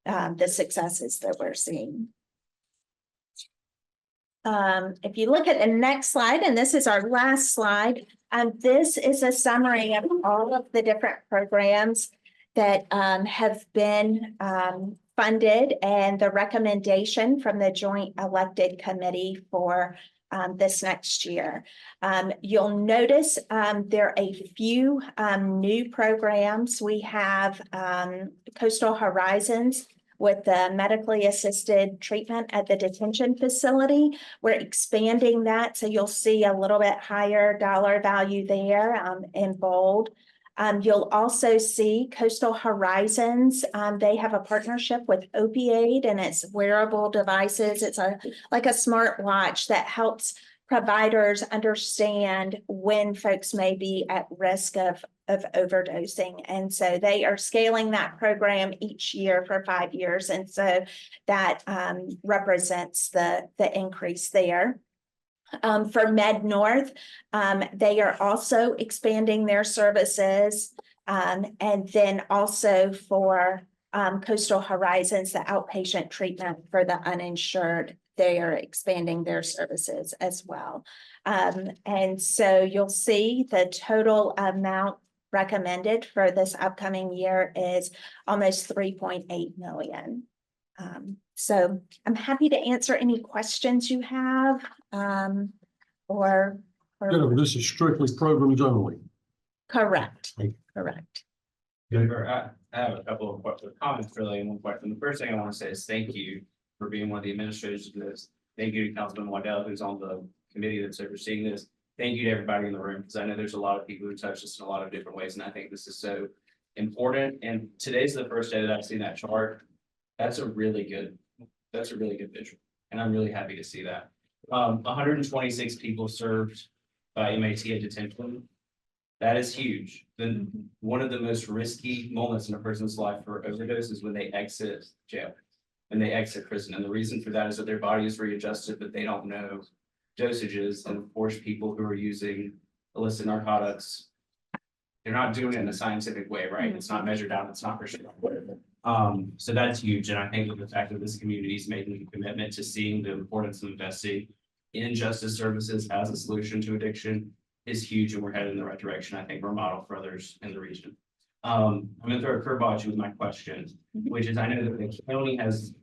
the successes that we're seeing. If you look at the next slide, and this is our last slide, this is a summary of all of the different programs that have been funded and the recommendation from the joint elected committee for this next year. You'll notice there are a few new programs. We have Coastal Horizons with the medically assisted treatment at the detention facility. We're expanding that, so you'll see a little bit higher dollar value there in bold. You'll also see Coastal Horizons. They have a partnership with Opioid, and it's wearable devices. It's like a smart watch that helps providers understand when folks may be at risk of overdosing. And so they are scaling that program each year for 5 years. And so that represents the increase there. For Med North, they are also expanding their services. And then also for Coastal Horizons, the outpatient treatment for the uninsured, they are expanding their services as well. And so you'll see the total amount recommended for this upcoming year is almost 3.8 million. So I'm happy to answer any questions you have, or Jennifer, this is strictly programs only. correct, correct. Jennifer, I have a couple of comments really, and one question. The first thing I want to say is thank you for being one of the administrators of this. Thank you to Councilman Waddell, who's on the committee that's overseeing this. Thank you to everybody in the room, because I know there's a lot of people who touch this in a lot of different ways, and I think this is so important. And today's the first day that I've seen that chart. That's a really good visual, and I'm really happy to see that. 126 people served by MAT at detention. That is huge. Then one of the most risky moments in a person's life for overdose is when they exit jail, when they exit prison. And the reason for that is that their body is readjusted, but they don't know dosages. And of course, people who are using illicit narcotics, they're not doing it in a scientific way, right? It's not measured out, it's not prescribed. So that's huge. And I think that the fact that this community is making a commitment to seeing the importance of investing in justice services as a solution to addiction is huge, and we're headed in the right direction. I think we're a model for others in the region. I'm gonna throw a curveball at you with my question, which is I know that the county has,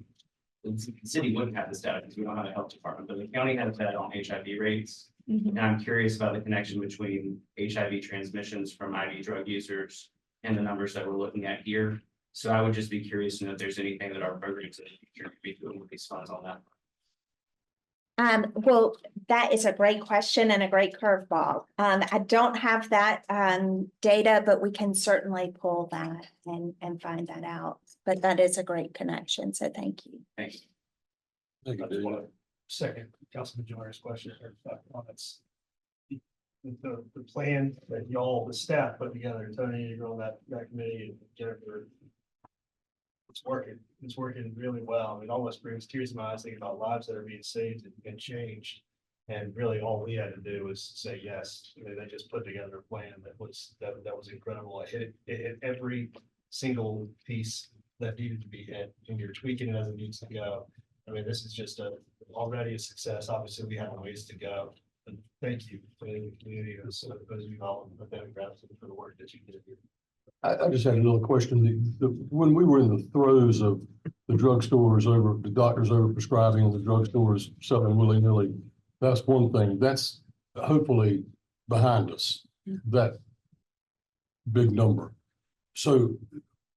the city wouldn't have this data because we don't have a health department, but the county has data on HIV rates. And I'm curious about the connection between HIV transmissions from IV drug users and the numbers that we're looking at here. So I would just be curious to know if there's anything that our programs in the future could be doing with these funds on that. Well, that is a great question and a great curveball. I don't have that data, but we can certainly pull that and find that out. But that is a great connection, so thank you. Thanks. Thank you, I just Dave. want to second Councilman Joyner's question or comments. The plan that y'all, the staff put together, Tony, you're on that committee, and Jennifer, it's working really well. It almost brings tears to my eyes thinking about lives that are being saved and changed. And really all we had to do was say yes. I mean, they just put together a plan that was incredible. It hit every single piece that needed to be hit, and you're tweaking it as it needs to go. I mean, this is just already a success. Obviously, we have a ways to go. But thank you for the community, those of you all, and demographics for the work that you did here. I just had a little question. When we were in the throes of the drugstores the doctors over prescribing and the drugstores selling willy-nilly, that's one thing. That's hopefully behind us, that big number. So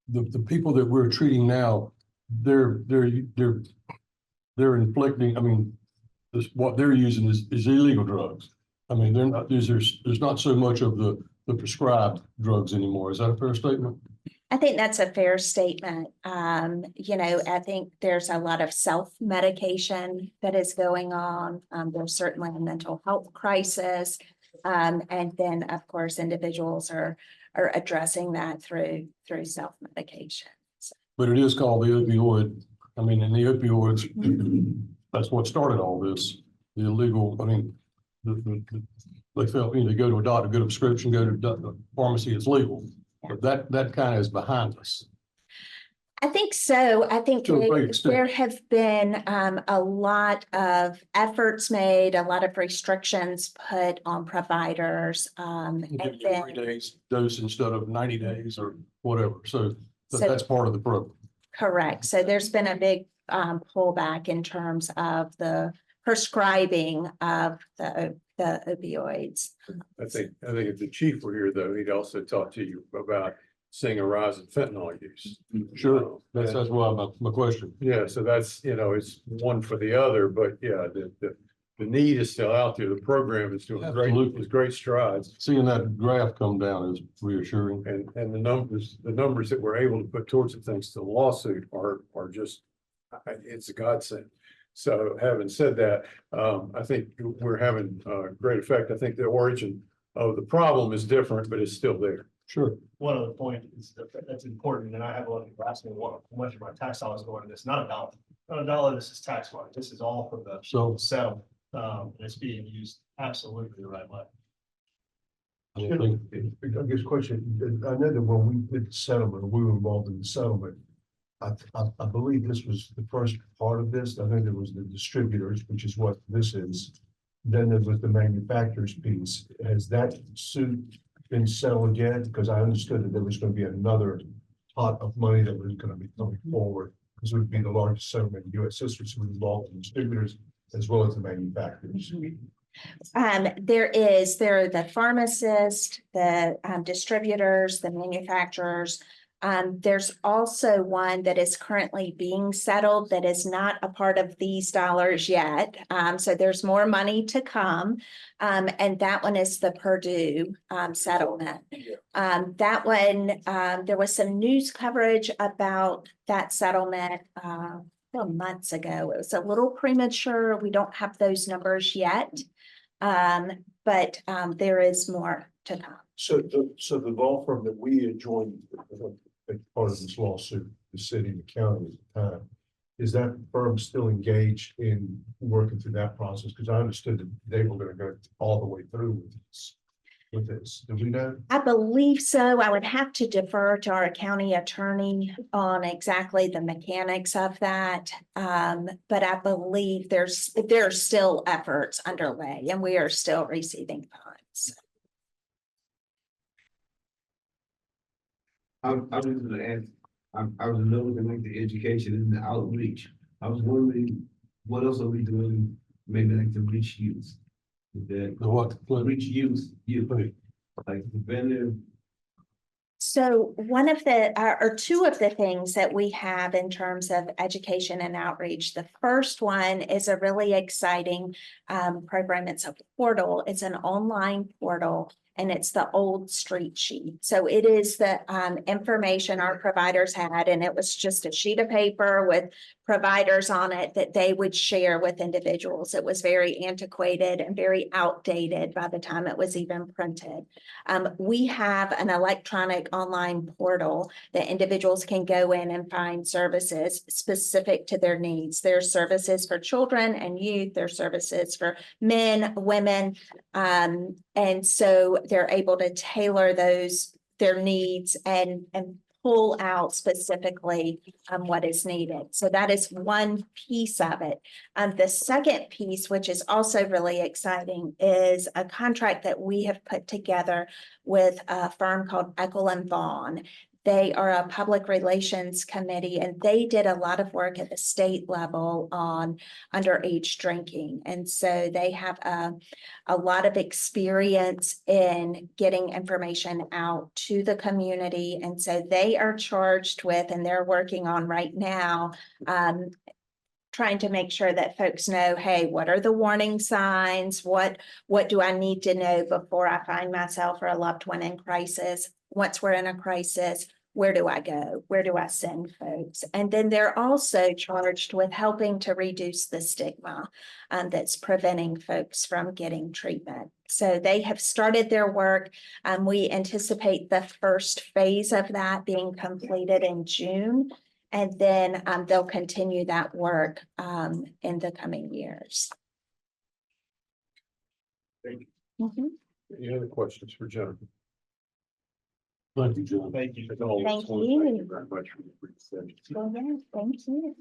the people that we're treating now, they're inflicting, I mean, what they're using is illegal drugs. I mean, they're not, there's not so much of the prescribed drugs anymore. Is that a fair statement? I think that's a fair statement. You know, I think there's a lot of self-medication that is going on. There's certainly a mental health crisis. And then, of course, individuals are addressing that through self-medication. So. But it is called the opioid. I mean, and the opioids, that's what started all this. The illegal, I mean, they felt, you know, go to a doctor, get a prescription, go to the pharmacy, it's legal. But that kind of is behind us. I think so. I think To a great extent. there have been a lot of efforts made, a lot of restrictions put on providers. And Give you 3 days dose instead of 90 days or whatever. So So- that's part of the program. Correct. So there's been a big pullback in terms of the prescribing of the opioids. I think if the chief were here, though, he'd also talk to you about seeing a rise in fentanyl use. Sure, that's why my question. Yeah, so that's, it's one for the other, but yeah, the need is still out there. The program is doing great, Absolutely. with great strides. Seeing that graph come down is reassuring. And the numbers that we're able to put towards it, thanks to the lawsuit, are just, it's a godsend. So having said that, I think we're having a great effect. I think the origin of the problem is different, but it's still there. Sure. One other point is that's important, and I have a lot of people asking how much of my tax dollars go into this, not a dollar, this is tax money, this is all for the So settlement. It's being used absolutely the right way. I think I guess question, I know that when we did the settlement, we were involved in the settlement. I believe this was the first part of this. I think there was the distributors, which is what this is. Then there was the manufacturers piece. Has that suit been settled yet? Because I understood that there was going to be another pot of money that was going to be coming forward. This would be the largest settlement in U.S. history, so it would involve the distributors as well as the manufacturers. There are the pharmacists, the distributors, the manufacturers. There's also one that is currently being settled that is not a part of these dollars yet. So there's more money to come. And that one is the Purdue settlement. That one, there was some news coverage about that settlement months ago. It was a little premature. We don't have those numbers yet. But there is more to come. So the law firm that we had joined as part of this lawsuit, the city and the county at the time, is that firm still engaged in working through that process? Because I understood that they were going to go all the way through with this. Do we know? I believe so. I would have to defer to our county attorney on exactly the mechanics of that. But I believe there are still efforts underway and we are still receiving funds. I was gonna ask, I was looking like the education and the outreach. I was wondering, what else are we doing, maybe like to reach youth? That the what? reach youth, like preventive. So one of the, or two of the things that we have in terms of education and outreach, the first one is a really exciting program. It's a portal. It's an online portal. And it's the old street sheet. So it is the information our providers had, and it was just a sheet of paper with providers on it that they would share with individuals. It was very antiquated and very outdated by the time it was even printed. We have an electronic online portal that individuals can go in and find services specific to their needs. There's services for children and youth, there's services for men, women, and so they're able to tailor their needs and pull out specifically what is needed. So that is one piece of it. The second piece, which is also really exciting, is a contract that we have put together with a firm called Eckel & Vaughn. They are a public relations committee, and they did a lot of work at the state level on underage drinking. And so they have a lot of experience in getting information out to the community. And so they are charged with, and they're working on right now, trying to make sure that folks know, hey, what are the warning signs? What do I need to know before I find myself or a loved one in crisis? Once we're in a crisis, where do I go? Where do I send folks? And then they're also charged with helping to reduce the stigma that's preventing folks from getting treatment. So they have started their work. We anticipate the first phase of that being completed in June. And then they'll continue that work in the coming years. Thank you. Mhm. Any other questions for Jennifer? Thank you, John. Thank you. Thank Thank you. you very much for your presentation. Well, yeah, thank you.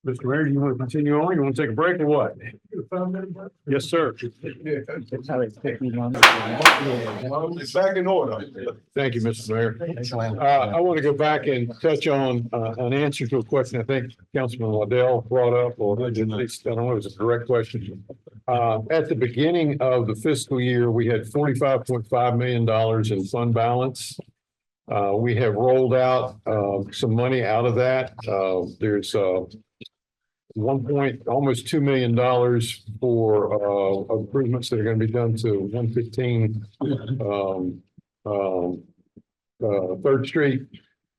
Mr. Mayor, do you want to continue on? You want to take a break or what? Yes, sir. Back in order. Thank you, Mr. Mayor. I want to go back and touch on an answer to a question I think Councilman Waddell brought up, or at least, I don't know if it's a correct question. At the beginning of the fiscal year, we had $45.5 million in fund balance. We have rolled out some money out of that. There's almost $2 million for improvements that are going to be done to 115 3rd Street.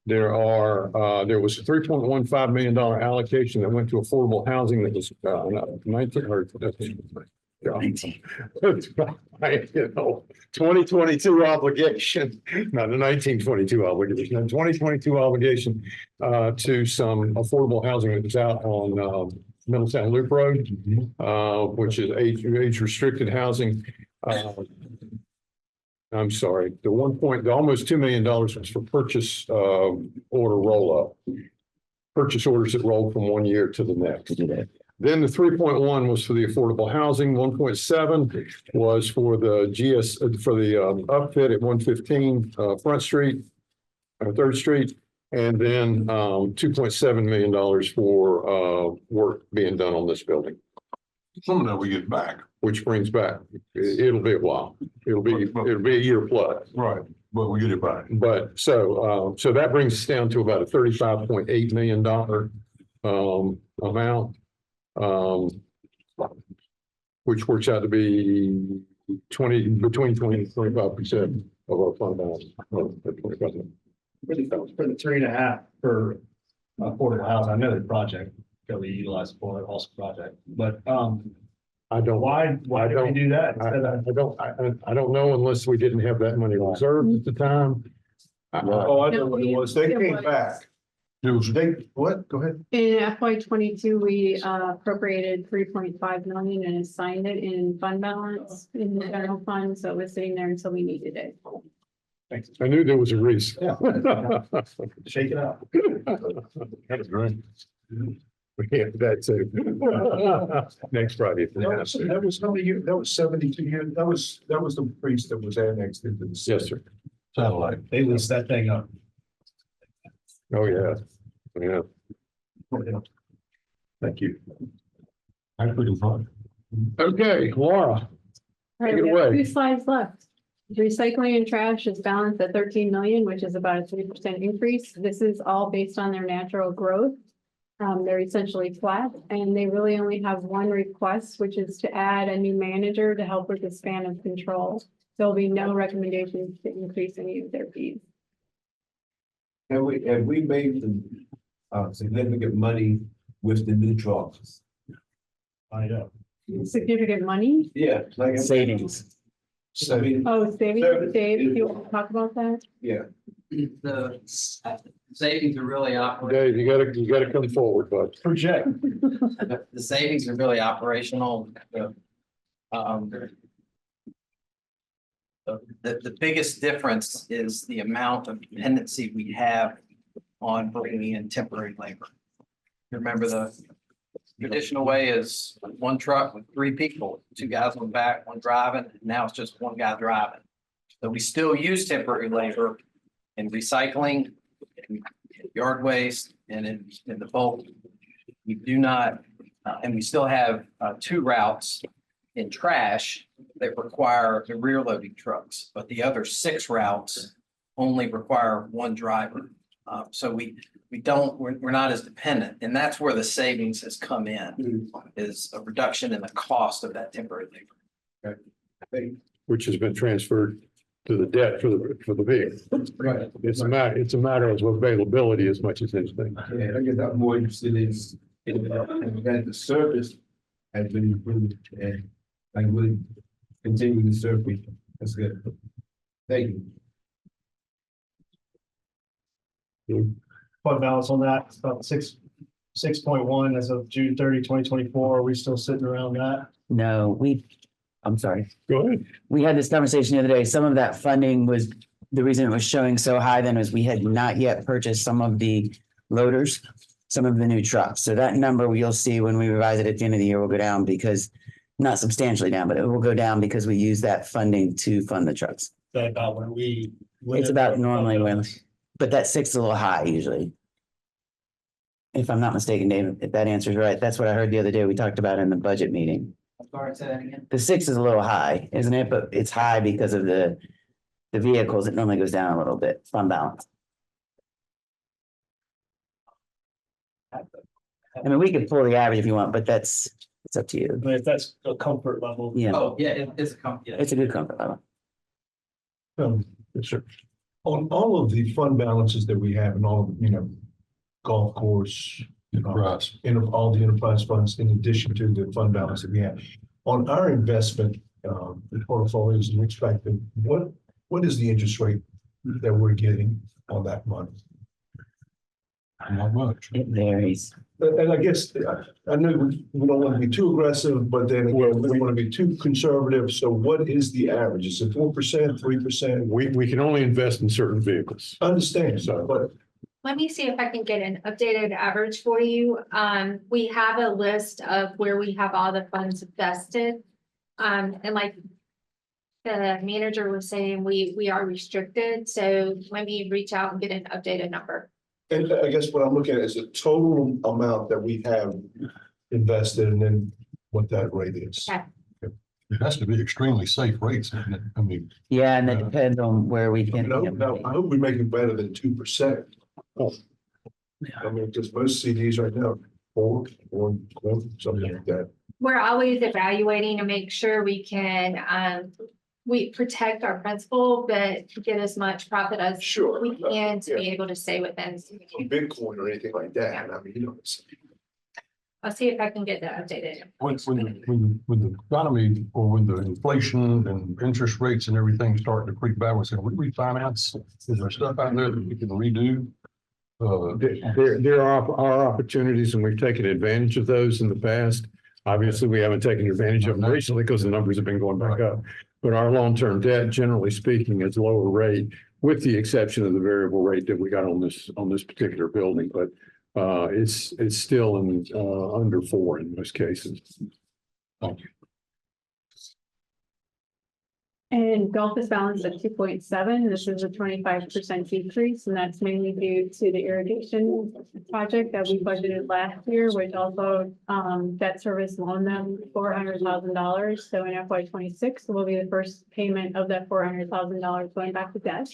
There was a $3.15 million allocation that went to affordable housing that was 19 or 2022 obligation, not a 1922 obligation, a 2022 obligation to some affordable housing that was out on Middletown Loop Road, which is age restricted housing. I'm sorry, the almost $2 million was for purchase order roll up. Purchase orders that rolled from one year to the next. Then the 3.1 was for the affordable housing, 1.7 was for the upfit at 115 Front Street, 3rd Street, and then $2.7 million for work being done on this building. Some of that we get back. Which brings back, it'll be a while. It'll be a year plus. Right, but we get it back. But so that brings us down to about a $35.8 million amount. Which works out to be between 20 and 25% of our fund balance. For the 3.5 for affordable housing, I know the project that we utilize for it, also project, but I don't. why did we do that? I don't know unless we didn't have that money reserved at the time. Oh, I know what it was. They came back. What? Go ahead. In FY22, we appropriated 3.5 million and assigned it in fund balance in the general fund, so it was sitting there until we needed it. Thanks. I knew there was a reason. Yeah. Shake it up. That was great. Yeah, that's it. Next Friday. That was how many years? That was 72 years. That was the priest that was annexed into the. Yes, sir. Satellite. They leased that thing up. Oh, yeah. Yeah. Thank you. I'm pretty fun. Okay, Laura. All right, Take it we have away. 2 slides left. Recycling and trash is balanced at 13 million, which is about a 3% increase. This is all based on their natural growth. They're essentially flat, and they really only have one request, which is to add a new manager to help with the span of control. There'll be no recommendations to increase any of their fees. Have we made some significant money with the new trucks? I know. Significant money? Yeah. Like Savings. Oh, savings, Dave, do you want to talk about that? Yeah. The savings are really Dave, you gotta come forward, bud. Project. the savings are really operational. The biggest difference is the amount of dependency we have on bringing in temporary labor. Remember, the traditional way is one truck with 3 people, 2 guys on the back, 1 driving. Now it's just 1 guy driving. So we still use temporary labor in recycling, in yard waste, and in the bulk. We do not, and we still have 2 routes in trash that require the rear loading trucks, but the other 6 routes only require 1 driver. So we're not as dependent, and that's where the savings has come in, is a reduction in the cost of that temporary labor. Which has been transferred to the debt for the vehicle. Right. It's a matter of availability as much as anything. Yeah, I guess I'm more interested in that the service has been improved and I will continue to serve people. That's good. Thank you. Fund balance on that, it's about 6.1 as of June 30, 2024. Are we still sitting around that? No, I'm sorry. Go ahead. We had this conversation the other day. Some of that funding was, the reason it was showing so high then was we had not yet purchased some of the loaders. some of the new trucks. So that number you'll see when we revise it at the end of the year will go down because, not substantially down, but it will go down because we use that funding to fund the trucks. That about when we. It's about normally when, but that 6 is a little high usually. If I'm not mistaken, David, if that answer's right, that's what I heard the other day. We talked about in the budget meeting. Sorry, say that again. The 6 is a little high, isn't it? But it's high because of the vehicles. It normally goes down a little bit, fund balance. I mean, we could pull the average if you want, but it's up to you. But if that's a comfort level. Yeah, Oh, yeah, it's yeah. it's a good comfort level. Yes, sir. On all of the fund balances that we have and all, golf course, Enterprise. all the enterprise funds, in addition to the fund balance that we have. On our investment portfolios and expected, what is the interest rate that we're getting on that money? Not much. It varies. And I guess, I know we don't want to be too aggressive, but then again, we don't want to be too conservative. So what is the average? Is it 4%, 3%? We can only invest in certain vehicles. Understand, so, but Let me see if I can get an updated average for you. We have a list of where we have all the funds vested. And like the manager was saying, we are restricted, so let me reach out and get an updated number. and I guess what I'm looking at is the total amount that we have invested and then what that rate is. Okay. It has to be extremely safe rates, isn't it? I mean, Yeah, and that depends on where we I can. hope we make it better than 2%. I mean, because most CDs right now, 4, something like that. We're always evaluating to make sure we can, we protect our principal, but get as much profit as Sure. we can to be able to stay within. Bitcoin or anything like that. I mean, it's. I'll see if I can get that updated. when the economy or when the inflation and interest rates and everything start to creep back, we're saying, we refinance, is there stuff out there that we can redo? There are opportunities and we've taken advantage of those in the past. Obviously, we haven't taken advantage of them recently because the numbers have been going back up. But our long-term debt, generally speaking, is lower rate, with the exception of the variable rate that we got on this particular building. But it's still in under 4 in most cases. Thank you. And golf is balanced at 2.7. This is a 25% decrease, and that's mainly due to the irrigation project that we budgeted last year, which also debt service loaned them $400,000. So in FY 26 will be the first payment of that $400,000 going back to debt.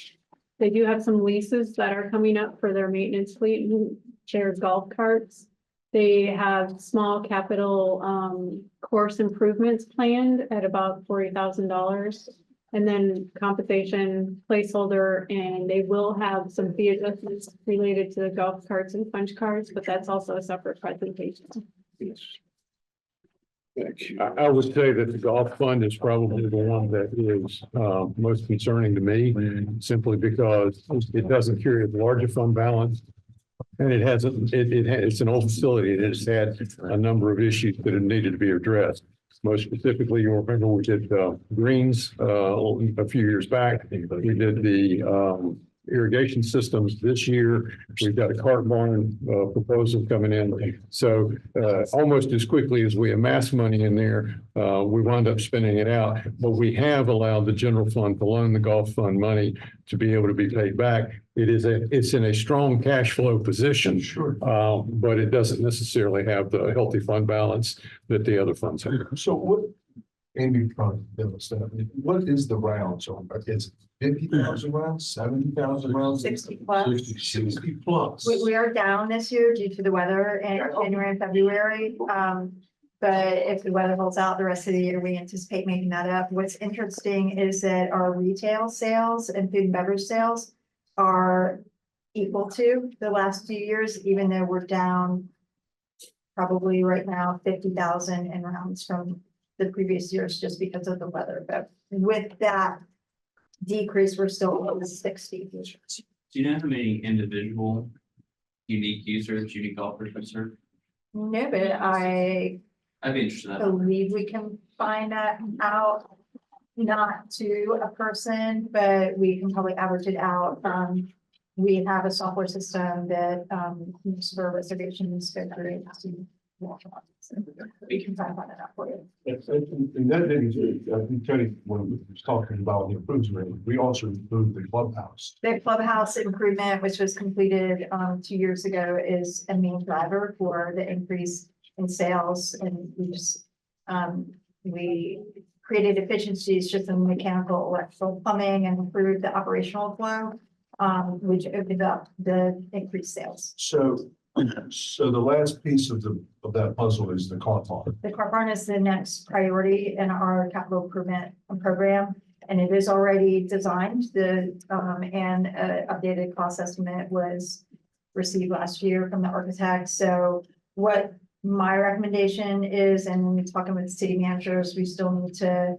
They do have some leases that are coming up for their maintenance fleet and shared golf carts. They have small capital course improvements planned at about $40,000. And then compensation placeholder, and they will have some fee adjustments related to the golf carts and punch cards, but that's also a separate presentation. I would say that the golf fund is probably the one that is most concerning to me, simply because it doesn't carry a larger fund balance. And it hasn't, it's an old facility and it's had a number of issues that have needed to be addressed. Most specifically, you'll remember we did greens a few years back. We did the irrigation systems this year. We've got a cart barn proposal coming in. So almost as quickly as we amass money in there, we wind up spending it out. But we have allowed the general fund to loan the golf fund money to be able to be paid back. It's in a strong cash flow position. Sure. But it doesn't necessarily have the healthy fund balance that the other funds have. So what, Amy, what is the rounds on? Is it 50,000 rounds, 70,000 rounds? 60 plus. 60 plus. We are down this year due to the weather in January and February. But if the weather holds out the rest of the year, we anticipate making that up. What's interesting is that our retail sales and food and beverage sales are equal to the last few years, even though we're down probably right now 50,000 in rounds from the previous years just because of the weather. But with that decrease, we're still over 60. Do you know how many individual unique users, unique golfers we serve? No, but I'd be interested in that. believe we can find that out. Not to a person, but we can probably average it out. we have a software system that, most of our reservations go through. We can find that out for you. And that didn't, I think Tony, when we was talking about the improvement, we also improved the clubhouse. The clubhouse improvement, which was completed 2 years ago, is a main driver for the increase in sales. And we created efficiencies just in mechanical, electrical, plumbing, and improved the operational flow, which opened up the increased sales. So the last piece of that puzzle is the car park. The car barn is the next priority in our capital improvement program, and it is already designed. And updated cost estimate was received last year from the architect. So what my recommendation is, and talking with city managers, we still need to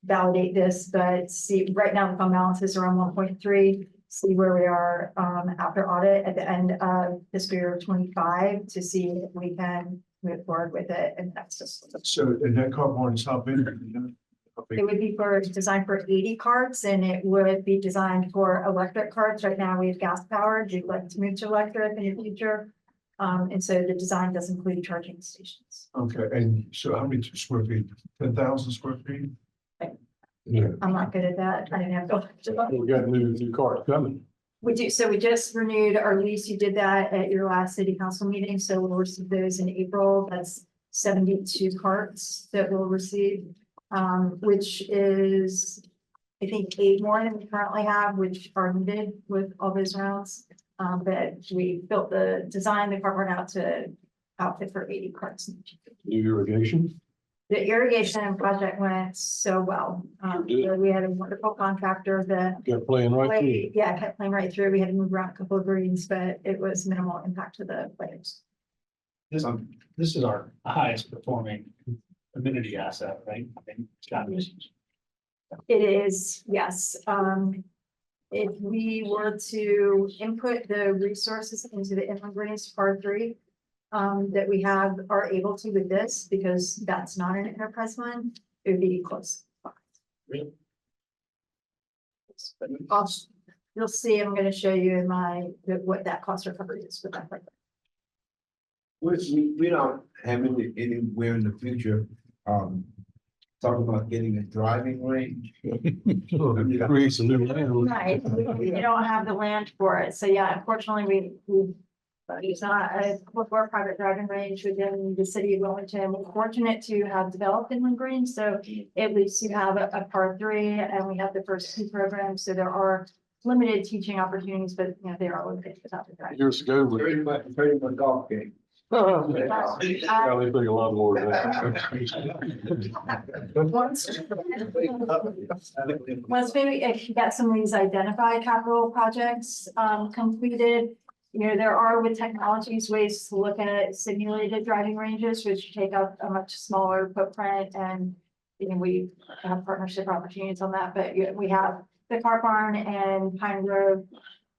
validate this, but see, right now the fund balance is around 1.3. See where we are after audit at the end of fiscal year 25 to see if we can move forward with it. And that's just. So, and that car barn is how big? It would be designed for 80 carts, and it would be designed for electric carts. Right now we have gas powered. You'd like to move to electric in the future. And so the design does include charging stations. Okay, and so how many square feet? 10,000 square feet? Yeah, I'm not good at that. I didn't have to. we got new cars coming. We do, so we just renewed our lease. You did that at your last city council meeting, so we'll receive those in April. That's 72 carts that we'll receive, which is, I think, 8 more than we currently have, which are needed with all those rounds. But we built the design, the car barn out to outfit for 80 carts. New irrigation. The irrigation project went so well. So we had a wonderful contractor that Got playing right through. kept playing right through. We had to move around a couple of greens, but it was minimal impact to the players. This is our highest performing amenity asset, right? It is, yes. If we were to input the resources into the inland greens part 3, that we are able to with this, because that's not an enterprise one, it would be close. Really? You'll see, I'm gonna show you in what that cost recovery is for that. We don't have anywhere in the future, talking about getting a driving range. Create some new land. Right, we don't have the land for it, so yeah, unfortunately, it's not a private driving range within the city of Wilmington. We're fortunate to have developed inland green, so at least you have a part 3, and we have the first 2 programs, so there are limited teaching opportunities, but they are limited without the driving. Years ago, we. Pretty much golf game. Probably think a lot more of that. Once maybe if you get some of these identified capital projects completed, there are with technologies ways to look at simulated driving ranges, which take up a much smaller footprint, and we have partnership opportunities on that. But we have the car barn and Pine Grove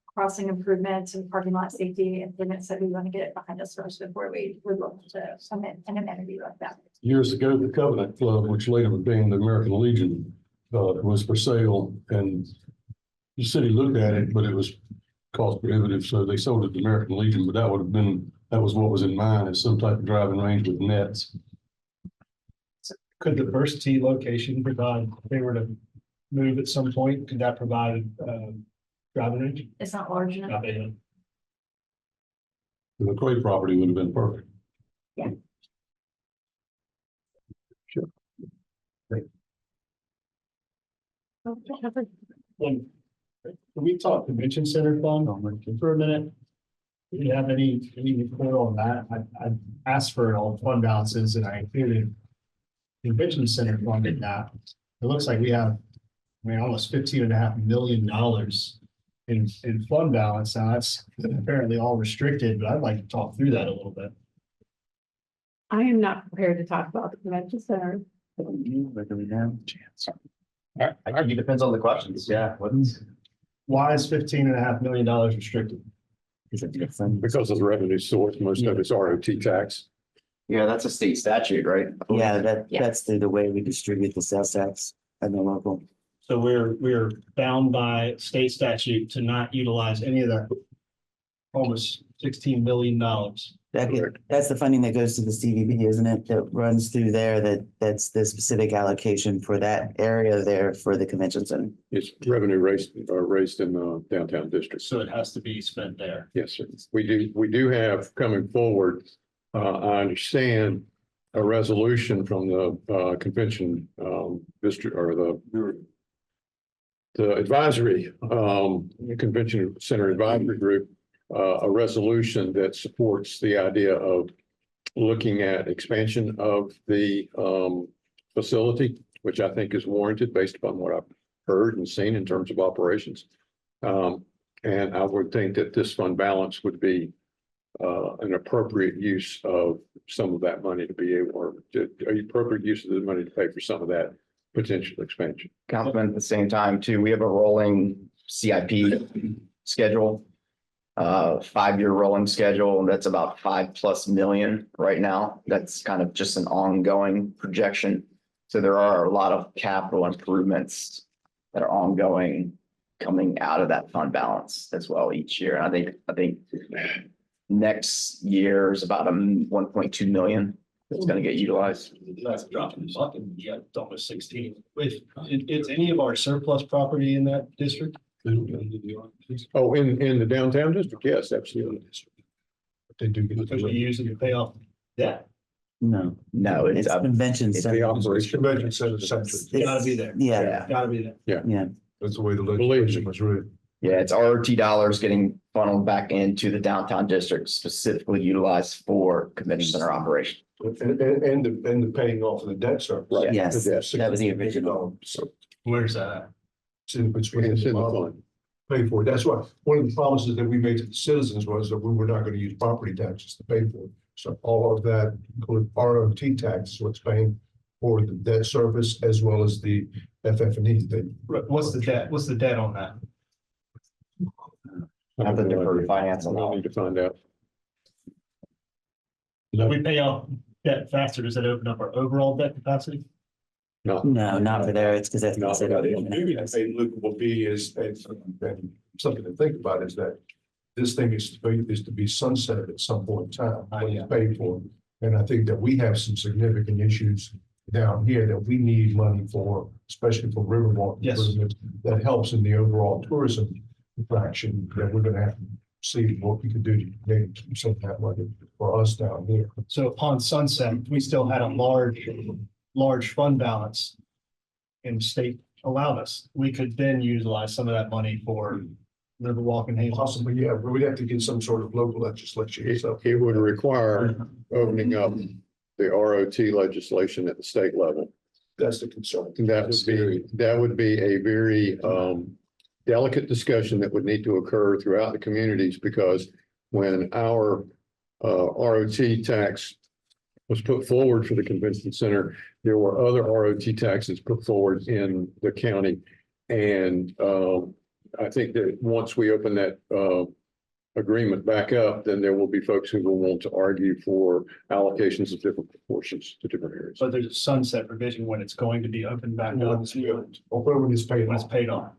crossing improvements and parking lot safety improvements that we want to get behind us first before we would look to submit an amenity like that. Years ago, the Covenant Club, which later became the American Legion, was for sale, and the city looked at it, but it was cost prohibitive, so they sold it to American Legion. But that was what was in mind, is some type of driving range with nets. Could the first T location provide, if they were to move at some point, could that provide driving range? It's not large enough. Not big enough. The McCray property would have been perfect. Yeah. Sure. When we talk convention center fund for a minute, do you have any report on that? I asked for all fund balances and I included convention center fund in that. It looks like we have, almost $15.5 million in fund balance. Now that's apparently all restricted, but I'd like to talk through that a little bit. I am not prepared to talk about the convention center. I think it depends on the questions. Yeah. Why is $15.5 million restricted? Because of the revenue source, most of it's ROT tax. Yeah, that's a state statute, right? Yeah, that's the way we distribute the sales tax and the local. So we're bound by state statute to not utilize any of that almost $16 billion. That's the funding that goes to the CVB, isn't it? That runs through there, that's the specific allocation for that area there for the convention center. It's revenue raised in the downtown district. So it has to be spent there. Yes, sir. We do have coming forward, I understand a resolution from the convention district or the advisory convention center advisory group, a resolution that supports the idea of looking at expansion of the facility, which I think is warranted based upon what I've heard and seen in terms of operations. And I would think that this fund balance would be an appropriate use of some of that money to be able, or appropriate use of the money to pay for some of that potential expansion. Councilman, at the same time too, we have a rolling CIP schedule. 5-year rolling schedule, and that's about $5+ million right now. That's kind of just an ongoing projection. So there are a lot of capital improvements that are ongoing coming out of that fund balance as well each year. And I think next year is about $1.2 million that's going to get utilized. That's dropping the bucket. Yeah, it's almost 16. Is any of our surplus property in that district? Oh, in the downtown district? Yes, absolutely. They do get. Because we use it to pay off debt. No, No, it's it's convention It's the center. operation. Convention center century. It's- Gotta be there. Yeah, Gotta be there. yeah. That's the way the legislation was written. Yeah, it's ROT dollars getting funneled back into the downtown district, specifically utilized for convention center operation. And the paying off of the debt service. Right. Yes, The that was the original. So Where's that at? it's in between. It's in the fund. Pay for it. That's why, one of the promises that we made to the citizens was that we were not going to use property taxes to pay for it. So all of that, including ROT tax, is what's paying for the debt service as well as the FF&E thing. What's the debt? What's the debt on that? I have the deferred finance on that I'll one. need to find out. If we pay off debt faster, does that open up our overall debt capacity? No, No, not for there. It's because that's No, considered. Maybe I say Luke will be is, and something to think about is that this thing is to be sunsetted at some point in time, when it's paid for. And I think that we have some significant issues down here that we need money for, especially for Riverwalk. Yes. improvements, that helps in the overall tourism attraction that we're gonna have to see what we can do to maybe keep some of that money for us down here. So upon sunset, we still had a large fund balance. And state allowed us, we could then utilize some of that money for Riverwalk and Hazel. Possibly, yeah, but we'd have to get some sort of local legislation, so. it would require opening up the ROT legislation at the state level. That's the concern. That would be a very delicate discussion that would need to occur throughout the communities, because when our ROT tax was put forward for the convention center, there were other ROT taxes put forward in the county. And I think that once we open that agreement back up, then there will be folks who will want to argue for allocations of different proportions to different areas. But there's a sunset provision when it's going to be opened back up. Open when it's paid When it's off. paid off.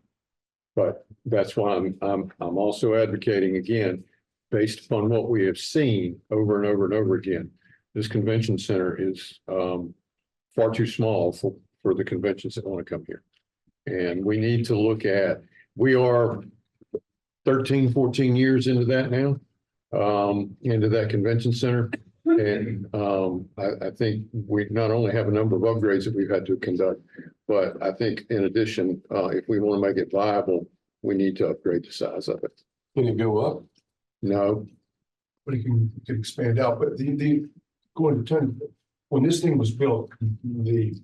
But that's why I'm also advocating again, based upon what we have seen over and over and over again. This convention center is far too small for the conventions that want to come here. And we need to look at, we are 13, 14 years into that now, into that convention center. And I think we not only have a number of upgrades that we've had to conduct, but I think in addition, if we want to make it viable, we need to upgrade the size of it. Can it go up? No, But it can expand out, but going to turn, when this thing was built, the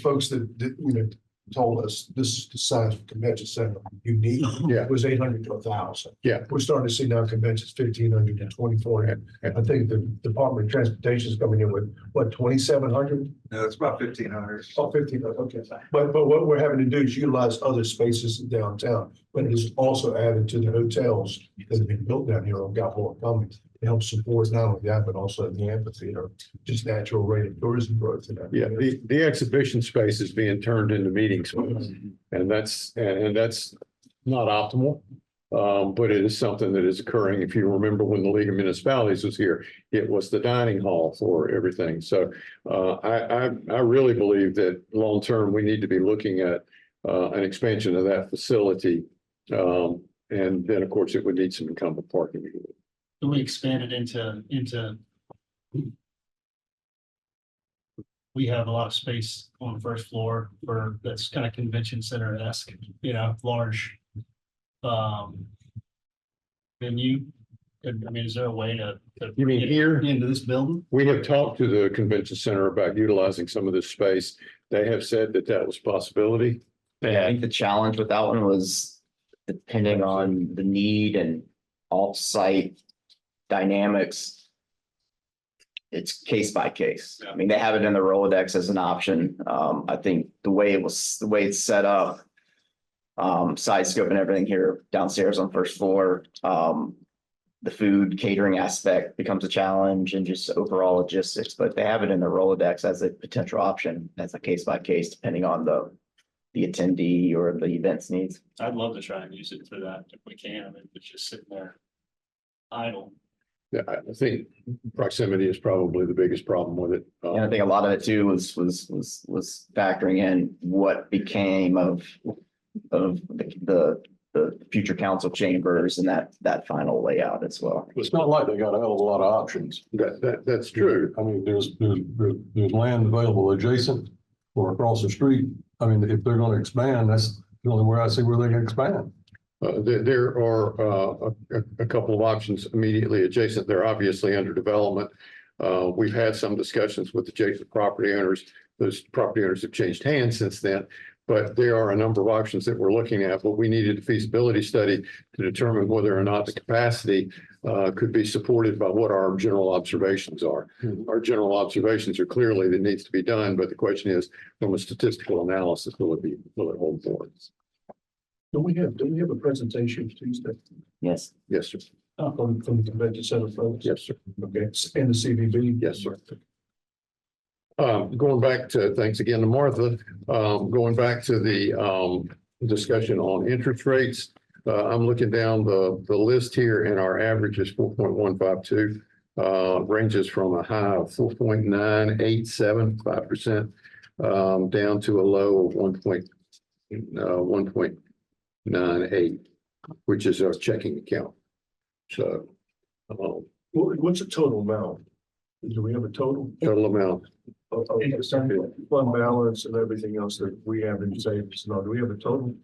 folks that told us this is the size of convention center you need. Yeah. Was 800 to 1,000. Yeah. We're starting to see now conventions 1,500 to 2,400. I think the Department of Transportation is coming in with, what, 2,700? No, it's about 1,500. Oh, 1,500, okay. But what we're having to do is utilize other spaces in downtown, but it is also added to the hotels that have been built down here on Gulf Commons. help support not only that, but also the amphitheater, just natural rate of tourism growth. In that Yeah, area. the exhibition space is being turned into meeting space. And that's not optimal. But it is something that is occurring. If you remember when the League of Municipalities was here, it was the dining hall for everything. So I really believe that long-term, we need to be looking at an expansion of that facility. And then, of course, it would need some incumbent parking. We expanded into. We have a lot of space on the first floor for that's kind of convention center-esque, large. Venue. I mean, is there a way to? You mean get here? into this building? We have talked to the convention center about utilizing some of this space. They have said that that was a possibility. I think the challenge with that one was depending on the need and off-site dynamics. It's case by case. I mean, they have it in the Rolodex as an option. I think the way it's set up, side scope and everything here downstairs on first floor, the food catering aspect becomes a challenge and just overall logistics, but they have it in the Rolodex as a potential option, as a case by case, depending on the attendee or the event's needs. I'd love to try and use it for that if we can. I mean, it's just sitting there idle. Yeah, I think proximity is probably the biggest problem with it. And I think a lot of it too was factoring in what became of the future council chambers and that final layout as well. It's not like they got a hell of a lot of options. That's true. I mean, there's land available adjacent or across the street. I mean, if they're gonna expand, that's the only way I see where they can expand. There are a couple of options immediately adjacent. They're obviously under development. We've had some discussions with adjacent property owners. Those property owners have changed hands since then. But there are a number of options that we're looking at, but we needed a feasibility study to determine whether or not the capacity could be supported by what our general observations are. Our general observations are clearly that needs to be done, but the question is, from a statistical analysis, will it hold for us? Do we have a presentation Tuesday? Yes. Yes, sir. From the convention center folks? Yes, sir. Okay, and the CVB? Yes, sir. Going back to, thanks again to Martha, going back to the discussion on interest rates. I'm looking down the list here and our average is 4.152, ranges from a high of 4.9875%, down to a low of 1.98, which is our checking account. So what's the total amount? Do we have a total amount? Fund balance and everything else that we have in savings. No, do we have a total?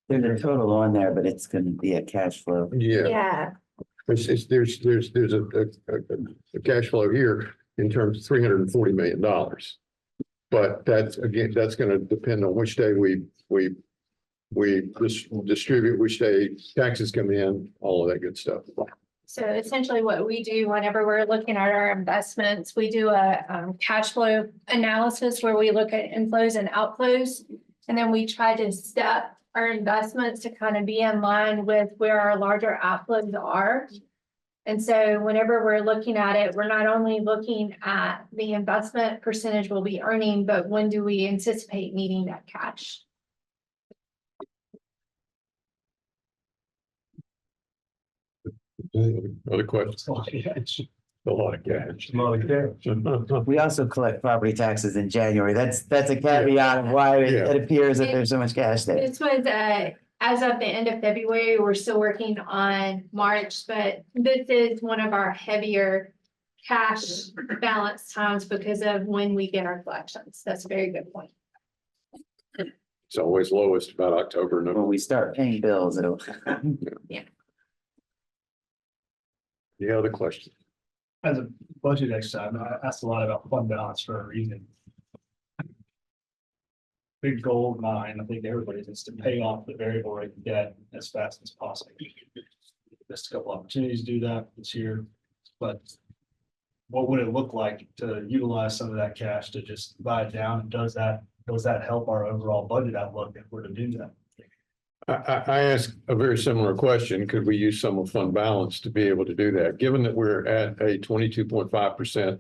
There's a total on there, but it's gonna be a cash flow. Yeah. Yeah, There's a cash flow here in terms of $340 million. But that's going to depend on which day we distribute, which day taxes come in, all of that good stuff. So essentially what we do whenever we're looking at our investments, we do a cash flow analysis where we look at inflows and outflows. And then we try to step our investments to kind of be in line with where our larger outflows are. And so whenever we're looking at it, we're not only looking at the investment percentage we'll be earning, but when do we anticipate needing that cash? Other questions? A lot of cash. A lot of cash. We also collect property taxes in January. That's a caveat of why it appears that there's so much cash there. This was, as of the end of February, we're still working on March, but this is one of our heavier cash balance times because of when we get our collections. That's a very good point. It's always lowest about October, When November. we start paying bills, it'll. Any other questions? As a budget exercise, I asked a lot about fund balance for a reason. Big goal of mine, I think everybody's, is to pay off the variable rate debt as fast as possible. Missed a couple opportunities to do that this year, but what would it look like to utilize some of that cash to just buy it down? And does that help our overall budget outlook if we're to do that? I asked a very similar question. Could we use some of fund balance to be able to do that? Given that we're at a 22.5%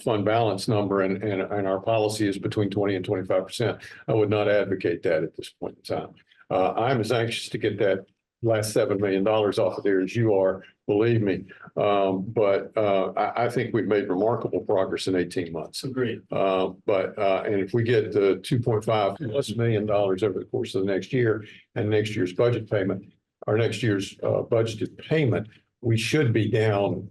fund balance number and our policy is between 20 and 25%, I would not advocate that at this point in time. I'm as anxious to get that last $7 million off of there as you are, believe me. But I think we've made remarkable progress in 18 months. Agreed. And if we get the $2.5+ million over the course of the next year and next year's budget payment, or next year's budgeted payment, we should be down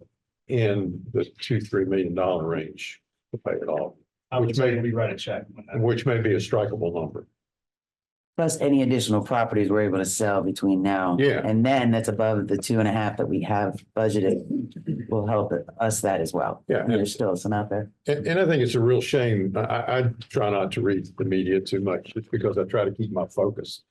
in the $2-3 million range to pay it off, I would say we write a check. which may be a strikeable number. Plus any additional properties we're able to sell between now. Yeah. And then that's above the 2.5 that we have budgeted will help us that as well. Yeah. And there's still some out there. And I think it's a real shame. I try not to read the media too much just because I try to keep my focus.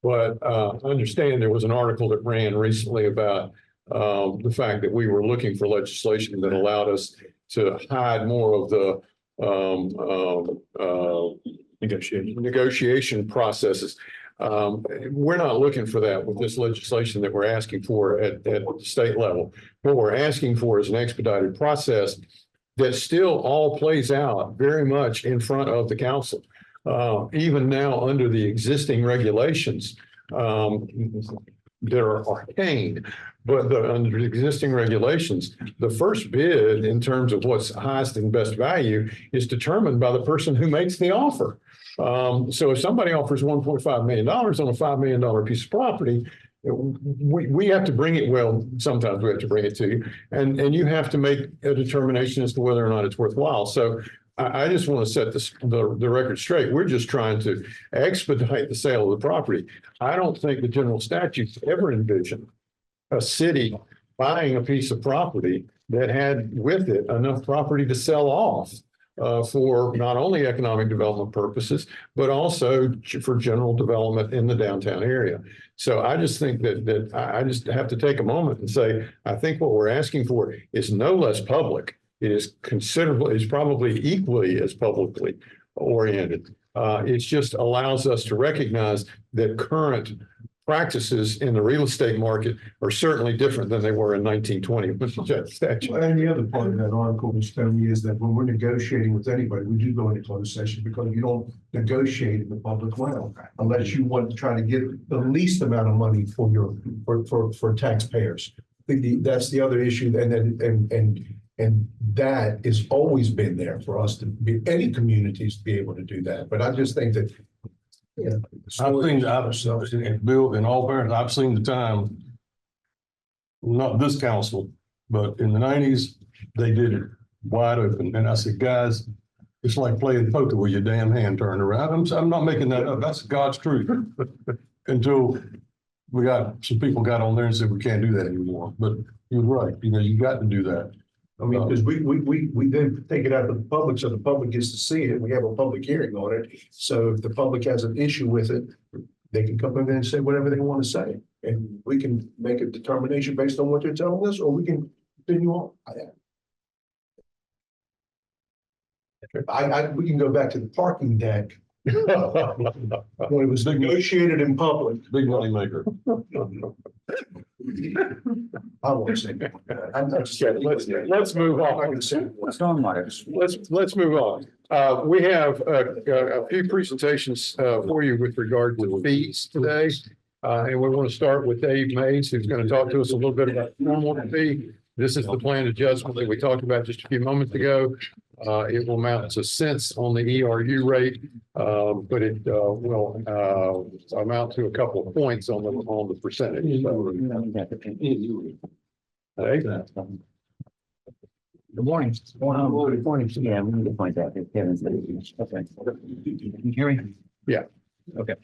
But I understand there was an article that ran recently about the fact that we were looking for legislation that allowed us to hide more of the negotiation processes. We're not looking for that with this legislation that we're asking for at the state level. What we're asking for is an expedited process that still all plays out very much in front of the council. Even now, under the existing regulations, that are arcane, but under the existing regulations, the first bid in terms of what's highest and best value is determined by the person who makes the offer. So if somebody offers $1.5 million on a $5 million piece of property, we have to bring it, well, sometimes we have to bring it to you, and you have to make a determination as to whether or not it's worthwhile. So I just want to set the record straight. We're just trying to expedite the sale of the property. I don't think the general statutes ever envisioned a city buying a piece of property that had with it enough property to sell off for not only economic development purposes, but also for general development in the downtown area. So I just think that I just have to take a moment and say, I think what we're asking for is no less public. It is considerably, it's probably equally as publicly oriented. It just allows us to recognize that current practices in the real estate market are certainly different than they were in 1920 with the statute. And the other part of that article, Mr. Tony, is that when we're negotiating with anybody, we do go into closed session because you don't negotiate in the public realm unless you want to try to get the least amount of money for your for taxpayers. That's the other issue, and that has always been there for us to be, any communities to be able to do that. But I just think that, yeah. Bill, in all fairness, I've seen the time, not this council, but in the 90s, they did it wide open. And I said, guys, it's like playing poker with your damn hand turned around. I'm not making that up. That's God's truth. Until some people got on there and said, we can't do that anymore. But you're right. You got to do that. I mean, because we then take it out to the public, so the public gets to see it. We have a public hearing on it. So if the public has an issue with it, they can come in there and say whatever they want to say. And we can make a determination based on what they're telling us, or we can continue on. We can go back to the parking deck. When it was negotiated in public. Big money maker. I won't say that. Let's move on. Stormwater. Let's move on. We have a few presentations for you with regard to fees today. And we want to start with Dave Mays, who's going to talk to us a little bit about stormwater fee. This is the planned adjustment that we talked about just a few moments ago. It will amount to cents on the ERU rate, but it will amount to a couple of points on the percentage. Hey. Good morning. Good morning. Yeah, we need to point that. Kevin's. Okay. Can you hear me? Yeah. Okay.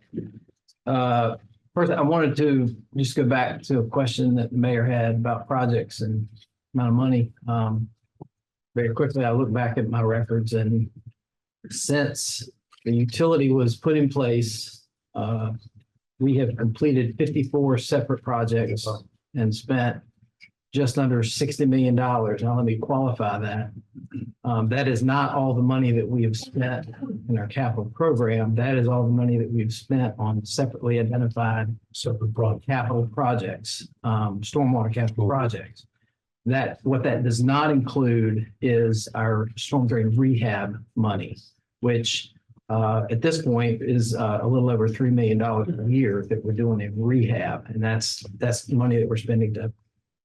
First, I wanted to just go back to a question that the mayor had about projects and amount of money. Very quickly, I look back at my records, and since the utility was put in place, we have completed 54 separate projects and spent just under $60 million. Now, let me qualify that. That is not all the money that we have spent in our capital program. That is all the money that we've spent on separately identified capital projects, stormwater capital projects. What that does not include is our storm drain rehab money, which at this point is a little over $3 million a year that we're doing in rehab. And that's money that we're spending to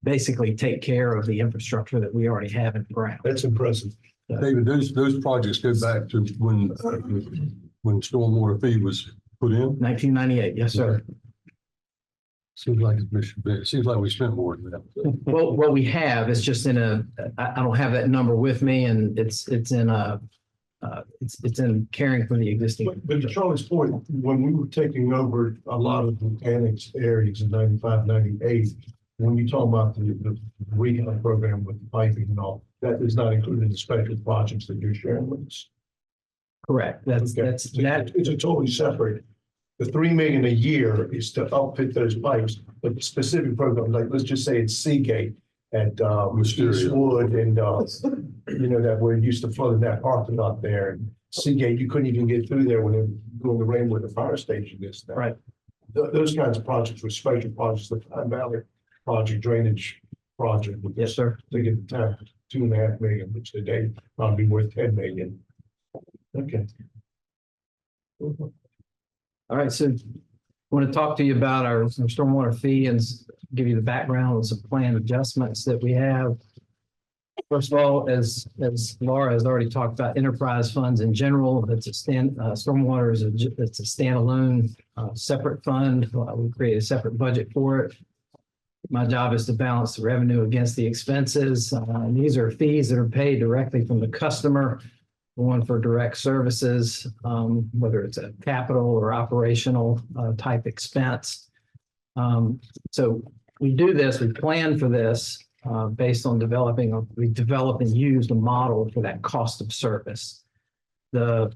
basically take care of the infrastructure that we already have in the ground. That's impressive. David, those projects go back to when stormwater fee was put in. 1998, yes, sir. Seems like it seems like we spent more than that. Well, what we have is just I don't have that number with me, and it's in caring for the existing. But to Charlie's point, when we were taking over a lot of the annexed areas in 95, 98, when you talk about the rehab program with the piping and all, that is not included in the special projects that you're sharing with us. Correct. That's It's a totally separate. The $3 million a year is to outfit those pipes, but the specific program, like, let's just say it's Seagate and Eastwood and that where it used to flood in that parking lot there. And Seagate, you couldn't even get through there when the rain where the fire station is now. Right. Those kinds of projects were special projects, the Pine Valley project, drainage project. Yes, sir. To get the time, $2.5 million, which today probably worth $10 million. Okay. All right, so I want to talk to you about our stormwater fee and give you the background on some planned adjustments that we have. First of all, as Laura has already talked about, enterprise funds in general, stormwater it's a standalone separate fund. We create a separate budget for it. My job is to balance the revenue against the expenses. These are fees that are paid directly from the customer. One for direct services, whether it's a capital or operational type expense. So we do this, we plan for this based on we develop and use a model for that cost of service. The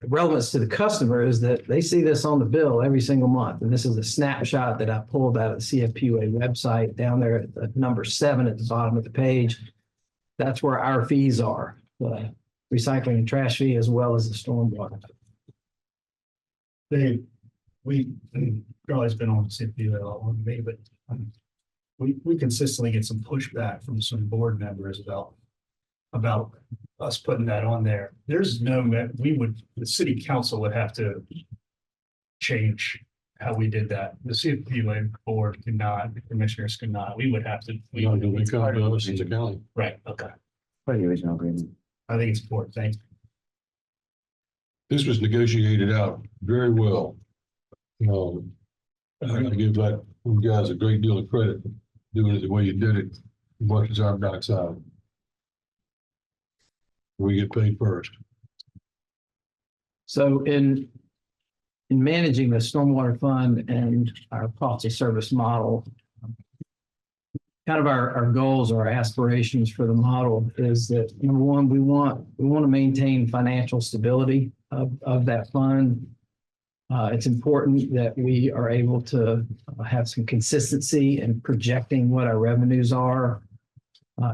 relevance to the customer is that they see this on the bill every single month. And this is a snapshot that I pulled out of the CFPUA website down there at number 7 at the bottom of the page. That's where our fees are. The recycling and trash fee as well as the stormwater. Dave, Charlie's been on CFPUA a lot more than me, but we consistently get some pushback from some board members about us putting that on there. There's the city council would have to change how we did that. The CFPUA board could not, the commissioners could not. We would have to. Right, okay. For the original agreement. I think it's important. Thanks. This was negotiated out very well. I gotta give you guys a great deal of credit for doing it the way you did it, as much as our backside. We get paid first. So in managing the stormwater fund and our cost of service model, kind of our goals or our aspirations for the model is that, number one, we want to maintain financial stability of that fund. It's important that we are able to have some consistency in projecting what our revenues are.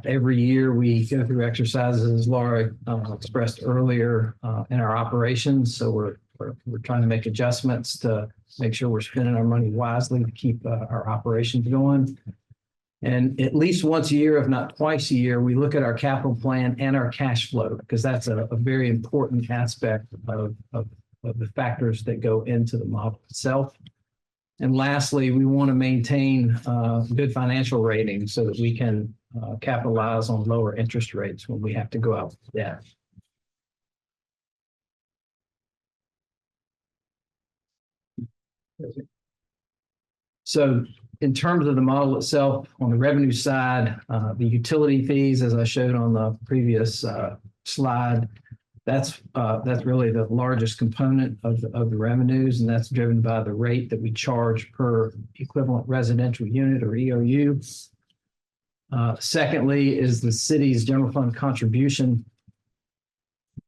Every year we go through exercises, as Laura expressed earlier, in our operations. So we're trying to make adjustments to make sure we're spending our money wisely to keep our operations going. And at least once a year, if not twice a year, we look at our capital plan and our cash flow, because that's a very important aspect of the factors that go into the model itself. And lastly, we want to maintain good financial ratings so that we can capitalize on lower interest rates when we have to go out with debt. So in terms of the model itself, on the revenue side, the utility fees, as I showed on the previous slide, that's really the largest component of the revenues, and that's driven by the rate that we charge per equivalent residential unit, or ERU. Secondly is the city's general fund contribution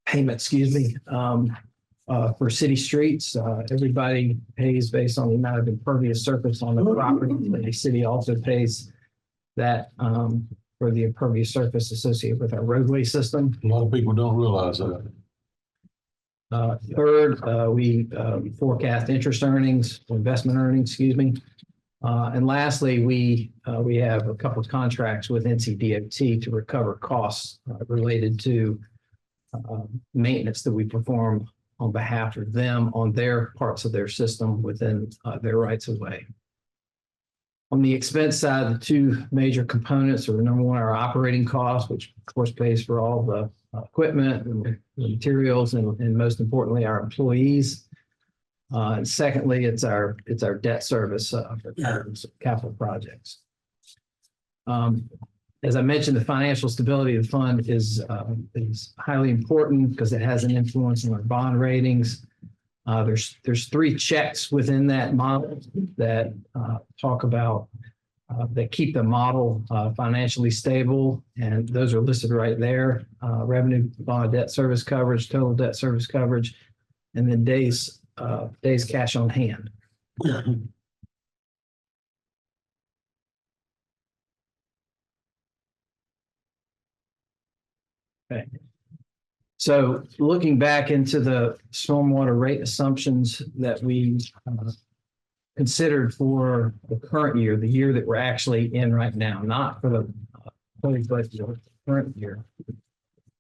payment, for city streets. Everybody pays based on the amount of impervious surface on the property. The city also pays that for the impervious surface associated with our roadway system. A lot of people don't realize that. Third, we forecast interest earnings, or investment earnings, excuse me. And lastly, we have a couple of contracts with NCDOT to recover costs related to maintenance that we perform on behalf of them on their parts of their system within their rights of way. On the expense side, the two major components are number one, our operating costs, which of course pays for all the equipment and the materials and most importantly, our employees. And secondly, it's our debt service for capital projects. As I mentioned, the financial stability of the fund is highly important because it has an influence on our bond ratings. There's three checks within that model that talk about that keep the model financially stable, and those are listed right there. Revenue, bond, debt service coverage, total debt service coverage, and then days cash on hand. Okay. So looking back into the stormwater rate assumptions that we considered for the current year, the year that we're actually in right now, not for the budget, the current year.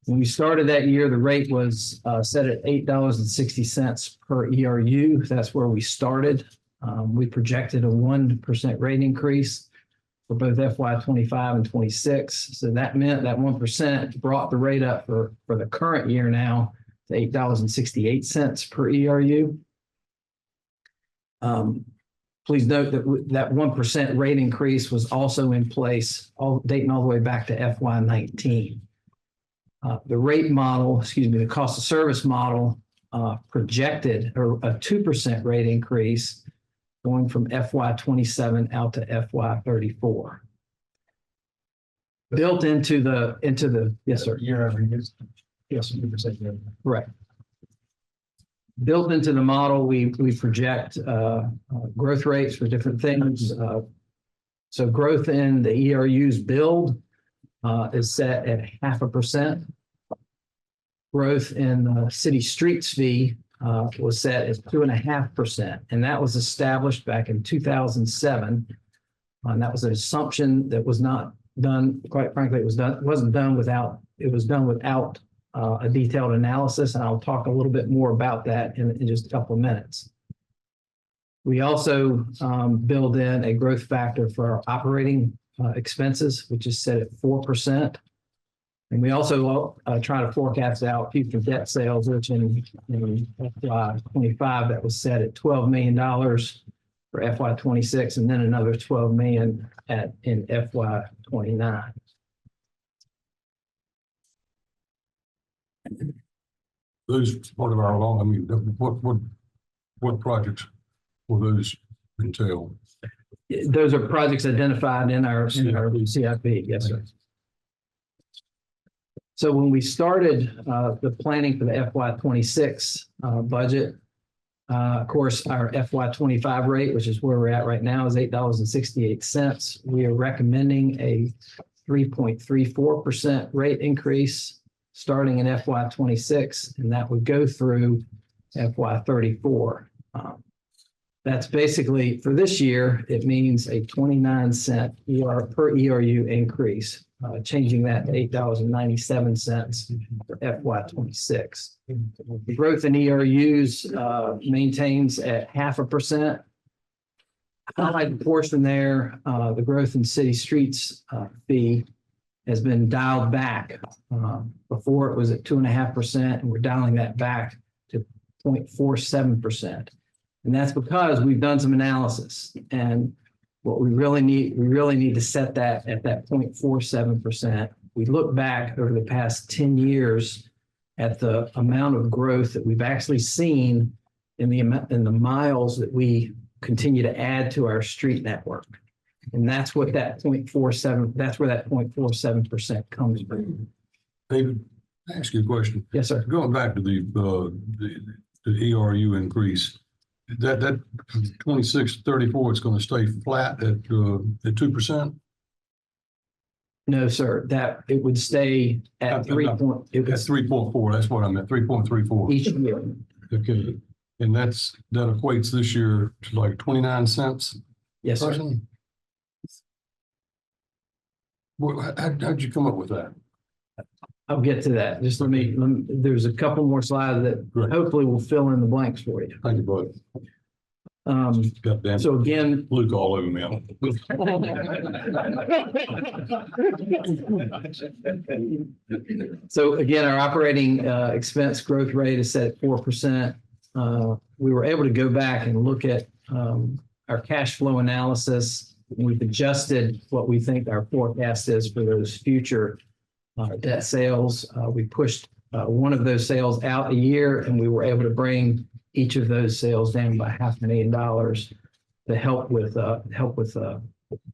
When we started that year, the rate was set at $8.60 per ERU. That's where we started. We projected a 1% rate increase for both FY25 and 26. So that meant that 1% brought the rate up for the current year now to $8.68 per ERU. Please note that that 1% rate increase was also in place, dating all the way back to FY19. The rate model, the cost of service model projected a 2% rate increase going from FY27 out to FY34. Built into the yes, sir. Year over year. Yes, 2%. Right. Built into the model, we project growth rates for different things. So growth in the ERUs build is set at 0.5%. Growth in the city streets fee was set at 2.5%, and that was established back in 2007. And that was an assumption that was not done. Quite frankly, it was done without a detailed analysis, and I'll talk a little bit more about that in just a couple of minutes. We also build in a growth factor for our operating expenses, which is set at 4%. And we also try to forecast out future debt sales, which in FY25, that was set at $12 million for FY26, and then another $12 million in FY29. Those part of our law, what projects will those entail? Those are projects identified in our CIP. Yes, sir. So when we started the planning for the FY26 budget, of course, our FY25 rate, which is where we're at right now, is $8.68. We are recommending a 3.34% rate increase starting in FY26, and that would go through FY34. That's basically, for this year, it means a 29-cent per ERU increase, changing that to $8.97 for FY26. The growth in ERUs maintains at 0.5%. Highlighted portion there, the growth in city streets fee has been dialed back. Before it was at 2.5%, and we're dialing that back to 0.47%. And that's because we've done some analysis, and what we really need to set that at that 0.47%. We look back over the past 10 years at the amount of growth that we've actually seen in the miles that we continue to add to our street network. And that's what that 0.47, that's where that 0.47% comes from. David, ask you a question. Yes, sir. Going back to the ERU increase, that 2634 is going to stay flat at 2%? No, sir, that it would stay at 3 point, That's 3.4, that's what I meant, 3.34. each year. Okay, and that equates this year to like 29 cents. Yes, sir. Person? Well, how'd you come up with that? I'll get to that. Just let me, there's a couple more slides that Great. hopefully will fill in the blanks for you. Thank you, bud. God damn it. So again, Luke all over me. so again, our operating expense growth rate is set at 4%. We were able to go back and look at our cash flow analysis. We've adjusted what we think our forecast is for those future debt sales. We pushed one of those sales out a year, and we were able to bring each of those sales down by $500,000 to help with the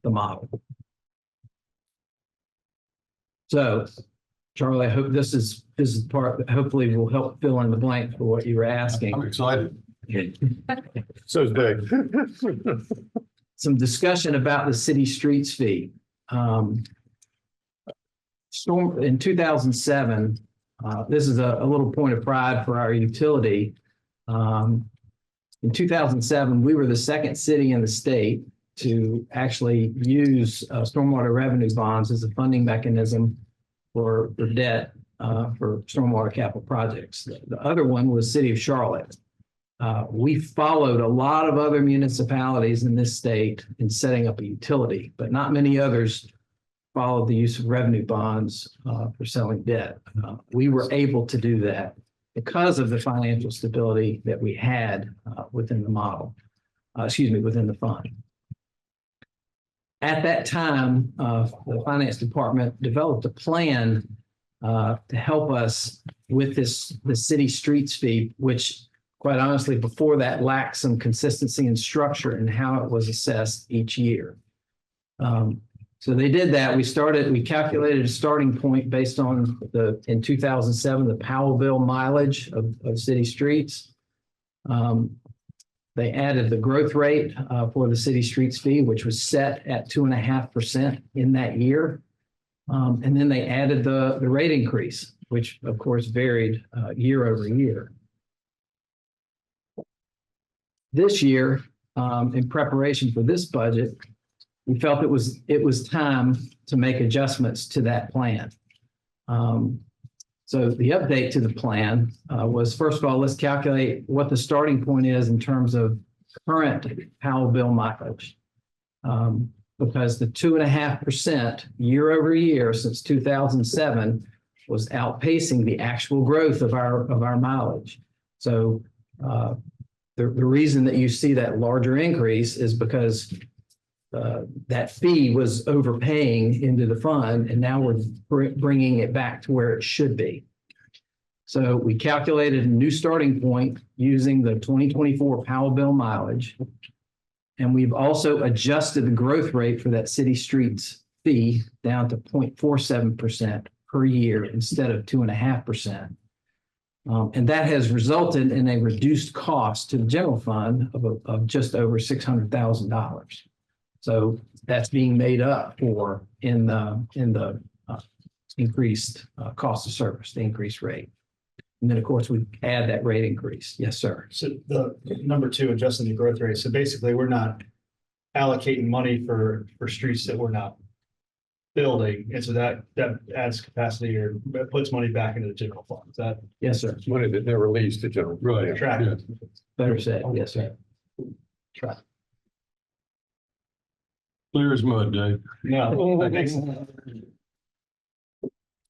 model. So, Charlie, I hope this is part that hopefully will help fill in the blank for what you were asking. I'm excited. So is Dave. Some discussion about the city streets fee. Storm in 2007, this is a little point of pride for our utility. In 2007, we were the second city in the state to actually use stormwater revenue bonds as a funding mechanism for debt for stormwater capital projects. The other one was City of Charlotte. We followed a lot of other municipalities in this state in setting up a utility, but not many others followed the use of revenue bonds for selling debt. We were able to do that because of the financial stability that we had within the model, within the fund. At that time, the finance department developed a plan to help us with the city streets fee, which quite honestly, before that lacked some consistency and structure in how it was assessed each year. So they did that. We calculated a starting point based on in 2007, the Powellville mileage of city streets. They added the growth rate for the city streets fee, which was set at 2.5% in that year. And then they added the rate increase, which of course varied year over year. This year, in preparation for this budget, we felt it was time to make adjustments to that plan. So the update to the plan was, first of all, let's calculate what the starting point is in terms of current Powellville mileage. Because the 2.5% year over year since 2007 was outpacing the actual growth of our mileage. So the reason that you see that larger increase is because that fee was overpaying into the fund, and now we're bringing it back to where it should be. So we calculated a new starting point using the 2024 Powellville mileage, and we've also adjusted the growth rate for that city streets fee down to 0.47% per year instead of 2.5%. And that has resulted in a reduced cost to the general fund of just over $600,000. So that's being made up for in the increased cost of service, the increased rate. And then, of course, we add that rate increase. Yes, sir. So the number two, adjusting the growth rate. So basically, we're not allocating money for streets that we're not building. And so that adds capacity or puts money back into the general fund. Is that? Yes, sir. Money that never leaves the general. Right. Track. Yeah. Better said. Yes, sir. Track. Clear as mud, Dave. No.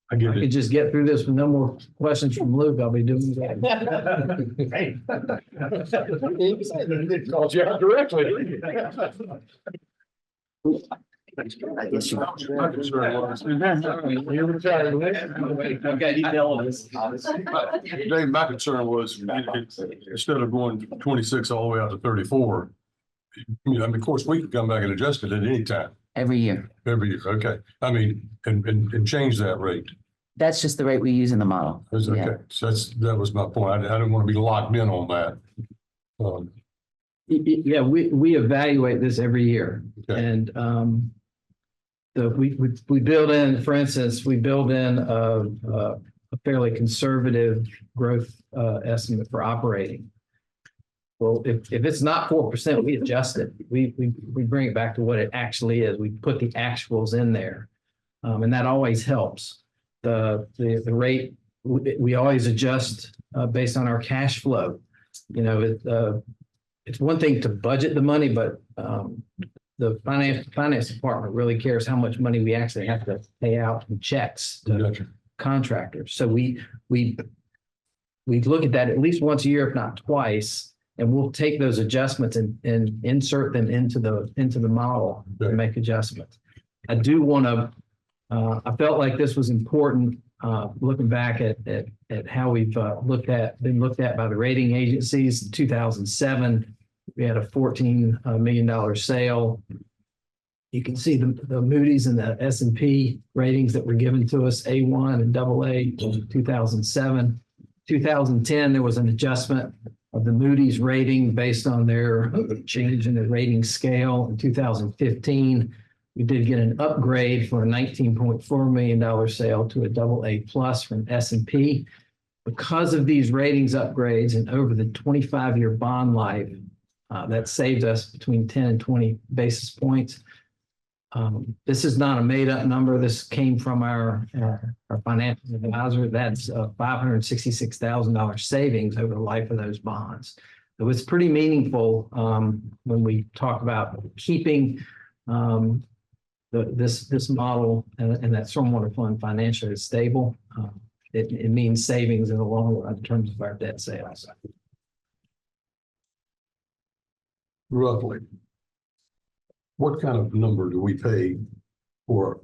I get I it. could just get through this with no more questions from Luke. I'll be doing that. Hey. Called you out directly. My concern was- Dave, my concern was instead of going 26 all the way out to 34, of course, we could come back and adjust it at any time, Every year. every year. Okay. I mean, and change that rate. That's just the rate we use in the model. That's Yeah. okay. So that was my point. I didn't want to be locked in on that. Yeah, we evaluate this every year. Okay. And we build in, for instance, we build in a fairly conservative growth estimate for operating. Well, if it's not 4%, we adjust it. We bring it back to what it actually is. We put the actuals in there. And that always helps. The rate, we always adjust based on our cash flow. You know, it's one thing to budget the money, but the finance department really cares how much money we actually have to pay out in checks to contractors. So we look at that at least once a year, if not twice, and we'll take those adjustments and insert them into the model and make adjustments. I do want to, I felt like this was important, looking back at how we've been looked at by the rating agencies. In 2007, we had a $14 million sale. You can see the Moody's and the S&P ratings that were given to us, A1 and AA in 2007. 2010, there was an adjustment of the Moody's rating based on their change in the rating scale. In 2015, we did get an upgrade for a $19.4 million sale to a AA+ from S&P. Because of these ratings upgrades and over the 25-year bond life, that saved us between 10 and 20 basis points. This is not a made-up number. This came from our financial advisor. That's a $566,000 savings over the life of those bonds. So it's pretty meaningful when we talk about keeping this model and that stormwater fund financially stable. It means savings in the long run in terms of our debt sales. Roughly, what kind of number do we pay for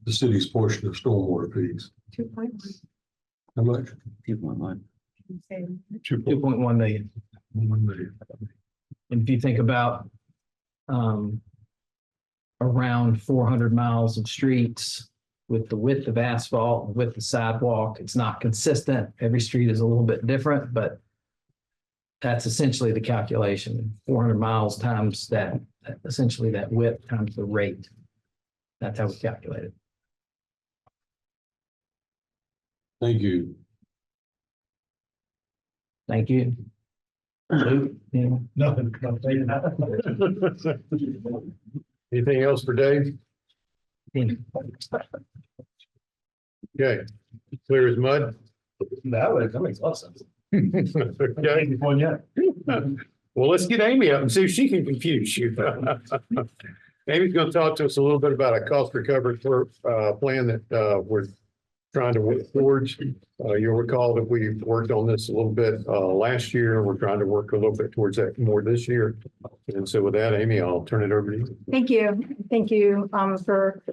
the city's portion of stormwater fees? 2.1. How much? 2.1. 2.1 million. 1 million. And if you think about around 400 miles of streets with the width of asphalt, with the sidewalk, it's not consistent. Every street is a little bit different, but that's essentially the calculation. 400 miles times that, essentially that width times the rate. That's how we calculate it. Thank you. Thank you. Luke, anyone? Nothing. Anything else for Dave? Okay, clear as mud. That makes a lot of sense. Okay. One yet. Well, let's get Amy up and see if she can confuse you. Amy's going to talk to us a little bit about a cost recovery plan that we're trying to work towards. You'll recall that we worked on this a little bit last year. We're trying to work a little bit towards that more this year. And so with that, Amy, I'll turn it over to you. Thank you. Thank you for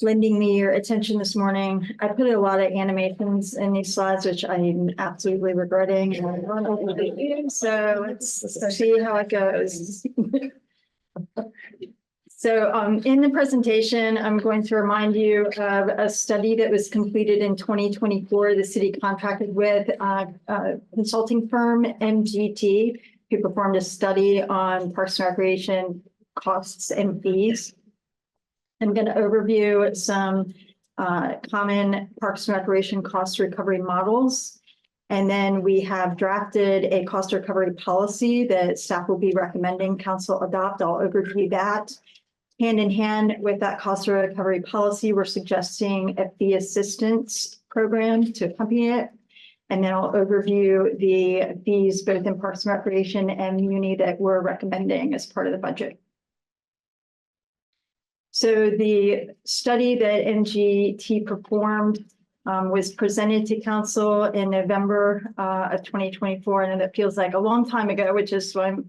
lending me your attention this morning. I put a lot of animations in these slides, which I'm absolutely regretting. So let's see how it goes. So in the presentation, I'm going to remind you of a study that was completed in 2024. The city contracted with a consulting firm, MGT, who performed a study on Parks and Recreation costs and fees. I'm going to overview some common Parks and Recreation cost recovery models. And then we have drafted a cost recovery policy that staff will be recommending council adopt. I'll overview that. Hand in hand with that cost recovery policy, we're suggesting a fee assistance program to accompany it. And then I'll overview the fees both in Parks and Recreation and Muni that we're recommending as part of the budget. So the study that MGT performed was presented to council in November of 2024. And it feels like a long time ago, which is why I'm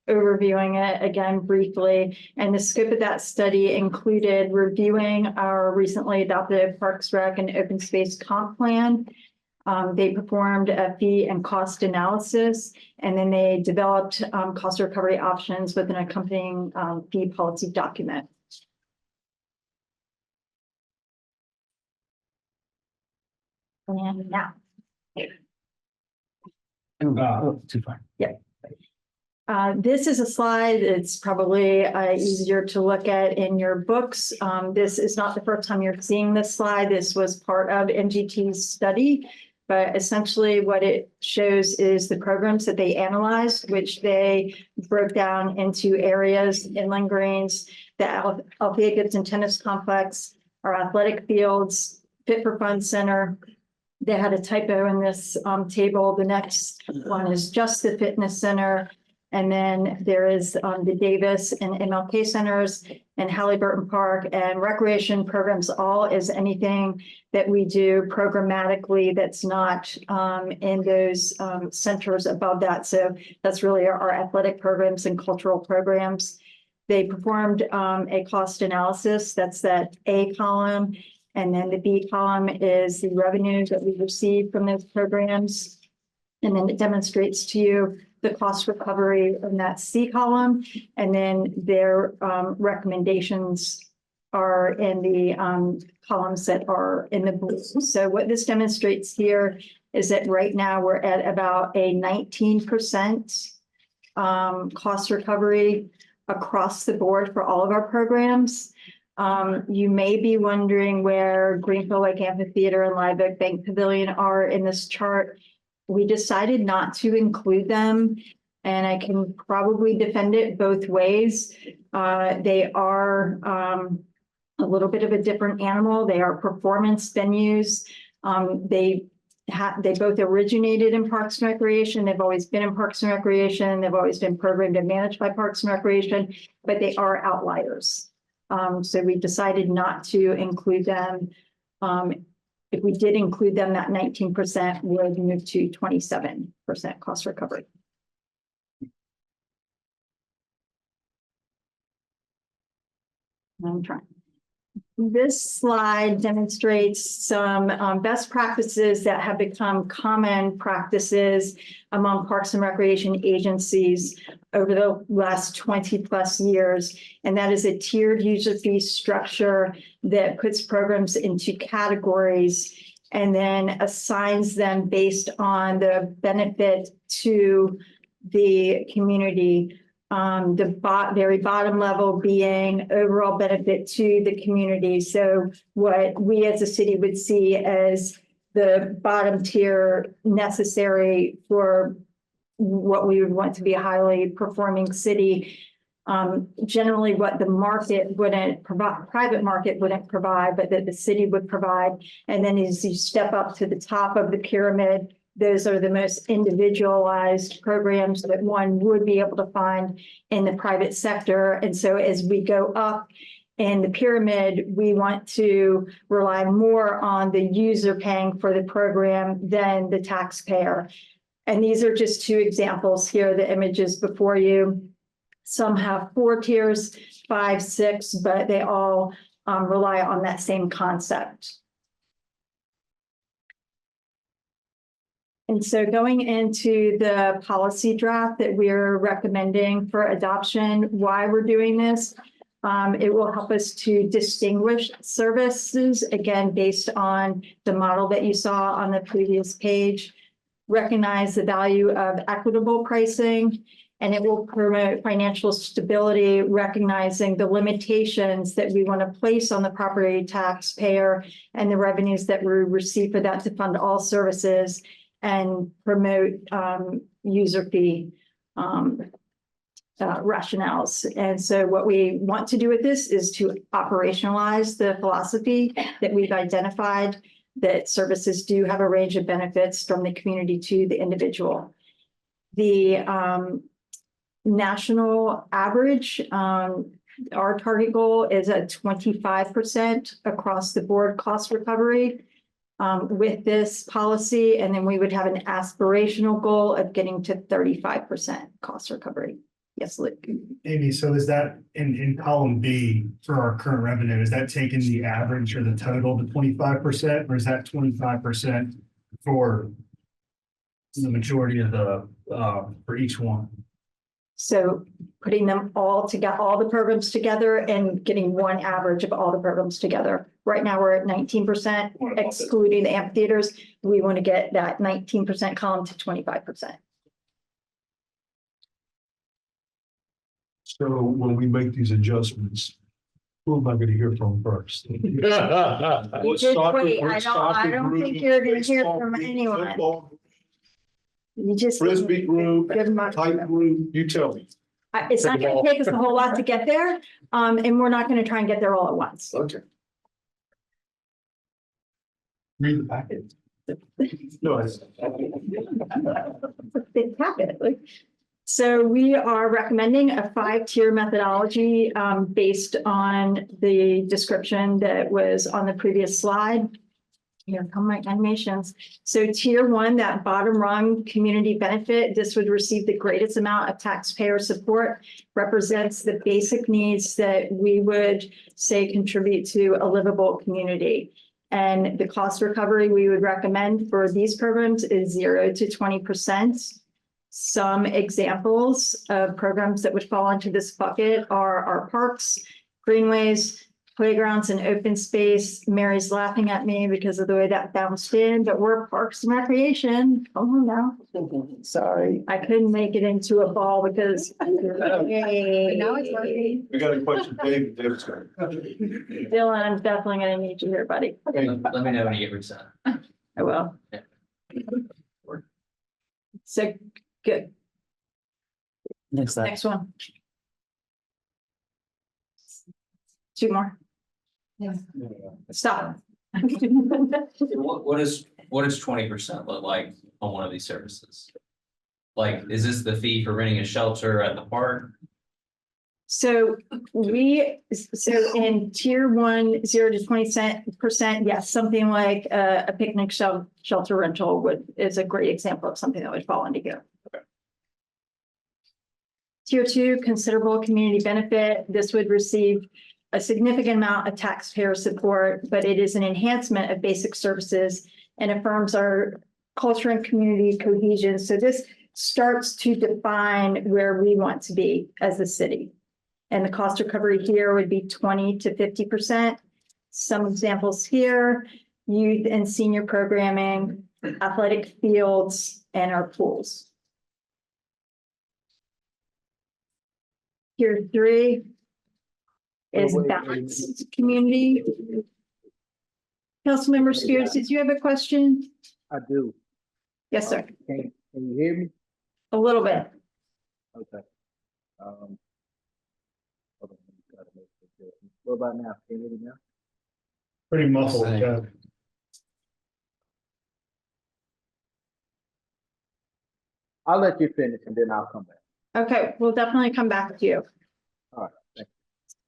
overviewing it again briefly. And the scope of that study included reviewing our recently adopted Parks Rec and Open Space Comp Plan. They performed a fee and cost analysis, and then they developed cost recovery options with an accompanying fee policy document. And now. Too far. Yeah. This is a slide. It's probably easier to look at in your books. This is not the first time you're seeing this slide. This was part of NGT's study. But essentially what it shows is the programs that they analyzed, which they broke down into areas, inland greens, the Althea Gibson Tennis Complex, our athletic fields, Fit for Fun Center. They had a typo in this table. The next one is just the fitness center. And then there is the Davis and MLK centers and Halliburton Park and recreation programs. All is anything that we do programmatically that's not in those centers above that. So that's really our athletic programs and cultural programs. They performed a cost analysis. That's that A column. And then the B column is the revenue that we receive from those programs. And then it demonstrates to you the cost recovery in that C column. And then their recommendations are in the columns that are in the blue. So what this demonstrates here is that right now we're at about a 19% cost recovery across the board for all of our programs. You may be wondering where Greenfield Lake Amphitheater and Live Oak Bank Pavilion are in this chart. We decided not to include them, and I can probably defend it both ways. They are a little bit of a different animal. They are performance venues. They both originated in Parks and Recreation. They've always been in Parks and Recreation. They've always been programmed and managed by Parks and Recreation, but they are outliers. So we decided not to include them. If we did include them, that 19% would move to 27% cost recovery. I'm trying. This slide demonstrates some best practices that have become common practices among Parks and Recreation agencies over the last 20 plus years. And that is a tiered user fee structure that puts programs into categories and then assigns them based on the benefit to the community. The very bottom level being overall benefit to the community. So what we as a city would see as the bottom tier necessary for what we would want to be a highly performing city. Generally what the market wouldn't provide, private market wouldn't provide, but that the city would provide. And then as you step up to the top of the pyramid, those are the most individualized programs that one would be able to find in the private sector. And so as we go up in the pyramid, we want to rely more on the user paying for the program than the taxpayer. And these are just two examples here, the images before you. Some have 4 tiers, 5, 6, but they all rely on that same concept. And so going into the policy draft that we're recommending for adoption, why we're doing this, it will help us to distinguish services, again, based on the model that you saw on the previous page, recognize the value of equitable pricing, and it will promote financial stability, recognizing the limitations that we want to place on the property taxpayer and the revenues that we receive for that to fund all services, and promote user fee rationales. And so what we want to do with this is to operationalize the philosophy that we've identified, that services do have a range of benefits from the community to the individual. The national average, our target goal is at 25% across the board cost recovery. With this policy, and then we would have an aspirational goal of getting to 35% cost recovery. Yes, Luke. Amy, so is that in column B for our current revenue, is that taking the average or the total to 25%, or is that 25% for the majority of the for each one? So putting them all together, all the programs together and getting one average of all the programs together. Right now we're at 19%, excluding the amphitheaters. We want to get that 19% column to 25%. So when we make these adjustments, who am I gonna hear from first? You just wait. I don't think you're gonna hear from anyone. You just. Frisbee group, Give 'em a- type group, you tell me. It's not gonna take us a whole lot to get there, and we're not gonna try and get there all at once. Okay. Read the packet. No, it's. Big packet, like. So we are recommending a 5-tier methodology, based on the description that was on the previous slide. Here come my animations. So tier 1, that bottom rung community benefit, this would receive the greatest amount of taxpayer support, represents the basic needs that we would say contribute to a livable community. And the cost recovery we would recommend for these programs is 0 to 20%. Some examples of programs that would fall into this bucket are our parks, greenways, playgrounds and open space. Mary's laughing at me because of the way that bounced in, but we're parks and recreation. Oh, no. Sorry, I couldn't make it into a ball because. Yay. Now it's working. We got a question, Dave, David's got. Dylan, I'm definitely gonna need you here, buddy. Let me know when you get reset. I will. So, good. Next slide. Next one. 2 more. Stop. What is 20% look like on one of these services? Like, is this the fee for renting a shelter at the park? So in tier 1, 0 to 20%, yes, something like a picnic shelter rental is a great example of something that would fall into here. Tier 2, considerable community benefit. This would receive a significant amount of taxpayer support, but it is an enhancement of basic services and affirms our culture and community cohesion. So this starts to define where we want to be as a city. And the cost recovery here would be 20 to 50%. Some examples here, youth and senior programming, athletic fields, and our pools. Tier 3 is balanced community. Councilmember Spears, did you have a question? I do. Yes, sir. Can you hear me? A little bit. Okay. Hold on, let me try to make this good. What about now? Can you hear me now? Pretty muffled, Same. yeah. I'll let you finish and then I'll come back. Okay, we'll definitely come back to you. All right, thank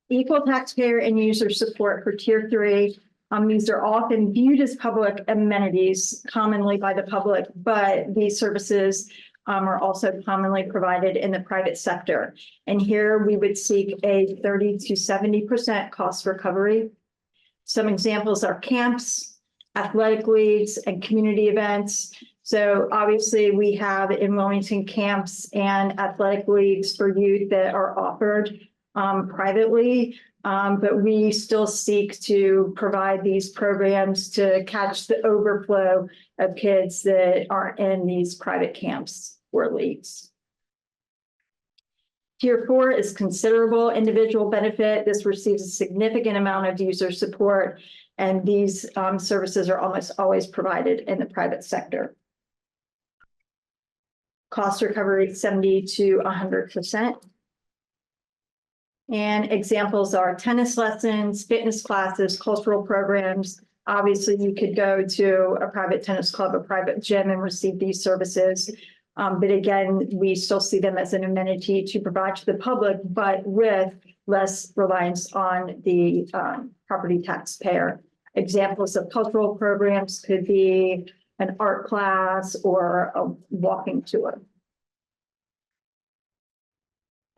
Equal taxpayer and user support for tier 3. These are often viewed as public amenities commonly by the public, but these services are also commonly provided in the private sector. And here we would seek a 30 to 70% cost recovery. Some examples are camps, athletic leagues, and community events. So obviously we have in Wilmington camps and athletic leagues for youth that are offered privately, but we still seek to provide these programs to catch the overflow of kids that are in these private camps or leagues. Tier 4 is considerable individual benefit. This receives a significant amount of user support, and these services are almost always provided in the private sector. Cost recovery 70 to 100%. And examples are tennis lessons, fitness classes, cultural programs. Obviously, you could go to a private tennis club, a private gym and receive these services. But again, we still see them as an amenity to provide to the public, but with less reliance on the property taxpayer. Examples of cultural programs could be an art class or a walking tour.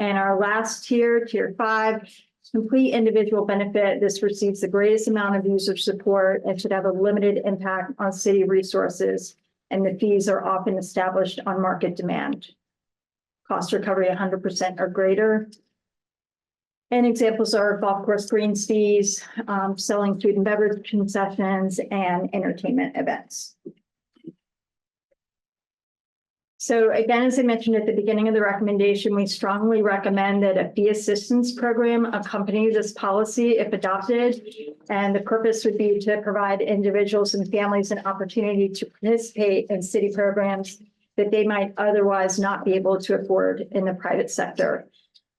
And our last tier, tier 5, complete individual benefit. This receives the greatest amount of user support and should have a limited impact on city resources. And the fees are often established on market demand. Cost recovery 100% or greater. And examples are golf course greens fees, selling food and beverage concessions, and entertainment events. So again, as I mentioned at the beginning of the recommendation, we strongly recommend that a fee assistance program accompany this policy if adopted. And the purpose would be to provide individuals and families an opportunity to participate in city programs that they might otherwise not be able to afford in the private sector.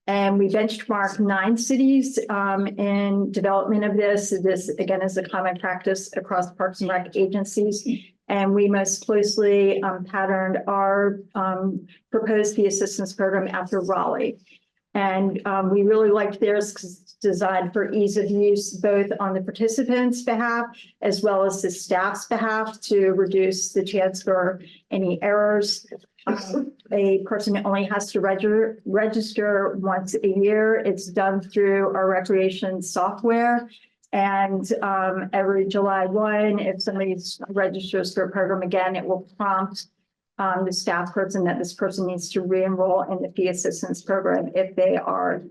And we benchmarked 9 cities in development of this. This, again, is a common practice across Parks and Rec agencies. And we most closely patterned our proposed fee assistance program after Raleigh. And we really liked theirs because it's designed for ease of use, both on the participants' behalf, as well as the staff's behalf, to reduce the chance for any errors. A person only has to register once a year. It's done through our recreation software. And every July 1, if somebody registers for a program again, it will prompt the staff person that this person needs to re-enroll in the fee assistance program if they are,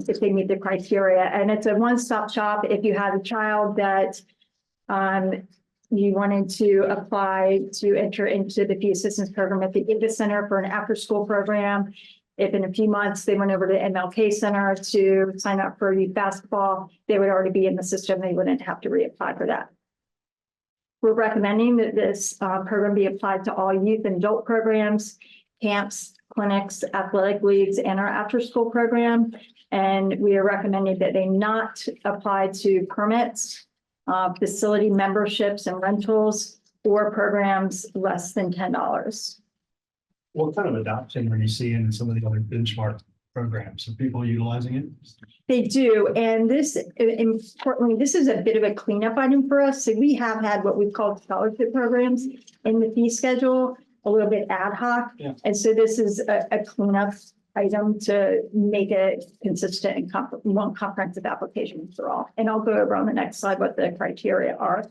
if they meet the criteria. And it's a one-stop shop. If you had a child that you wanted to apply to enter into the fee assistance program at the IGA Center for an after-school program, if in a few months they went over to MLK Center to sign up for youth basketball, they would already be in the system. They wouldn't have to reapply for that. We're recommending that this program be applied to all youth and adult programs, camps, clinics, athletic leagues, and our after-school program. And we are recommending that they not apply to permits, facility memberships and rentals, or programs less than $10. What kind of adoption are you seeing in some of the other benchmark programs? Are people utilizing it? They do, and this, importantly, this is a bit of a cleanup item for us. So we have had what we've called scholarship programs in the fee schedule, a little bit ad hoc. Yeah. And so this is a cleanup item to make it consistent and one comprehensive application for all. And I'll go over on the next slide what the criteria are.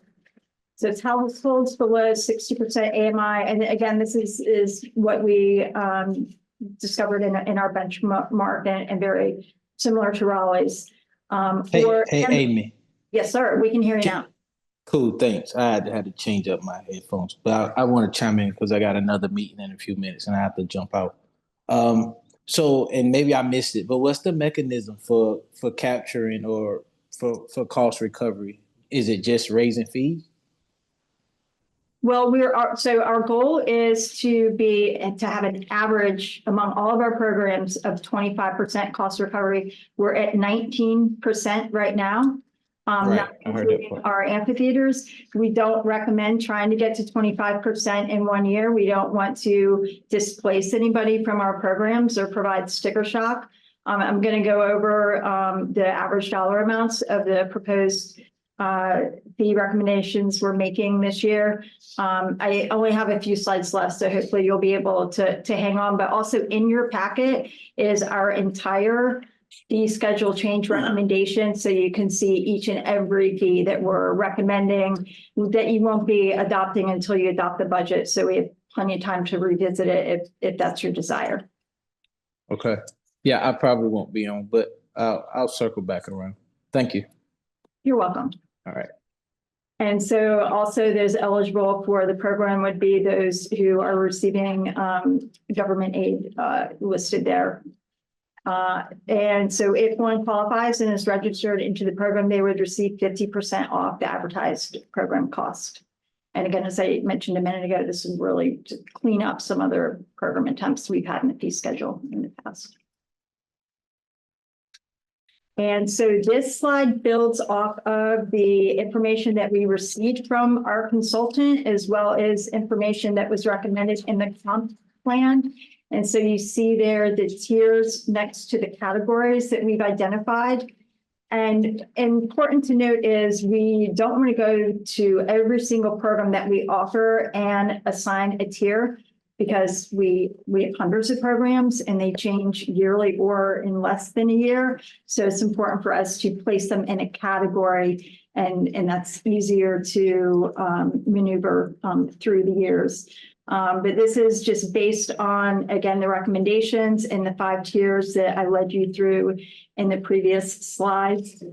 So it's households below 60% AMI. And again, this is what we discovered in our benchmark and very similar to Raleigh's. Amy. Yes, sir. We can hear you now. Cool, thanks. I had to change up my headphones, but I want to chime in because I got another meeting in a few minutes and I have to jump out. So, and maybe I missed it, but what's the mechanism for capturing or for cost recovery? Is it just raising fees? Well, so our goal is to have an average among all of our programs of 25% cost recovery. We're at 19% right now. Right, Not I heard that including part. our amphitheaters. We don't recommend trying to get to 25% in 1 year. We don't want to displace anybody from our programs or provide sticker shock. I'm going to go over the average dollar amounts of the proposed fee recommendations we're making this year. I only have a few slides left, so hopefully you'll be able to hang on. But also in your packet is our entire fee schedule change recommendation, so you can see each and every fee that we're recommending that you won't be adopting until you adopt the budget. So we have plenty of time to revisit it if that's your desire. Okay. Yeah, I probably won't be on, but I'll circle back around. Thank you. You're welcome. All right. And so also those eligible for the program would be those who are receiving government aid listed there. And so if one qualifies and is registered into the program, they would receive 50% off the advertised program cost. And again, as I mentioned a minute ago, this is really to clean up some other program attempts we've had in the fee schedule in the past. And so this slide builds off of the information that we received from our consultant, as well as information that was recommended in the comp plan. And so you see there the tiers next to the categories that we've identified. And important to note is we don't want to go to every single program that we offer and assign a tier, because we have hundreds of programs and they change yearly or in less than a year. So it's important for us to place them in a category, and that's easier to maneuver through the years. But this is just based on, again, the recommendations and the 5 tiers that I led you through in the previous slides.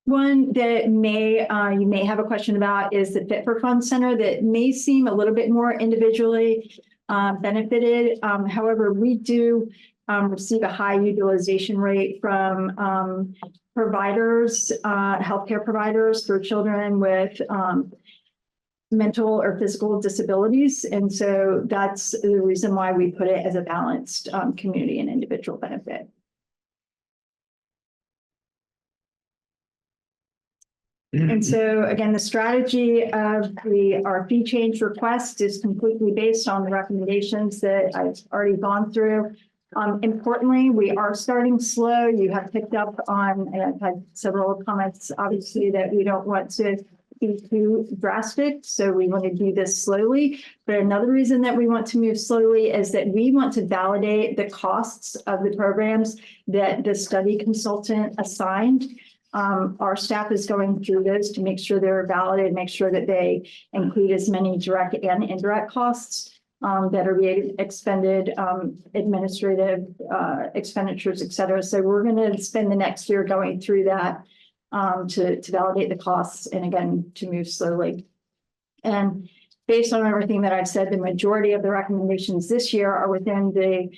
One that you may have a question about is the Fit for Fun Center that may seem a little bit more individually benefited. However, we do receive a high utilization rate from providers, healthcare providers for children with mental or physical disabilities. And so that's the reason why we put it as a balanced community and individual benefit. And so again, the strategy of our fee change request is completely based on the recommendations that I've already gone through. Importantly, we are starting slow. You have picked up on, and I've had several comments, obviously, that we don't want to be too drastic. So we want to do this slowly. But another reason that we want to move slowly is that we want to validate the costs of the programs that the study consultant assigned. Our staff is going through those to make sure they're validated, make sure that they include as many direct and indirect costs that are being expended, administrative expenditures, et cetera. So we're going to spend the next year going through that to validate the costs and again, to move slowly. And based on everything that I've said, the majority of the recommendations this year are within the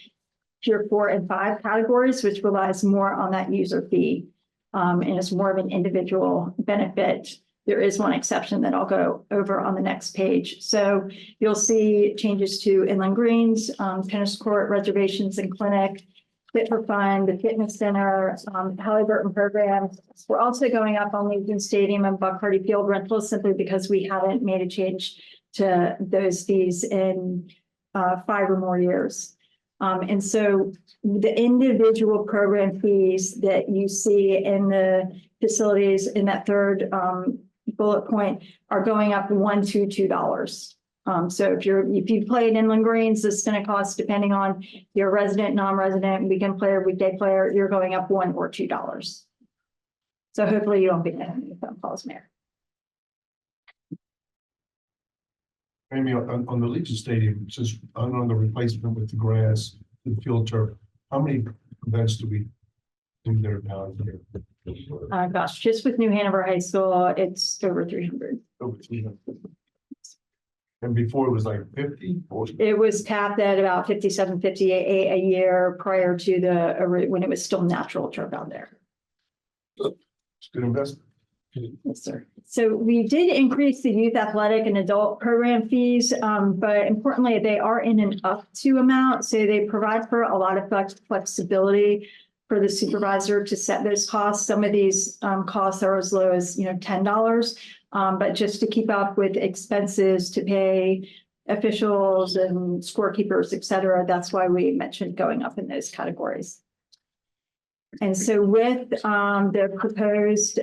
Tier 4 and 5 categories, which relies more on that user fee. And it's more of an individual benefit. There is one exception that I'll go over on the next page. So you'll see changes to Inland Greens, tennis court reservations and clinic, Fit for Fun, the fitness center, Halliburton programs. We're also going up on Legion Stadium and Buck Hardy Field rentals simply because we haven't made a change to those fees in 5 or more years. And so the individual program fees that you see in the facilities in that third bullet point are going up $1 to $2. So if you play in Inland Greens, it's going to cost, depending on your resident, non-resident, weekend player, weekday player, you're going up $1 or $2. So hopefully you won't be getting any phone calls, Mayor. Amy, on the Legion Stadium, since I'm on the replacement with the grass, the field turf, how many events do we do there now? Gosh, just with New Hanover High School, it's over 300. Over 300. And before it was like 50, 40? It was capped at about 57, 58 a year prior to when it was still natural turf out there. It's a good investment. Yes, sir. So we did increase the youth athletic and adult program fees, but importantly, they are in an up to amount. So they provide for a lot of flexibility for the supervisor to set those costs. Some of these costs are as low as $10, but just to keep up with expenses to pay officials and scorekeepers, et cetera. That's why we mentioned going up in those categories. And so with the proposed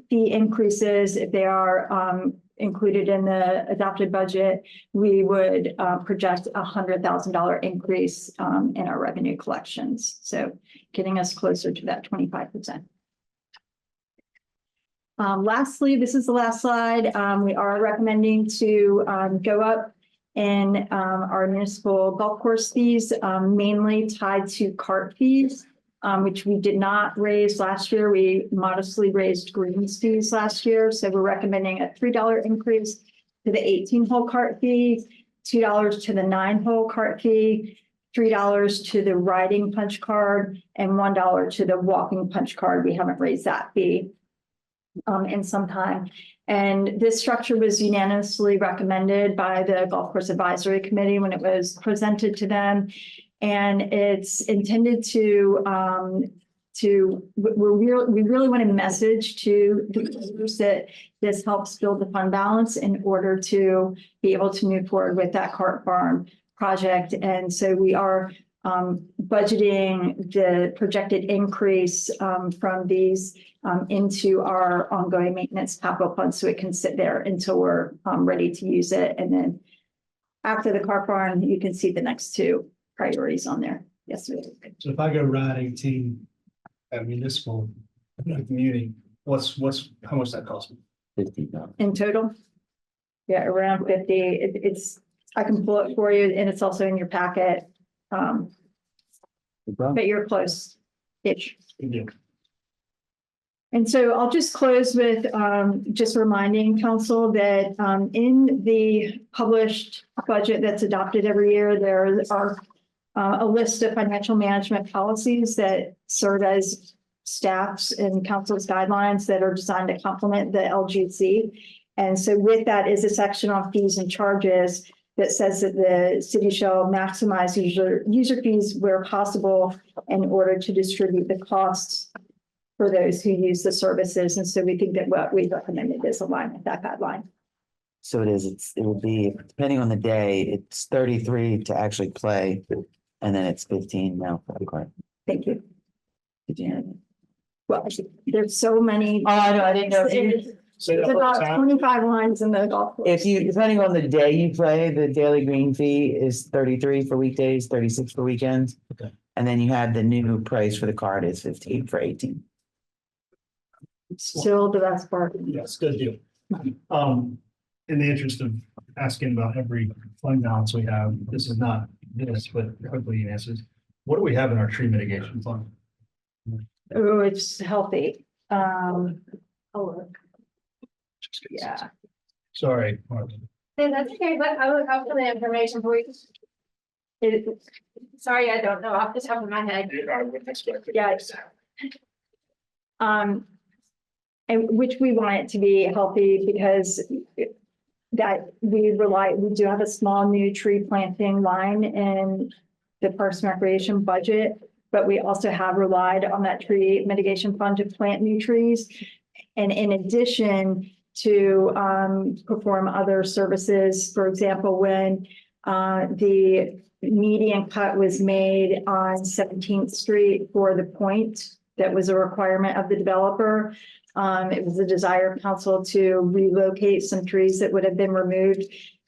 fee increases, if they are included in the adopted budget, we would project $100,000 increase in our revenue collections. So getting us closer to that 25%. Lastly, this is the last slide. We are recommending to go up in our municipal golf course fees, mainly tied to cart fees. Which we did not raise last year. We modestly raised greens fees last year. So we're recommending a $3 increase to the 18-hole cart fee, $2 to the 9-hole cart fee, $3 to the riding punch card, and $1 to the walking punch card. We haven't raised that fee in some time. And this structure was unanimously recommended by the Golf Course Advisory Committee when it was presented to them. And it's intended we really want to message to the users that this helps build the fund balance in order to be able to move forward with that cart farm project. And so we are budgeting the projected increase from these into our ongoing maintenance capital fund so it can sit there until we're ready to use it. And then after the cart farm, you can see the next two priorities on there. Yes, sir. So if I go ride 18 at municipal community, how much that cost me? $50. In total? Yeah, around 50. It's I can pull it for you and it's also in your packet. But you're close-ish. Yeah. And so I'll just close with just reminding council that in the published budget that's adopted every year, there are a list of financial management policies that serve as staff's and council's guidelines that are designed to complement the LGC. And so with that is a section on fees and charges that says that the city shall maximize user fees where possible in order to distribute the costs for those who use the services. And so we think that what we recommended is aligned with that guideline. So it will be, depending on the day, it's 33 to actually play, and then it's 15 now for the card. Thank you. Did you have? Well, there's so many. Oh, I know, I didn't know. It's about 25 lines in the golf course. If you, depending on the day you play, the daily green fee is 33 for weekdays, 36 for weekends. Okay. And then you have the new price for the card is 15 for 18. Still the best part. Yes, good deal. In the interest of asking about every fund balance we have, this is not this, but hopefully you answers. What do we have in our tree mitigation fund? Oh, it's healthy. Oh, look. Yeah. Sorry, Martha. Yeah, that's okay, but I look up for the information for you. Sorry, I don't know off the top of my head. Yeah. And which we want it to be healthy because that we do have a small new tree planting line in the Parks and Recreation budget, but we also have relied on that tree mitigation fund to plant new trees. And in addition to perform other services, for example, when the median cut was made on 17th Street for the point, that was a requirement of the developer. It was a desire of council to relocate some trees that would have been removed.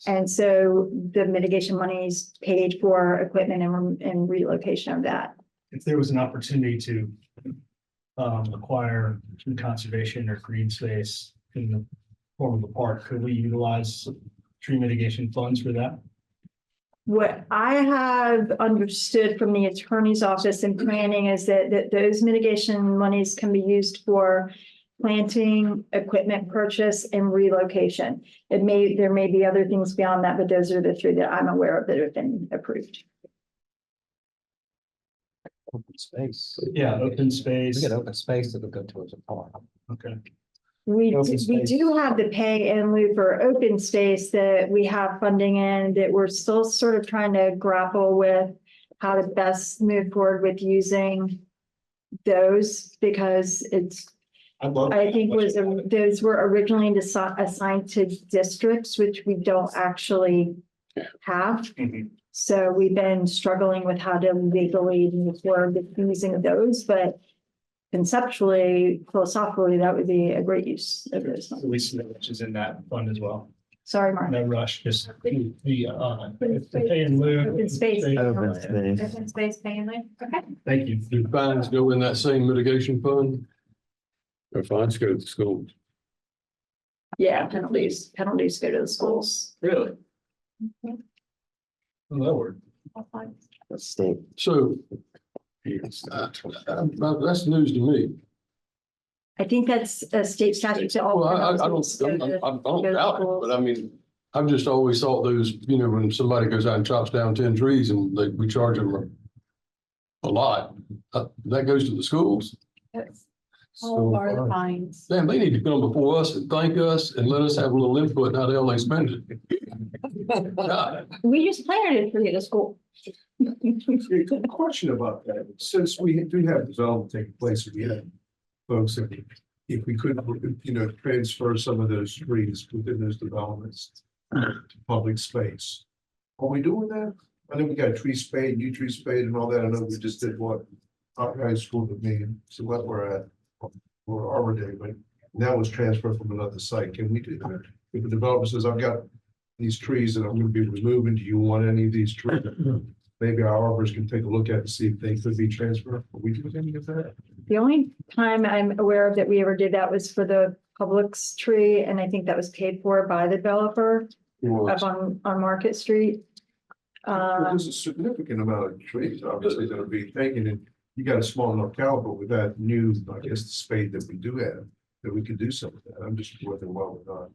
And so the mitigation monies paid for equipment and relocation of that. If there was an opportunity to acquire tree conservation or green space in the form of a park, could we utilize tree mitigation funds for that? What I have understood from the attorney's office in planning is that those mitigation monies can be used for planting, equipment purchase, and relocation. There may be other things beyond that, but those are the three that I'm aware of that have been approved. Open space. Yeah, open space. We get open space that will go towards a park. Okay. We Open space. do have the pay in lieu for open space that we have funding in that we're still sort of trying to grapple with how to best move forward with using those because I think those were originally assigned to districts, which we don't actually have. Mhm. So we've been struggling with how to legally move forward with using those, but conceptually, philosophically, that would be a great use of those. At least which is in that fund as well. Sorry, Mark. No rush, just the pay in lieu. Open space. Open space. Open space pay and lieu. Okay. Thank you. Do fines go in that same mitigation fund? Or fines go to the schools. Yeah, penalties go to the schools. Really? Lowered. State. So that's news to me. I think that's a state statute. To all Well, I penalties don't go to- doubt go to it, schools. but I mean, I've just always thought those, when somebody goes out and chops down 10 trees and we charge them a lot, that goes to the schools. That's all part of the fines. Damn, they need to come before us and thank us and let us have a little input in how the hell they spend it. God. We just planted a tree at a school. A question about that, since we do have development taking place, we have folks that if we could, transfer some of those trees within those developments to public space. Are we doing that? I know we got tree spade, new tree spade and all that. I know we just did what our high school with me, so what we're at for Arbor Day, but that was transferred from another site. Can we do that? If the developer says, I've got these trees that I'm gonna be removing, do you want any of these trees? Maybe our arborists can take a look at and see if they could be transferred. Are we doing any of that? The only time I'm aware of that we ever did that was for the Publix tree, and I think that was paid for by the developer up on Market Street. There's a significant amount of trees, obviously, that are being taken, and you got a small enough caliber with that new, I guess, the spade that we do have, that we could do something. I'm just wondering what we're not.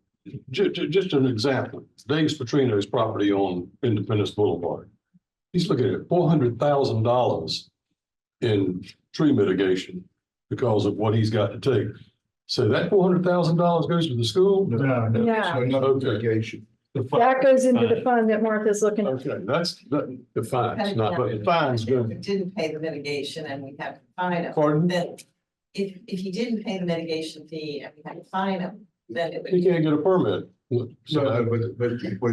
Just an example, Dave's Petrino's property on Independence Boulevard. He's looking at $400,000 in tree mitigation because of what he's got to take. So that $400,000 goes to the school? No, Yeah. So not Okay. litigation. That goes into the fund that Martha's looking at. Okay, that's the fines, not, but the fines If we go. didn't pay the mitigation and we have to fine them, Pardon? then if you didn't pay the mitigation fee and we had to fine them, then it He would. can't get a permit. No, but what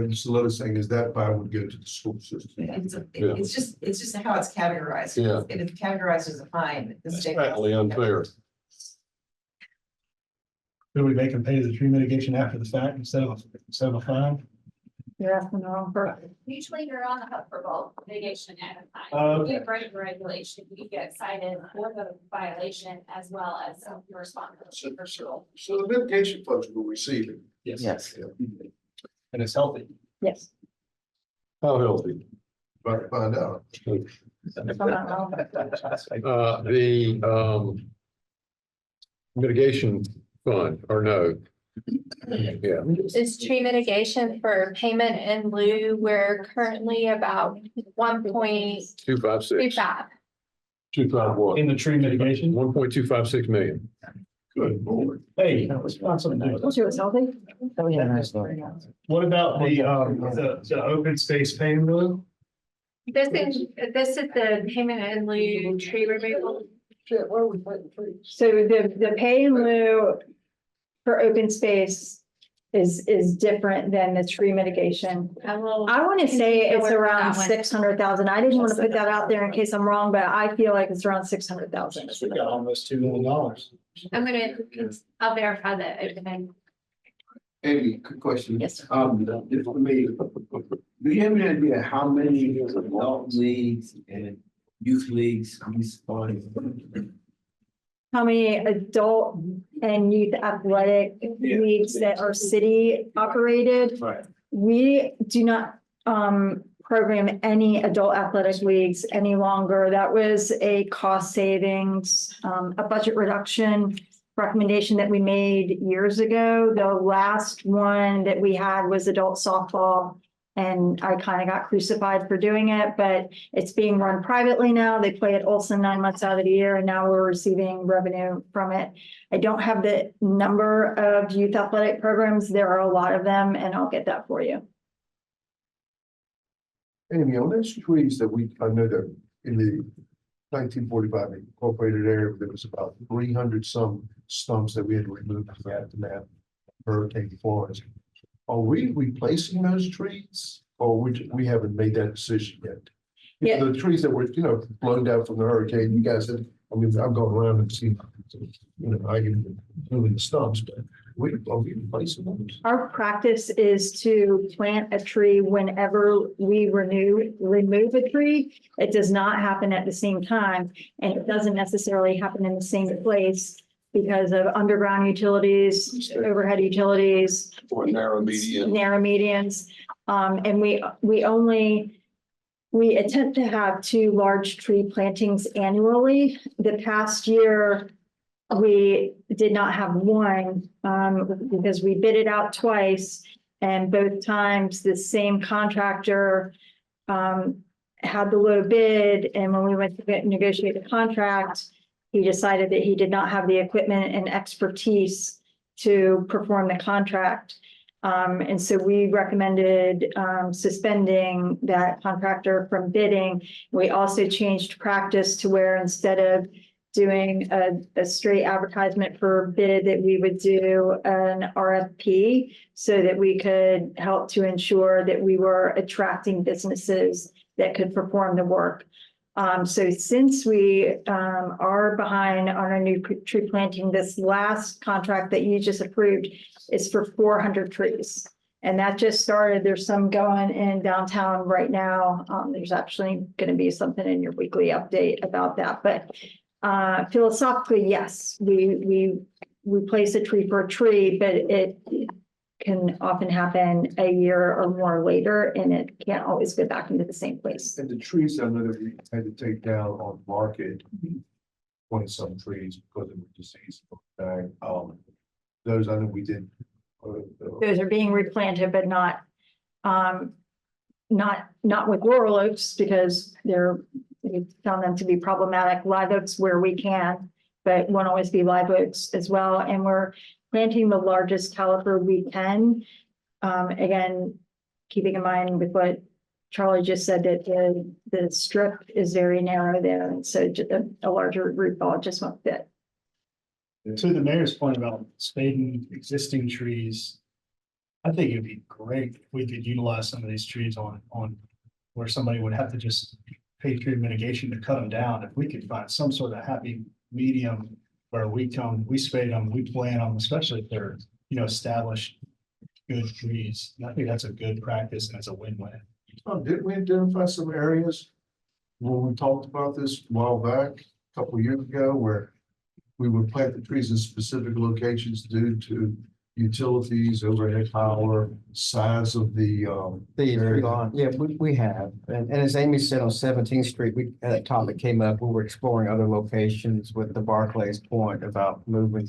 Solota saying is that fine would go to the school system. It's just how it's categorized. Yeah. If it's categorized as a fine, the That's state. patently unfair. Do we make them pay the tree mitigation after the fact instead of a fine? You're asking the wrong person. Usually you're on the hook for both mitigation and a Oh, fine. We okay. break the regulation, we get cited for the violation as well as your responsibility for sure. So the mitigation funds we're receiving. Yes. And it's healthy. Yes. How healthy? About to find out. The mitigation fund, or no? Yeah, Is tree mitigation for payment in lieu, we're currently about 1.25. 256, 2.5 what? In the tree mitigation? 1.256 million. Good Lord. Hey, what's something to do? Told you it was healthy. Oh, we had a nice story. What about the open space pay in lieu? This is the payment in lieu tree removal. So the pay in lieu for open space is different than the tree mitigation. I want to say it's around 600,000. I didn't want to put that out there in case I'm wrong, but I feel like it's around 600,000. We got almost $2 million. I'll verify that opening. Amy, good question. Yes, sir. If for me, do you have any idea how many adult leagues and youth leagues we sponsor? How many adult and youth athletic leagues that are city operated? Right. We do not program any adult athletic leagues any longer. That was a cost savings, a budget reduction recommendation that we made years ago. The last one that we had was adult softball. And I kind of got crucified for doing it, but it's being run privately now. They play at Olson 9 months out of the year, and now we're receiving revenue from it. I don't have the number of youth athletic programs. There are a lot of them, and I'll get that for you. Amy, on those trees that I know that in the 1945 incorporated area, there was about 300 some stumps that we had to remove from the aftermath of Hurricane Florence. Are we replacing those trees, or we haven't made that decision yet? Yeah. The trees that were, blown down from the hurricane, you guys have, I've gone around and seen, I can moving the stumps, but are we replacing them? Our practice is to plant a tree whenever we remove a tree. It does not happen at the same time, and it doesn't necessarily happen in the same place because of underground utilities, overhead utilities, Or narrow median. narrow medians. And we attempt to have 2 large tree plantings annually. The past year, we did not have one, because we bid it out twice. And both times the same contractor, had the low bid. And when we went to negotiate the contract, he decided that he did not have the equipment and expertise to perform the contract. And so we recommended suspending that contractor from bidding. We also changed practice to where instead of doing a straight advertisement for bid, that we would do an RFP so that we could help to ensure that we were attracting businesses that could perform the work. So since we are behind on our new tree planting, this last contract that you just approved is for 400 trees. And that just started. There's some going in downtown right now. There's actually going to be something in your weekly update about that. But philosophically, yes, we place a tree for a tree, but it can often happen a year or more later, and it can't always go back into the same place. And the trees I know that we had to take down on market, 20-some trees because of the disease. Those I know we did. Those are being replanted, but not with laurel oaks because we found them to be problematic. Live oaks where we can, but won't always be live oaks as well. And we're planting the largest caliper we can. Again, keeping in mind with what Charlie just said, that the strip is very narrow there, and so a larger root ball just won't fit. To the mayor's point about spading existing trees, I think it'd be great if we could utilize some of these trees on where somebody would have to just pay tree mitigation to cut them down. If we could find some sort of happy medium where we spade them, we plant them, especially if they're, established good trees. And I think that's a good practice and it's a win-win. Didn't we identify some areas when we talked about this a while back, a couple of years ago, where we would plant the trees in specific locations due to utilities, overhead power, size of the area? Yeah, we have. And as Amy said, on 17th Street, at that topic came up, we were exploring other locations with the Barclays point about moving.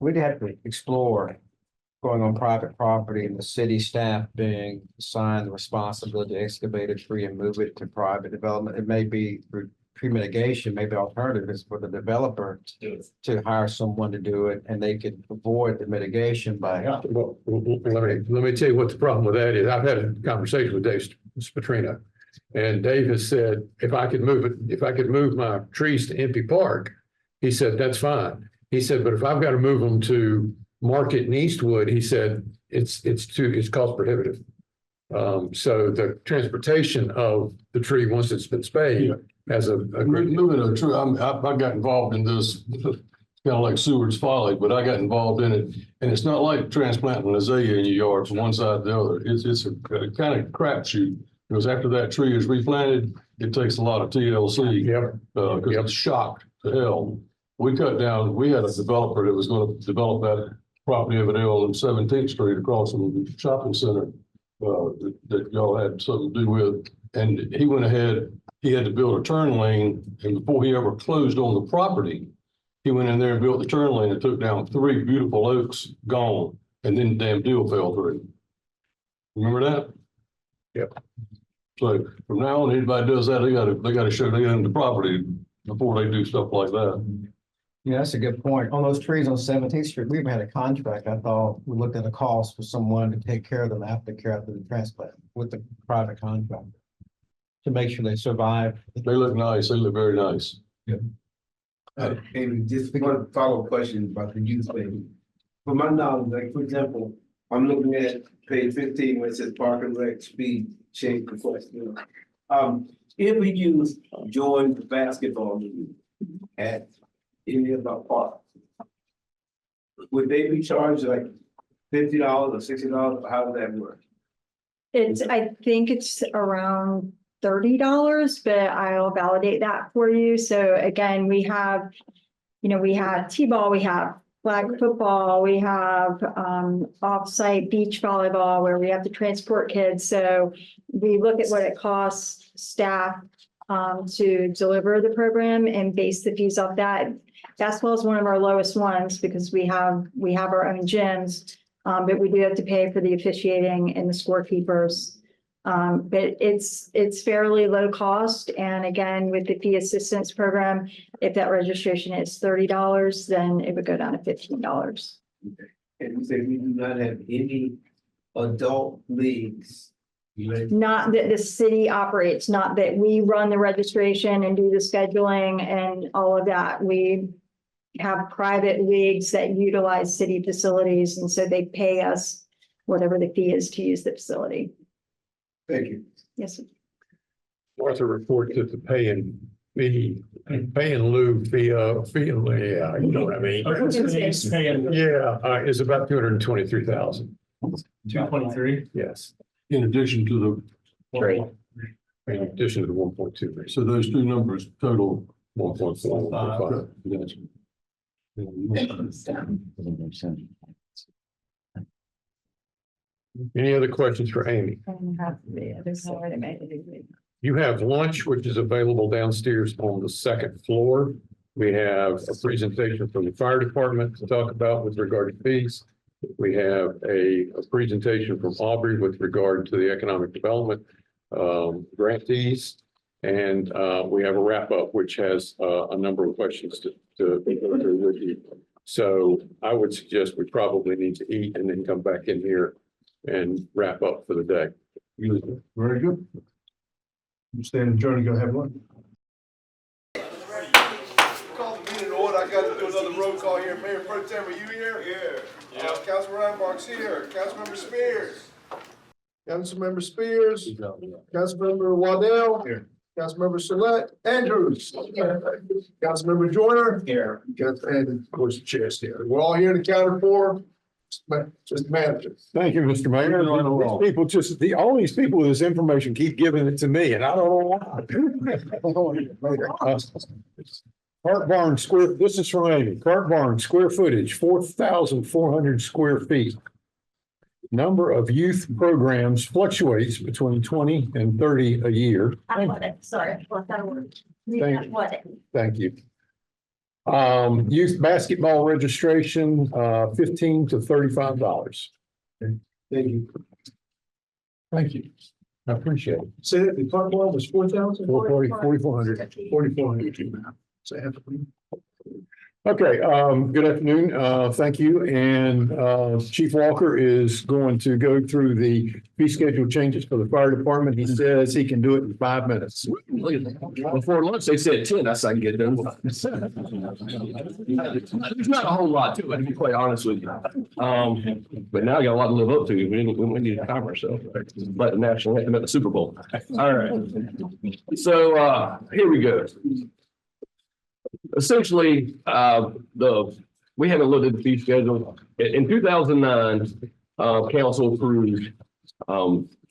We'd have to explore going on private property and the city staff being assigned the responsibility to excavate a tree and move it to private development. It may be through tree mitigation, maybe alternative is for the developer to hire someone to do it, and they could avoid the mitigation by. Well, let me tell you what the problem with that is. I've had a conversation with Dave Spatrino, and Dave has said, if I could move my trees to Impey Park, he said, that's fine. He said, but if I've got to move them to Market and Eastwood, he said, it's cost prohibitive. So the transportation of the tree, once it's been spayed, as a moving a tree, I got involved in this, kind of like Seward's Folly, but I got involved in it. And it's not like transplanting azalea in your yard from one side to the other. It's a kind of crapshoot. Because after that tree is replanted, it takes a lot of TLC. Because it's shocked to hell. We cut down, we had a developer that was going to develop that property over there on 17th Street across from the shopping center that y'all had something to do with. And he went ahead, he had to build a turn lane, and before he ever closed on the property, he went in there and built the turn lane and took down 3 beautiful oaks, gone, and then the damn deal fell through. Remember that? Yep. So from now on, anybody does that, they gotta show they own the property before they do stuff like that. Yeah, that's a good point. On those trees on 17th Street, we even had a contract. I thought we looked at the cost for someone to take care of them after the transplant with the private contractor to make sure they survive. They look nice. They look very nice. Yeah. And just one follow-up question about the youth thing. From my knowledge, like, for example, I'm looking at page 15 where it says Park and Rec speed change request. If we use join basketball league at any of our parks, would they be charged like $50 or $60? How would that work? I think it's around $30, but I'll validate that for you. So again, we have T-ball, we have flag football, we have off-site beach volleyball where we have to transport kids. So we look at what it costs staff to deliver the program and base the fees off that. Basketball is one of our lowest ones because we have our own gyms, but we do have to pay for the officiating and the scorekeepers. But it's fairly low cost. And again, with the fee assistance program, if that registration is $30, then it would go down to $15. And you say we do not have any adult leagues. Not that the city operates, not that we run the registration and do the scheduling and all of that. We have private leagues that utilize city facilities, and so they pay us whatever the fee is to use the facility. Thank you. Yes, sir. Martha reports that the pay in lieu fee, yeah, you know what I mean? Yeah, is about 223,000. 223? Yes. In addition to In addition to the 1.2. so those two numbers total 1.4. Any other questions for Amy? You have lunch, which is available downstairs on the second floor. We have a presentation from the fire department to talk about with regard to fees. We have a presentation from Aubrey with regard to the economic development grantees. And we have a wrap up, which has a number of questions to go through with you. So I would suggest we probably need to eat and then come back in here and wrap up for the day. Very good. You stand adjourned, go have one. Call the meeting order. I got to do another roll call here. Mayor Pro Tem, are you here? Yeah. Councilman Reinbach's here. Councilmember Spears. Councilmember Spears. Councilmember Waddell. Here. Councilmember Salette. Andrews. Councilmember Joyner. Here. And of course, the chair's here. We're all here to counter for. Just manager. Thank you, Mr. Mayor. These people just, all these people with this information keep giving it to me and I don't know why. Cart Barn square, this is from Amy. Cart Barn square footage, 4,400 square feet. Number of youth programs fluctuates between 20 and 30 a year. I want it, sorry, left out a word. Thank I want it. Thank you. Youth basketball registration, $15 to $35. Thank you. Thank you. I appreciate it. Say that the Cart Barn was 4,000? 4,400. 4,400. So I have to. Okay, good afternoon. Thank you. And Chief Walker is going to go through the fee schedule changes for the fire department. He says he can do it in 5 minutes. Before lunch, they said 10, that's how I can get done. There's not a whole lot to it, to be quite honest with you. But now I got a lot to live up to. We need to time ourselves, like the national anthem at the Super Bowl. All right. So here we go. Essentially, we haven't looked at the fee schedule. In 2009, council approved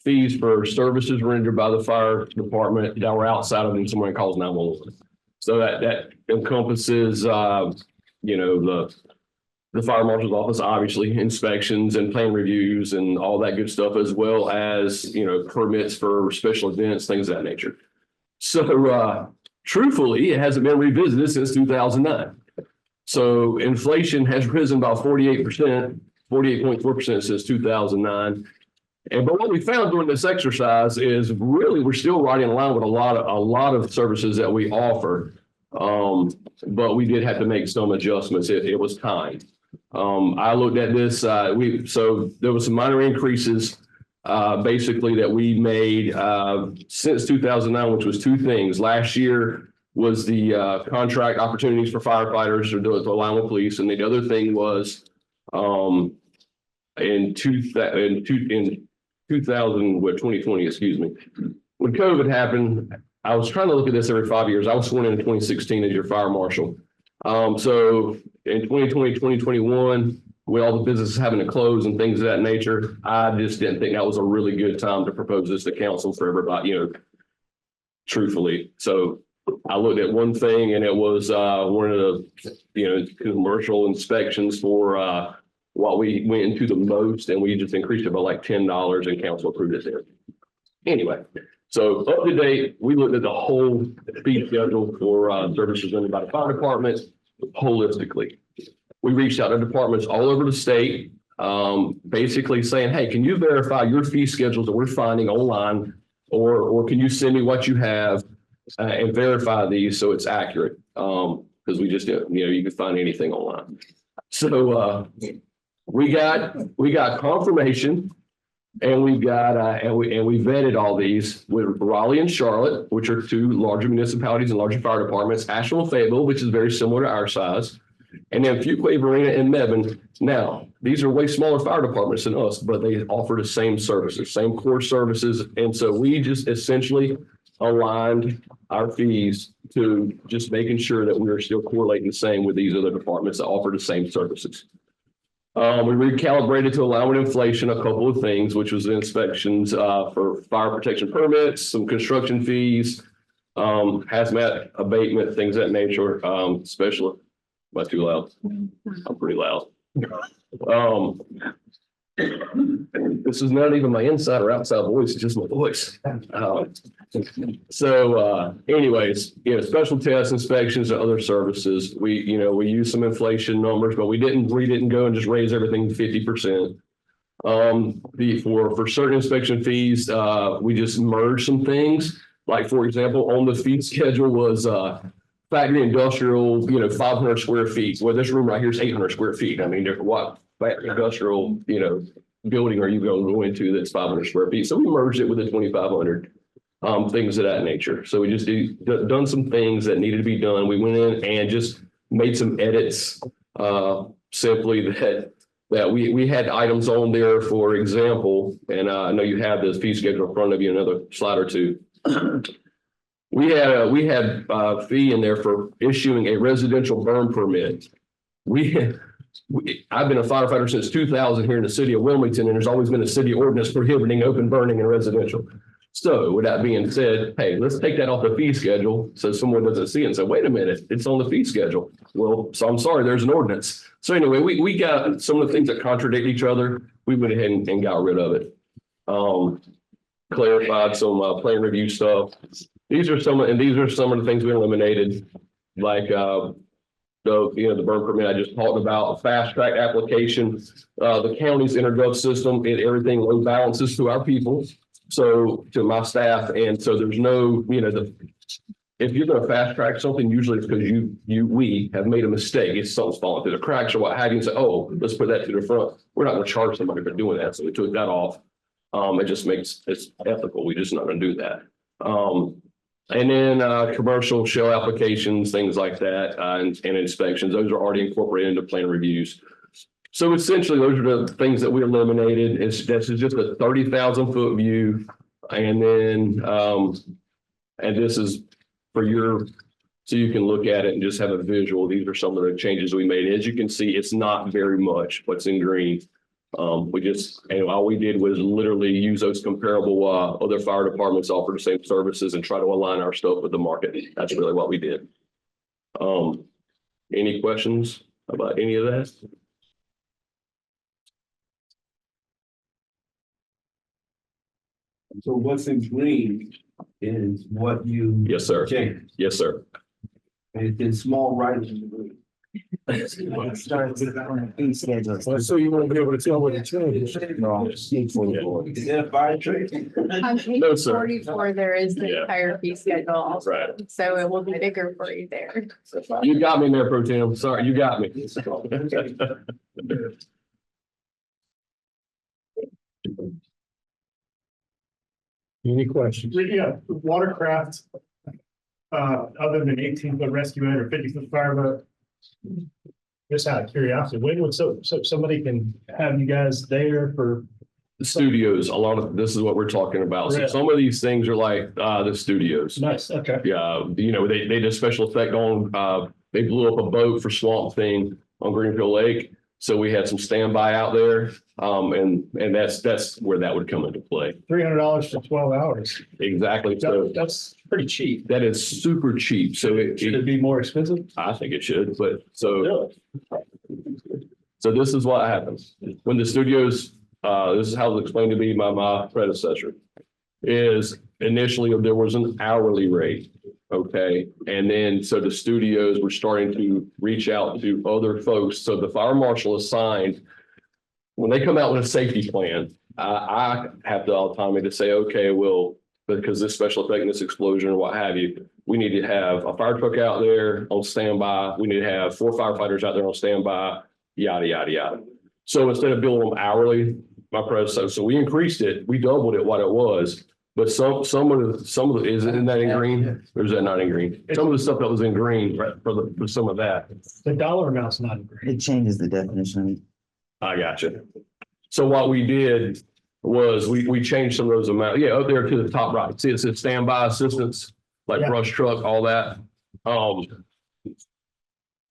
fees for services rendered by the fire department that were outside of when someone calls 911. So that encompasses, the fire marshal's office, obviously, inspections and plan reviews and all that good stuff, as well as, permits for special events, things of that nature. So, truthfully, it hasn't been revisited since 2009. So inflation has risen by 48%, 48.4% since 2009. But what we found during this exercise is really we're still right in line with a lot of services that we offer. But we did have to make some adjustments. It was time. I looked at this. So there was some minor increases basically that we made since 2009, which was two things. Last year was the contract opportunities for firefighters to align with police, and the other thing was in 2020, excuse me, when COVID happened. I was trying to look at this every 5 years. I was sworn in 2016 as your fire marshal. So in 2020, 2021. With all the businesses having to close and things of that nature, I just didn't think that was a really good time to propose this to council for everybody, truthfully. So I looked at one thing and it was one of the, commercial inspections for what we went into the most, and we just increased it by like $10 and council approved it there. Anyway, so up to date, we looked at the whole fee schedule for services rendered by the fire department holistically. We reached out to departments all over the state, basically saying, hey, can you verify your fee schedules that we're finding online, or can you send me what you have and verify these so it's accurate? Because we just, you can find anything online. So we got confirmation, and we got and we vetted all these with Raleigh and Charlotte, which are two larger municipalities and larger fire departments. Asheville and Fayetteville, which is very similar to our size. And then Fuquay, Varina, and Mebane. Now, these are way smaller fire departments than us, but they offer the same services, same core services. And so we just essentially aligned our fees to just making sure that we are still correlating the same with these other departments that offer the same services. We recalibrated to align with inflation a couple of things, which was the inspections for fire protection permits, some construction fees, hazmat abatement, things of that nature, special. Am I too loud? I'm pretty loud. This is not even my inside or outside voice, it's just my voice. Anyways, special test inspections and other services, we use some inflation numbers, but we didn't go and just raise everything to 50%. For certain inspection fees, we just merged some things. Like, for example, on the fee schedule was factory industrial, 500 square feet. Well, this room right here is 800 square feet. I mean, what factory industrial, building are you going to go into that's 500 square feet? So we merged it with the 2,500, things of that nature. So we just done some things that needed to be done. We went in and just made some edits, simply that we had items on there, for example, and I know you have this fee schedule in front of you, another slide or two. We had a fee in there for issuing a residential burn permit. I've been a firefighter since 2000 here in the city of Wilmington, and there's always been a city ordinance prohibiting open burning in residential. So with that being said, hey, let's take that off the fee schedule so someone doesn't see it and say, wait a minute, it's on the fee schedule. Well, so I'm sorry, there's an ordinance. So anyway, we got some of the things that contradict each other. We went ahead and got rid of it. Clarified some plan review stuff. These are some of the things we eliminated, like the burn permit I just talked about, fast track application, the county's intergov system, and everything load balances to our people. So to my staff, and so there's no, if you're going to fast track something, usually it's because we have made a mistake. It's something's falling through the cracks or what have you, and say, oh, let's put that to the front. We're not going to charge somebody for doing that, so we took that off. It just it's ethical. We're just not going to do that. And then commercial shell applications, things like that, and inspections. Those are already incorporated into plan reviews. So essentially, those are the things that we eliminated. This is just a 30,000 foot view. And then, and this is for so you can look at it and just have a visual. These are some of the changes we made. As you can see, it's not very much what's in green. All we did was literally use those comparable other fire departments offer the same services and try to align our stuff with the market. That's really what we did. Any questions about any of that? So what's in green is what you. Yes, sir. Changed. Yes, sir. And it's in small writing in green. So you won't be able to tell what it changed. On page No, sir. 44, there is the Yeah. entire fee schedule also, Right. so it will be bigger for you there. You got me there, Pro Tem. Sorry, you got me. Any questions? Yeah, watercraft, other than 18-foot rescue boat or 50-foot fireboat. Just out of curiosity, when would so somebody can have you guys there for? The studios, a lot of, this is what we're talking about. So Really? some of these things are like, the studios. Nice, okay. Yeah, they did a special effect on, they blew up a boat for Swamp Thing on Greenfield Lake. So we had some standby out there. And that's where that would come into play. $300 for 12 hours. Exactly. So That's pretty cheap. that is super cheap. So Should it be more expensive? I think it should, but so Really? this is what happens when the studios, this is how it was explained to me by my predecessor, is initially there was an hourly rate. Okay. And then, so the studios were starting to reach out to other folks. So the fire marshal assigned, when they come out with a safety plan, I have the autonomy to say, okay, well, because this special effect and this explosion or what have you, we need to have a fire truck out there on standby. We need to have 4 firefighters out there on standby, yada, yada, yada. So instead of billing them hourly, my predecessor, so we increased it, we doubled it what it was. But some of the, isn't that in green? Or is that not in green? Some of the stuff that was in green for some of that. The dollar amount's not in green. It changes the definition. I gotcha. So what we did was we changed some of those amounts. Yeah, up there to the top right. See, it says standby assistance, like Yeah. brush truck, all that.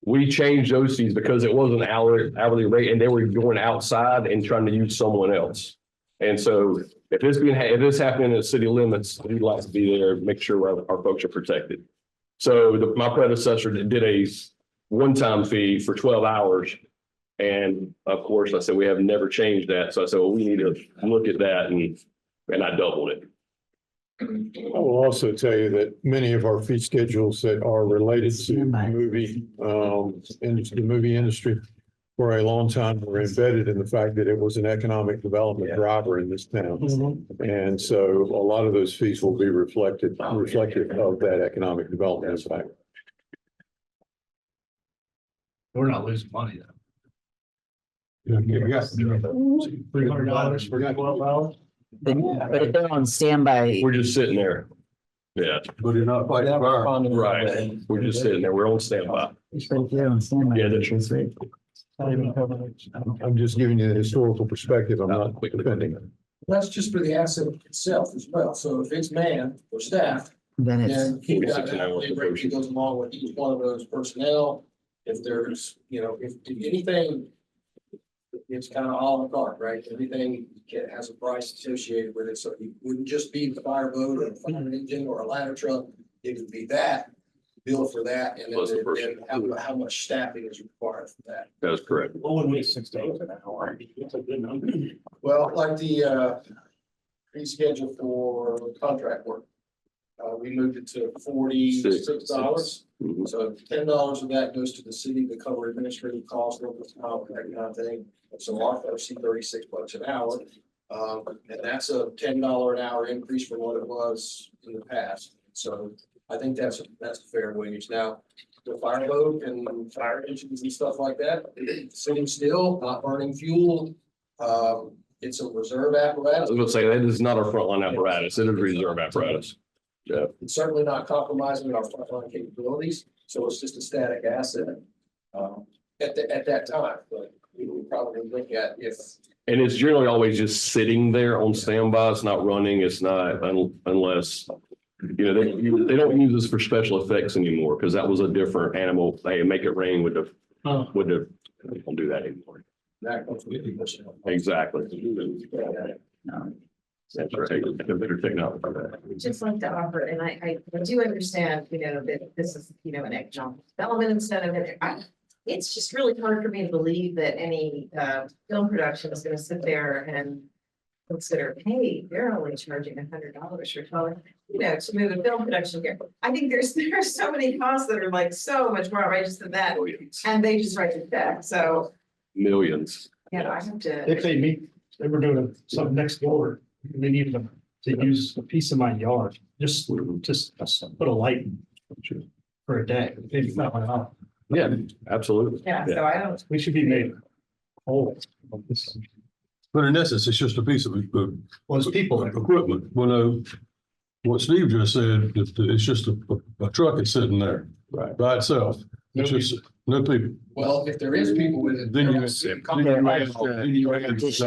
We changed those fees because it was an hourly rate and they were going outside and trying to use someone else. And so if this happening in the city limits, we'd like to be there, make sure our folks are protected. So my predecessor did a one-time fee for 12 hours. And of course, I said, we have never changed that. So I said, well, we need to look at that and I doubled it. I will also tell you that many of our fee schedules that are related to the movie industry for a long time were embedded in the fact that it was an economic development driver in this town. And so a lot of those fees will be reflective of that economic development impact. We're not losing money though. $300 for 12 hours. But if they're on standby, We're just sitting there. Yeah, But you're not fighting fire. right. We're just sitting there. We're on standby. they're on standby. Yeah, that's right. I'm just giving you the historical perspective. I'm not defending it. That's just for the asset itself as well. So if it's manned or staff, Then it's, then keep that, 46 an hour the per rate person. that goes along with each one of those personnel. If there's, if anything, it's kind of all in the carte, right? Everything has a price associated with it. So it wouldn't just be the fireboat or a fire engine or a ladder truck. It would be that, bill for that, and Plus the then person. how much staffing is required for that. That is correct. What would make $6 an hour? That's a good number. Well, like the fee schedule for contract work. We moved it to $46. Mhm. So $10 of that goes to the city to cover administrative costs, local talent, that kind of thing. And so our folks see $36 an hour. And that's a $10 an hour increase from what it was in the past. So I think that's a fair wage. Now, the fireboat and fire engines and stuff like that, sitting still, not burning fuel. It's a reserve I apparatus. was gonna say, that is not our frontline apparatus. It is reserve apparatus. Yeah, It's certainly not compromising our frontline capabilities, so it's just a static asset. At that time, but we would probably look at if, and it's generally always just sitting there on standby. It's not running. It's not unless, they don't use this for special effects anymore because that was a different animal. They make it rain with the, they don't do that anymore. that comes with 50%. Exactly. That's right. The better technology for that. Just like to offer, and I do understand, that this is, an economic development instead of it. It's just really hard for me to believe that any film production is gonna sit there and consider, hey, they're only charging $100 for color, to move a film production here. I think there's so many costs that are like so much more outrageous than that, and they just write the check, so, Millions. I have to. If they were doing something next door, they needed to use a piece of my yard, just put a light for a day. Maybe not my house. Yeah, absolutely. Yeah, so I don't. We should be made whole of this. But in essence, it's just a piece of Well, it's people. equipment. Well, no, what Steve just said, it's just a truck that's sitting there by itself. It's just no people. Well, if there is people with it. Then you addition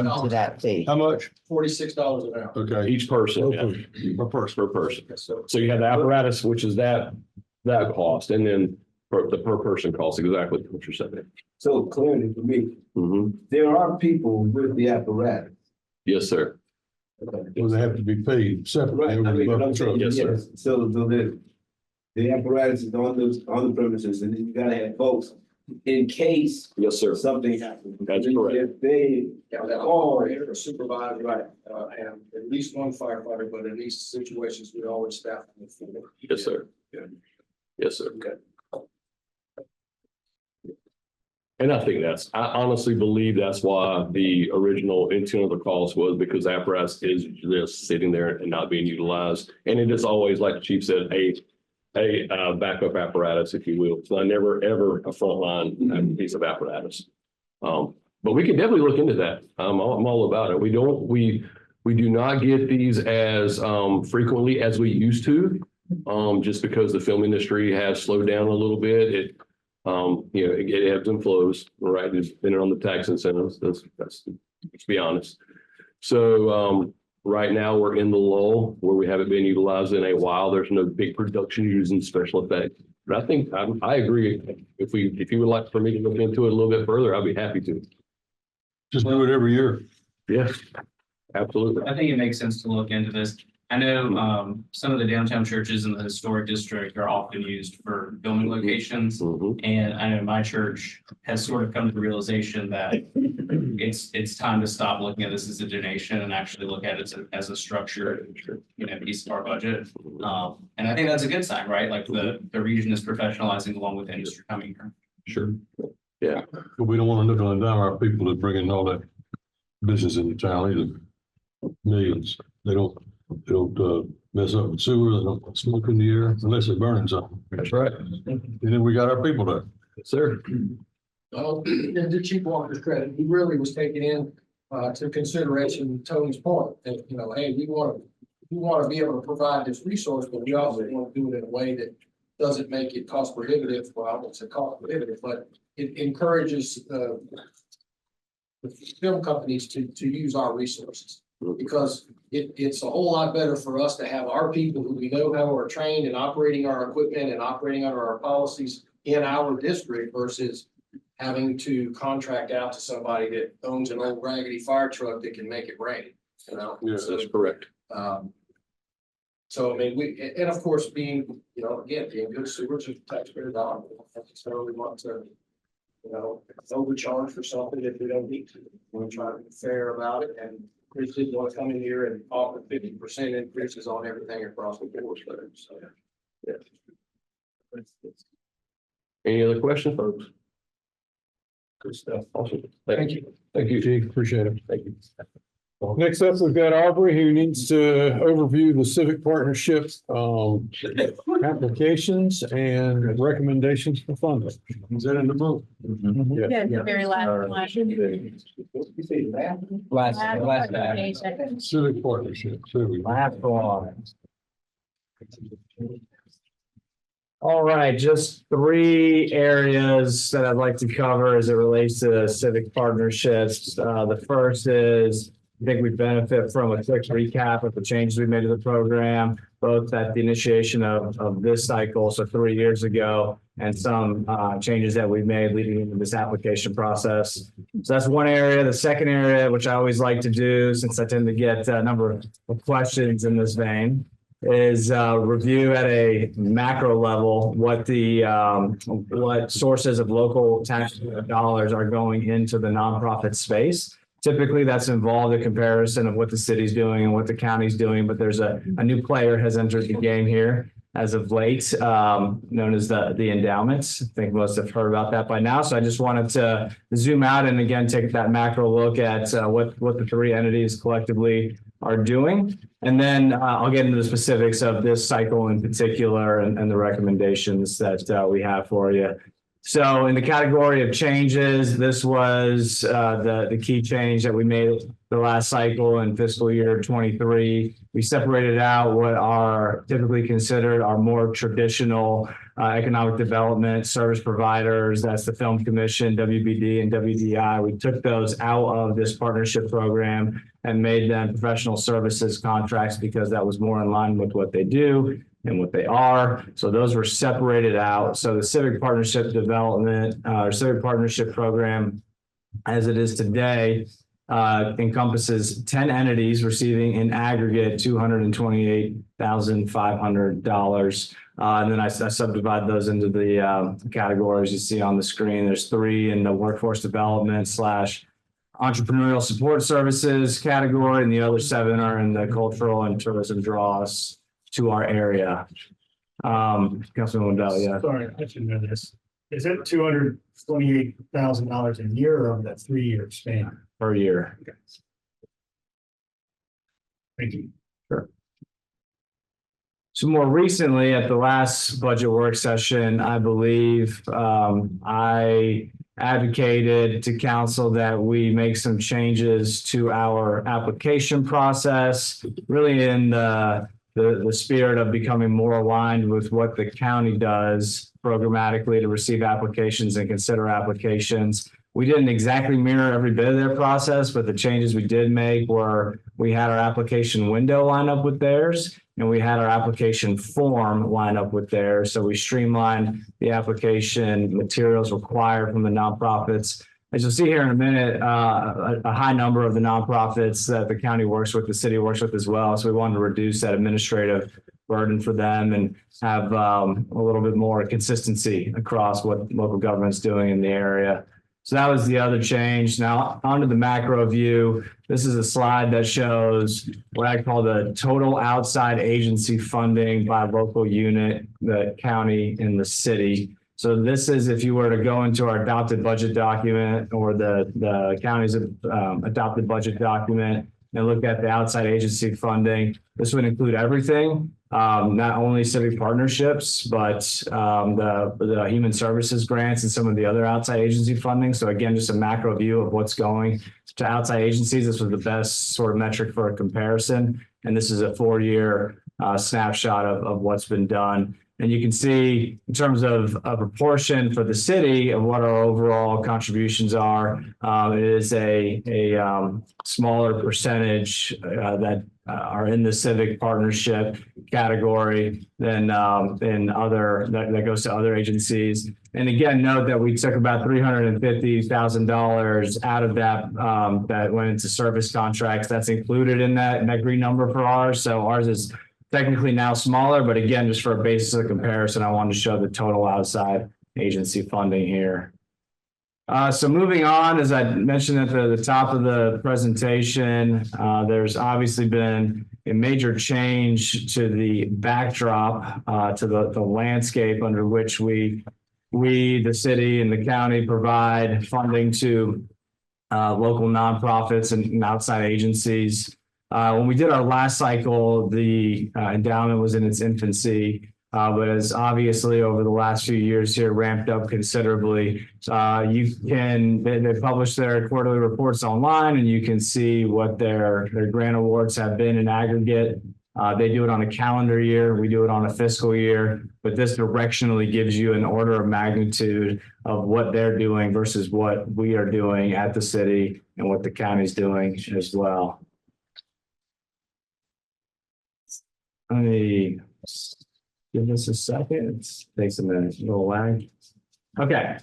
to that fee. How much? $46 an hour. Okay. Each person, yeah. Per person. So you have the apparatus, which is that cost, and then the per person cost, exactly what you're saying. So clearly for me, Mhm. there are people with the apparatus. Yes, sir. Well, they have to be paid separately. Right, I mean, but I'm saying, Yes, sir. yes, so the apparatus is on the premises, and then you gotta have folks in case Yes, sir. something happens. That's correct. If they That call, operator or supervisor, right, and at least one firefighter, but in these situations, we always staff them with four. Yes, sir. Yes, sir. And I think I honestly believe that's why the original intent of the cost was because apparatus is just sitting there and not being utilized. And it is always, like the chief said, a backup apparatus, if you will. So never, ever a frontline piece of apparatus. But we can definitely look into that. I'm all about it. We do not get these as frequently as we used to. Just because the film industry has slowed down a little bit. It ebbs and flows, right? It's depending on the tax incentives. That's let's be honest. So right now we're in the lull where we haven't been utilized in a while. There's no big production using special effects. But I think I agree. If you would like for me to look into it a little bit further, I'll be happy to. Just do it every year. Yes, absolutely. I think it makes sense to look into this. I know, some of the downtown churches in the historic district are often used for filming locations. And I know my church has sort of come to the realization that it's time to stop looking at this as a donation and actually look at it as a structure, piece of our budget. And I think that's a good sign, right? Like the region is professionalizing along with the industry coming here. Sure. Yeah. But we don't want to look on down our people that bring in all that business into town either. Millions. They don't mess up with sewers, they don't put smoke in the air unless it burns something. That's right. And then we got our people there. Sir. And to Chief Walker's credit, he really was taking in to consideration Tony's point that, hey, we want to be able to provide this resource, but we also want to do it in a way that doesn't make it cost prohibitive. Well, it's a cost prohibitive, but it encourages the film companies to use our resources. Because it's a whole lot better for us to have our people who we know how are trained in operating our equipment and operating under our policies in our district versus having to contract out to somebody that owns an old raggedy fire truck that can make it rain, Yes, that's correct. So I mean, and of course, being good stewards of taxpayer dollars, we don't necessarily want to, overcharge for something if we don't need to. We're trying to be fair about it, and Chris didn't want to come in here and offer 50% increases on everything across the board. So, Yeah. Any other questions, folks? Good stuff. Awesome. Thank you. Thank you, Chief. Appreciate it. Thank you. Next up, we've got Aubrey, who needs to overview the civic partnership applications and recommendations for funding. Is that in the book? Yeah, the very last one. Civic partnership. Last one. All right, just 3 areas that I'd like to cover as it relates to civic partnerships. The first is, I think we benefit from a quick recap of the changes we made to the program, both at the initiation of this cycle, so 3 years ago, and some changes that we made leading into this application process. So that's one area. The second area, which I always like to do, since I tend to get a number of questions in this vein, is review at a macro level what the what sources of local tax dollars are going into the nonprofit space. Typically, that's involved a comparison of what the city's doing and what the county's doing, but there's a new player has entered the game here as of late, known as the endowments. I think most have heard about that by now. So I just wanted to zoom out and again take that macro look at what the 3 entities collectively are doing. And then I'll get into the specifics of this cycle in particular and the recommendations that we have for you. So in the category of changes, this was the key change that we made the last cycle in fiscal year 23. We separated out what are typically considered our more traditional economic development service providers. That's the Film Commission, WBD, and WDI. We took those out of this partnership program and made them professional services contracts because that was more in line with what they do and what they are. So those were separated out. So the civic partnership development, civic partnership program, as it is today, encompasses 10 entities receiving in aggregate $228,500. And then I subdivide those into the categories you see on the screen. There's 3 in the workforce development / entrepreneurial support services category, and the other 7 are in the cultural and tourism draws to our area. Councilman Wendell, yeah. Sorry, I should know this. Is it $228,000 a year or that 3-year span? Per year. Okay. Thank you. Sure. So more recently, at the last budget work session, I believe I advocated to council that we make some changes to our application process, really in the spirit of becoming more aligned with what the county does programmatically to receive applications and consider applications. We didn't exactly mirror every bit of their process, but the changes we did make were we had our application window line up with theirs, and we had our application form line up with theirs. So we streamlined the application materials required from the nonprofits as you'll see here in a minute, a high number of the nonprofits that the county works with, the city works with as well. So we wanted to reduce that administrative burden for them and have a little bit more consistency across what local government's doing in the area. So that was the other change. Now onto the macro view. This is a slide that shows what I call the total outside agency funding by local unit, the county and the city. So this is if you were to go into our adopted budget document or the county's adopted budget document and look at the outside agency funding, this would include everything, not only civic partnerships, but the human services grants and some of the other outside agency funding. So again, just a macro view of what's going to outside agencies. This was the best sort of metric for a comparison. And this is a 4-year snapshot of what's been done. And you can see in terms of a proportion for the city of what our overall contributions are, it is a smaller percentage that are in the civic partnership category than other that goes to other agencies. And again, note that we took about $350,000 out of that that went into service contracts. That's included in that green number for ours. So ours is technically now smaller, but again, just for a basis of comparison, I wanted to show the total outside agency funding here. So moving on, as I mentioned at the top of the presentation, there's obviously been a major change to the backdrop, to the landscape under which we, the city and the county, provide funding to local nonprofits and outside agencies. When we did our last cycle, the endowment was in its infancy, but as obviously over the last few years here ramped up considerably. They publish their quarterly reports online and you can see what their grant awards have been in aggregate. They do it on a calendar year, we do it on a fiscal year, but this directionally gives you an order of magnitude of what they're doing versus what we are doing at the city and what the county's doing as well. Let me give this a second. It takes a minute, a little lag. Okay.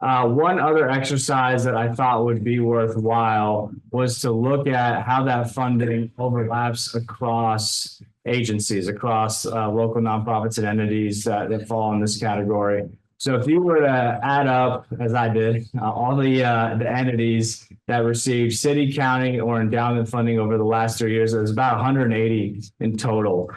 One other exercise that I thought would be worthwhile was to look at how that funding overlaps across agencies, across local nonprofits and entities that fall in this category. So if you were to add up, as I did, all the entities that received city, county, or endowment funding over the last 3 years, there's about 180 in total.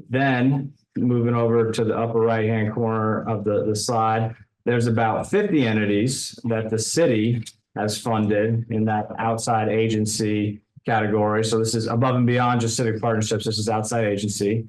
Then moving over to the upper right-hand corner of the slide, there's about 50 entities that the city has funded in that outside agency category. So this is above and beyond just civic partnerships. This is outside agency.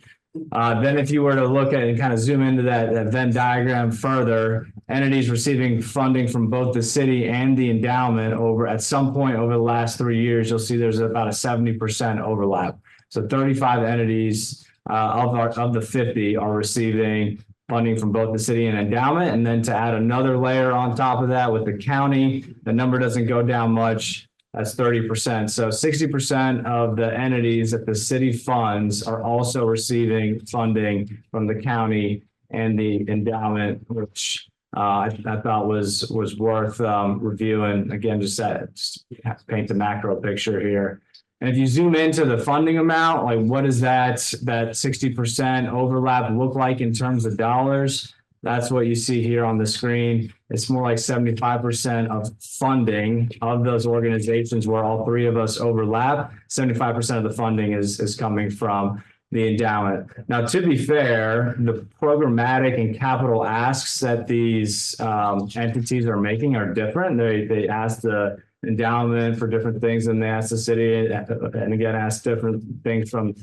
Then if you were to look at and kind of zoom into that Venn diagram further, entities receiving funding from both the city and the endowment at some point over the last 3 years, you'll see there's about a 70% overlap. So 35 entities of the 50 are receiving funding from both the city and endowment. And then to add another layer on top of that with the county, the number doesn't go down much. That's 30%. So 60% of the entities that the city funds are also receiving funding from the county and the endowment, which I thought was worth reviewing. Again, just paint the macro picture here. And if you zoom into the funding amount, like what does that 60% overlap look like in terms of dollars? That's what you see here on the screen. It's more like 75% of funding of those organizations where all three of us overlap. 75% of the funding is coming from the endowment. Now, to be fair, the programmatic and capital asks that these entities are making are different. They ask the endowment for different things than they ask the city, and again ask different things from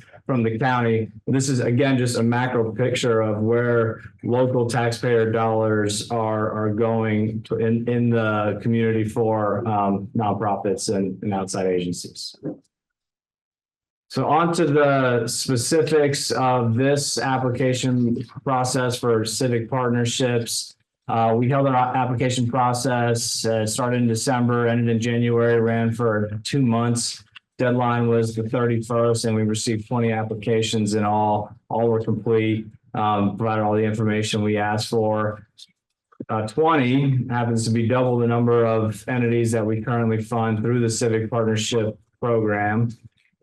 the county. This is again just a macro picture of where local taxpayer dollars are going in the community for nonprofits and outside agencies. So on to the specifics of this application process for civic partnerships. We held our application process, started in December, ended in January, ran for 2 months. Deadline was the 31st, and we received 20 applications in all. All were complete, provided all the information we asked for. 20 happens to be double the number of entities that we currently fund through the Civic Partnership Program.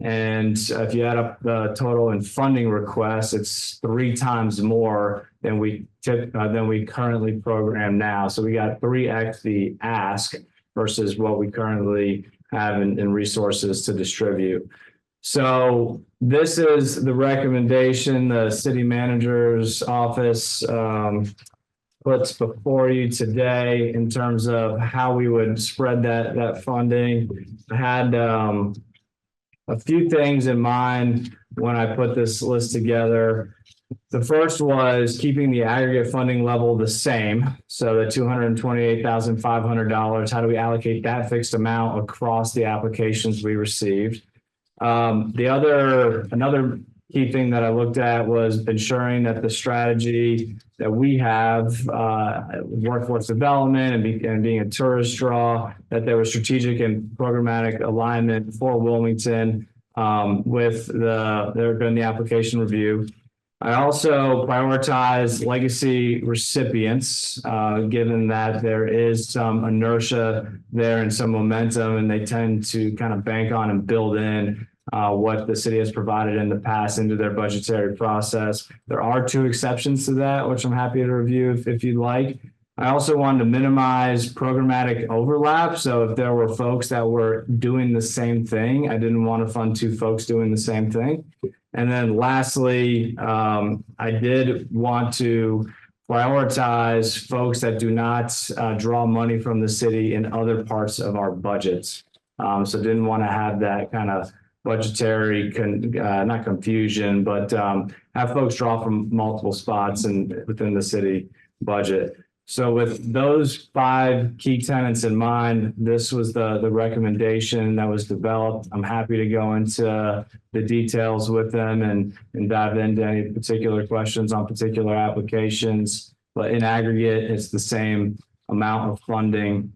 And if you add up the total in funding requests, it's 3 times more than we currently program now. So we got 3x the ask versus what we currently have in resources to distribute. So this is the recommendation the city manager's office puts before you today in terms of how we would spread that funding. I had a few things in mind when I put this list together. The first was keeping the aggregate funding level the same. So the $228,500, how do we allocate that fixed amount across the applications we received? Another key thing that I looked at was ensuring that the strategy that we have, workforce development and being a tourist draw, that there was strategic and programmatic alignment for Wilmington with the application review. I also prioritize legacy recipients, given that there is some inertia there and some momentum, and they tend to kind of bank on and build in what the city has provided in the past into their budgetary process. There are 2 exceptions to that, which I'm happy to review if you'd like. I also wanted to minimize programmatic overlap. So if there were folks that were doing the same thing, I didn't want to fund 2 folks doing the same thing. And then lastly, I did want to prioritize folks that do not draw money from the city in other parts of our budgets. So didn't want to have that kind of budgetary, not confusion, but have folks draw from multiple spots and within the city budget. So with those 5 key tenets in mind, this was the recommendation that was developed. I'm happy to go into the details with them and dive into any particular questions on particular applications. But in aggregate, it's the same amount of funding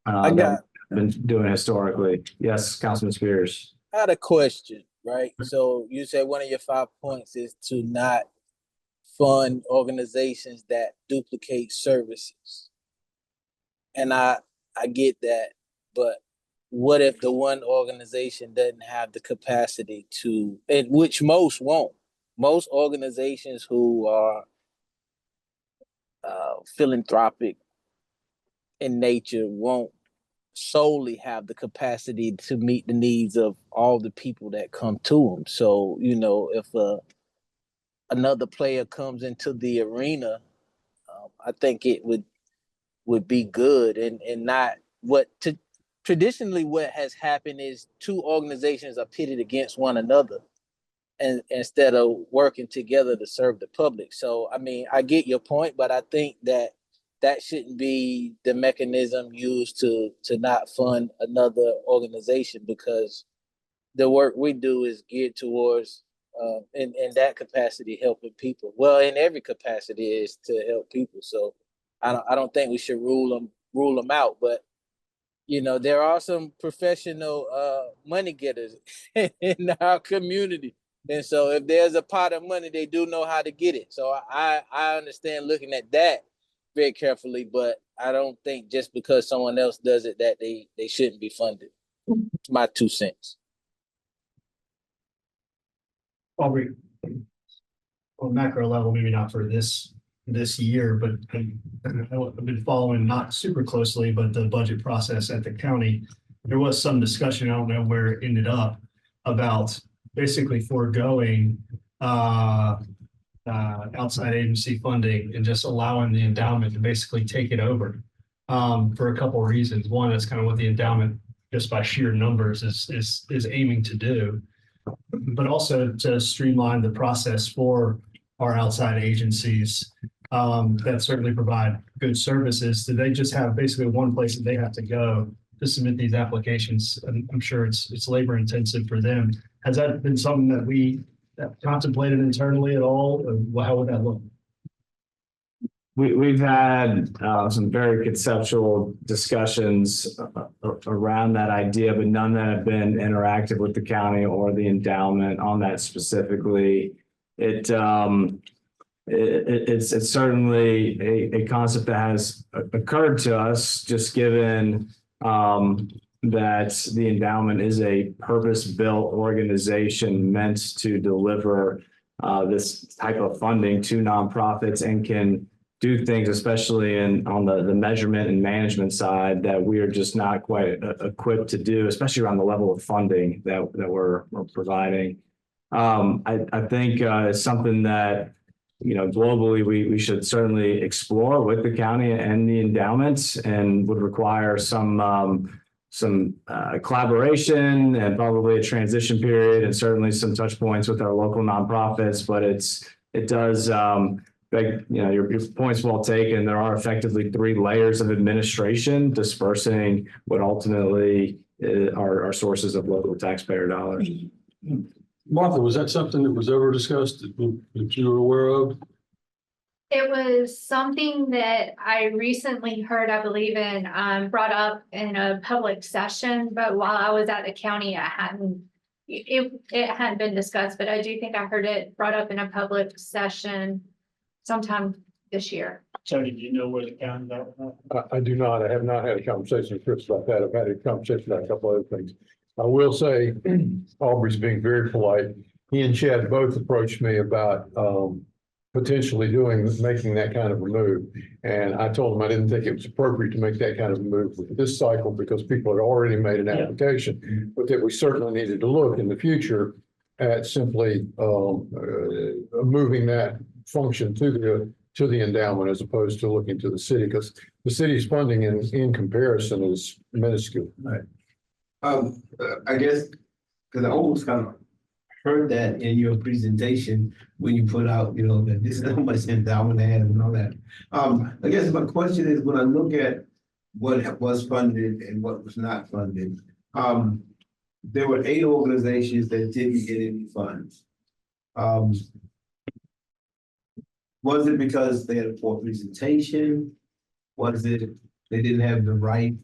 that we've been doing historically. Yes, Councilman Spears. I had a question, right? So you said one of your 5 points is to not fund organizations that duplicate services. And I get that, but what if the one organization doesn't have the capacity to, and which most won't. Most organizations who are philanthropic in nature won't solely have the capacity to meet the needs of all the people that come to them. So, you know, if another player comes into the arena, I think it would be good and not traditionally what has happened is 2 organizations are pitted against one another and instead of working together to serve the public. So, I mean, I get your point, but I think that shouldn't be the mechanism used to not fund another organization, because the work we do is geared towards in that capacity helping people. Well, in every capacity is to help people. So I don't think we should rule them out, but you know, there are some professional money getters in our community. And so if there's a pot of money, they do know how to get it. So I understand looking at that very carefully, but I don't think just because someone else does it that they shouldn't be funded. It's my 2 cents. Aubrey, on macro level, maybe not for this year, but I've been following not super closely, but the budget process at the county. There was some discussion, I don't know where it ended up, about basically foregoing outside agency funding and just allowing the endowment to basically take it over for a couple of reasons. One, that's kind of what the endowment, just by sheer numbers, is aiming to do, but also to streamline the process for our outside agencies that certainly provide good services. Do they just have basically one place that they have to go to submit these applications? And I'm sure it's labor intensive for them. Has that been something that we contemplated internally at all? Or how would that look? We've had some very conceptual discussions around that idea, but none that have been interactive with the county or the endowment on that specifically. it's certainly a concept that has occurred to us, just given that the endowment is a purpose-built organization meant to deliver this type of funding to nonprofits and can do things, especially on the measurement and management side, that we are just not quite equipped to do, especially around the level of funding that we're providing. I think it's something that, globally, we should certainly explore with the county and the endowments, and would require some collaboration and probably a transition period, and certainly some touch points with our local nonprofits. But it does, your point's well taken. There are effectively 3 layers of administration dispersing what ultimately are sources of local taxpayer dollars. Martha, was that something that was ever discussed that you were aware of? It was something that I recently heard, I believe, in brought up in a public session, but while I was at the county, it hadn't been discussed, but I do think I heard it brought up in a public session sometime this year. Tony, do you know where the county's at? I do not. I have not had a conversation with Chris about that. I've had a conversation about a couple other things. I will say, Aubrey's being very polite. He and Chad both approached me about potentially making that kind of a move. And I told them I didn't think it was appropriate to make that kind of a move with this cycle, because people had already made an application, but that we certainly needed to look in the future at simply moving that function to the endowment, as opposed to looking to the city, because the city's funding in comparison is minuscule. Right. I guess, because I almost kind of heard that in your presentation when you put out, that this is how much endowment they have and all that. I guess my question is, when I look at what was funded and what was not funded, there were 8 organizations that didn't get any funds. Was it because they had a poor presentation? Was it they didn't have the right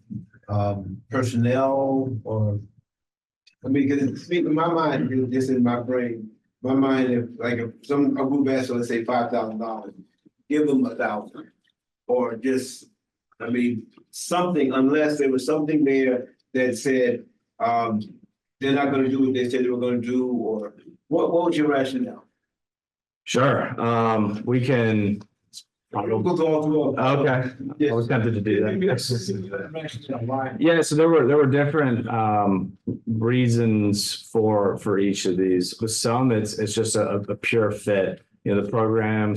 personnel? Or because in my mind, just in my brain, if some a group asked for, let's say, $5,000, give them 1,000, or just something, unless there was something there that said they're not going to do what they said they were going to do, or what was your rationale? Sure. We can. Okay. I was tempted to do that. Yeah, so there were different reasons for each of these. With some, it's just a pure fit. The program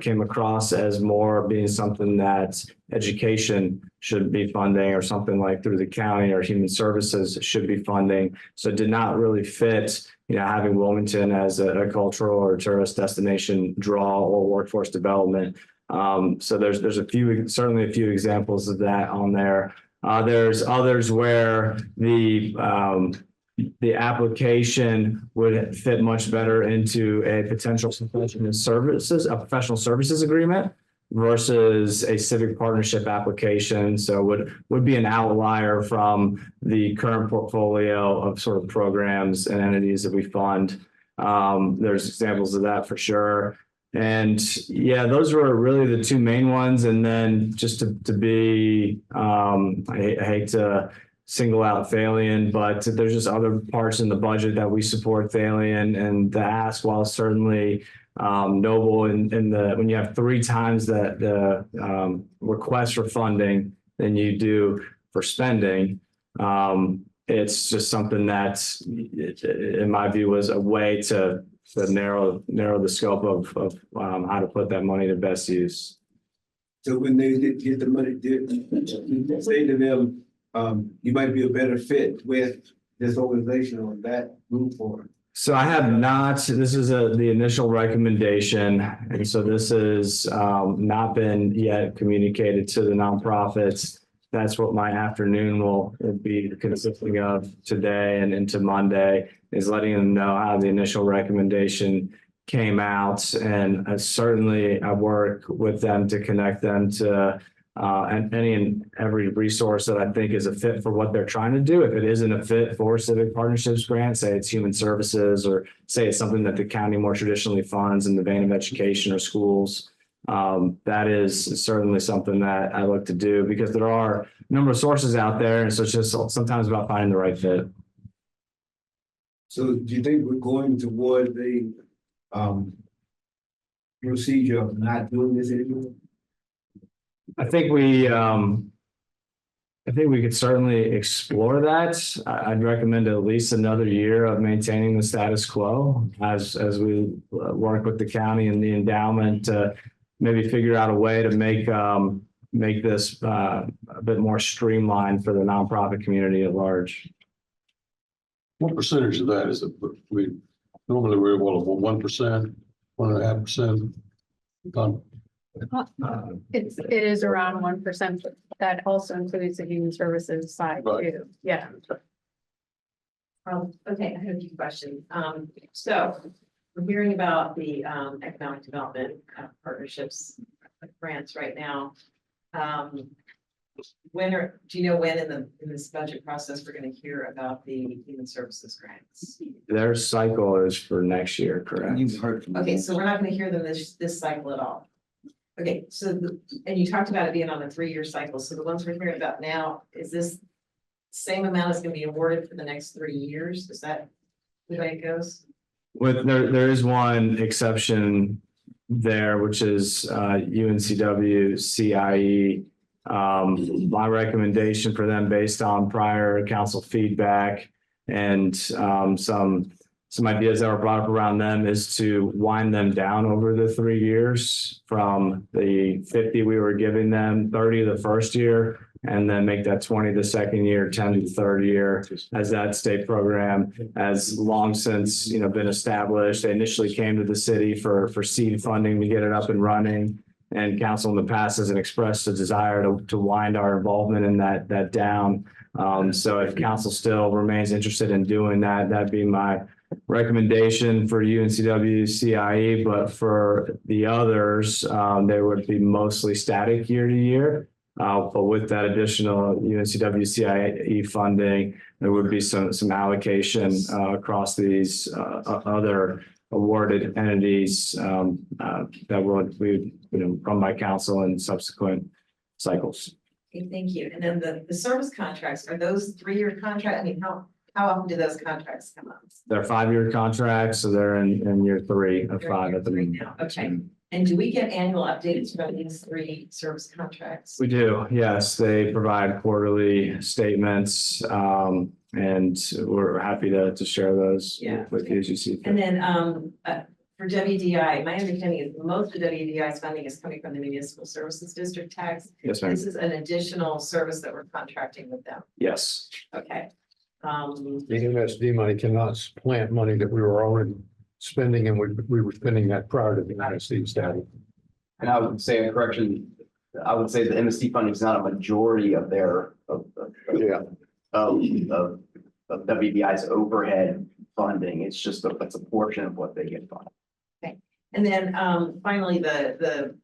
came across as more being something that education should be funding, or something like through the county or human services should be funding. So it did not really fit, having Wilmington as a cultural or tourist destination draw or workforce development. So there's certainly a few examples of that on there. There's others where the application would fit much better into a potential professional services agreement versus a civic partnership application. So would be an outlier from the current portfolio of sort of programs and entities that we fund. There's examples of that for sure. And yeah, those were really the 2 main ones. And then just to be, I hate to single out Thalian, but there's just other parts in the budget that we support Thalian, and the ask, while certainly noble in when you have 3 times the request for funding than you do for spending, it's just something that, in my view, was a way to narrow the scope of how to put that money to best use. So when they get the money, say to them, you might be a better fit with this organization or that group, or. So I have not, this is the initial recommendation. And so this has not been yet communicated to the nonprofits. That's what my afternoon will be consisting of today and into Monday, is letting them know how the initial recommendation came out. And certainly I work with them to connect them to and any and every resource that I think is a fit for what they're trying to do. If it isn't a fit for civic partnerships grant, say it's human services, or say it's something that the county more traditionally funds in the vein of education or schools, that is certainly something that I look to do, because there are a number of sources out there. And so it's just sometimes about finding the right fit. So do you think we're going toward the procedure of not doing this anymore? I think we could certainly explore that. I'd recommend at least another year of maintaining the status quo as we work with the county and the endowment to maybe figure out a way to make this a bit more streamlined for the nonprofit community at large. What percentage of that is it? Normally we're 1%, 1.5%. It is around 1%, but that also includes the human services side too. Yeah. Okay, I have a few questions. So we're hearing about the economic development partnerships grants right now. Do you know when in this budget process we're going to hear about the human services grants? Their cycle is for next year, correct? You've heard from. Okay, so we're not going to hear them this cycle at all. Okay, so and you talked about it being on a 3-year cycle. So the ones we're hearing about now, is this same amount is going to be awarded for the next 3 years? Is that the way it goes? There is one exception there, which is UNCW CIE. My recommendation for them, based on prior council feedback and some ideas that were brought up around them, is to wind them down over the 3 years from the 50 we were giving them, 30 the first year, and then make that 20 the second year, 10 the third year, as that state program has long since, been established. They initially came to the city for seed funding to get it up and running. And council in the past has expressed a desire to wind our involvement in that down. So if council still remains interested in doing that, that'd be my recommendation for UNCW CIE. But for the others, they would be mostly static year to year. But with that additional UNCW CIE funding, there would be some allocation across these other awarded entities that would be run by council in subsequent cycles. Okay, thank you. And then the service contracts, are those 3-year contracts? I mean, how often do those contracts come up? They're 5-year contracts, so they're in year 3 of 5 at the moment. Okay. And do we get annual updates from these 3 service contracts? We do, yes. They provide quarterly statements, and we're happy to share those with you as you see fit. And then for WDI, my understanding is most of WDI's funding is coming from the Municipal Services District tax. Yes, ma'am. This is an additional service that we're contracting with them. Yes. Okay. The MSD money cannot supplant money that we were already spending, and we were spending that prior to the MSD status. And I would say a correction, I would say the MSD funding is not a majority of their of WBI's overhead funding. It's just it's a portion of what they get funded. Okay. And then finally, the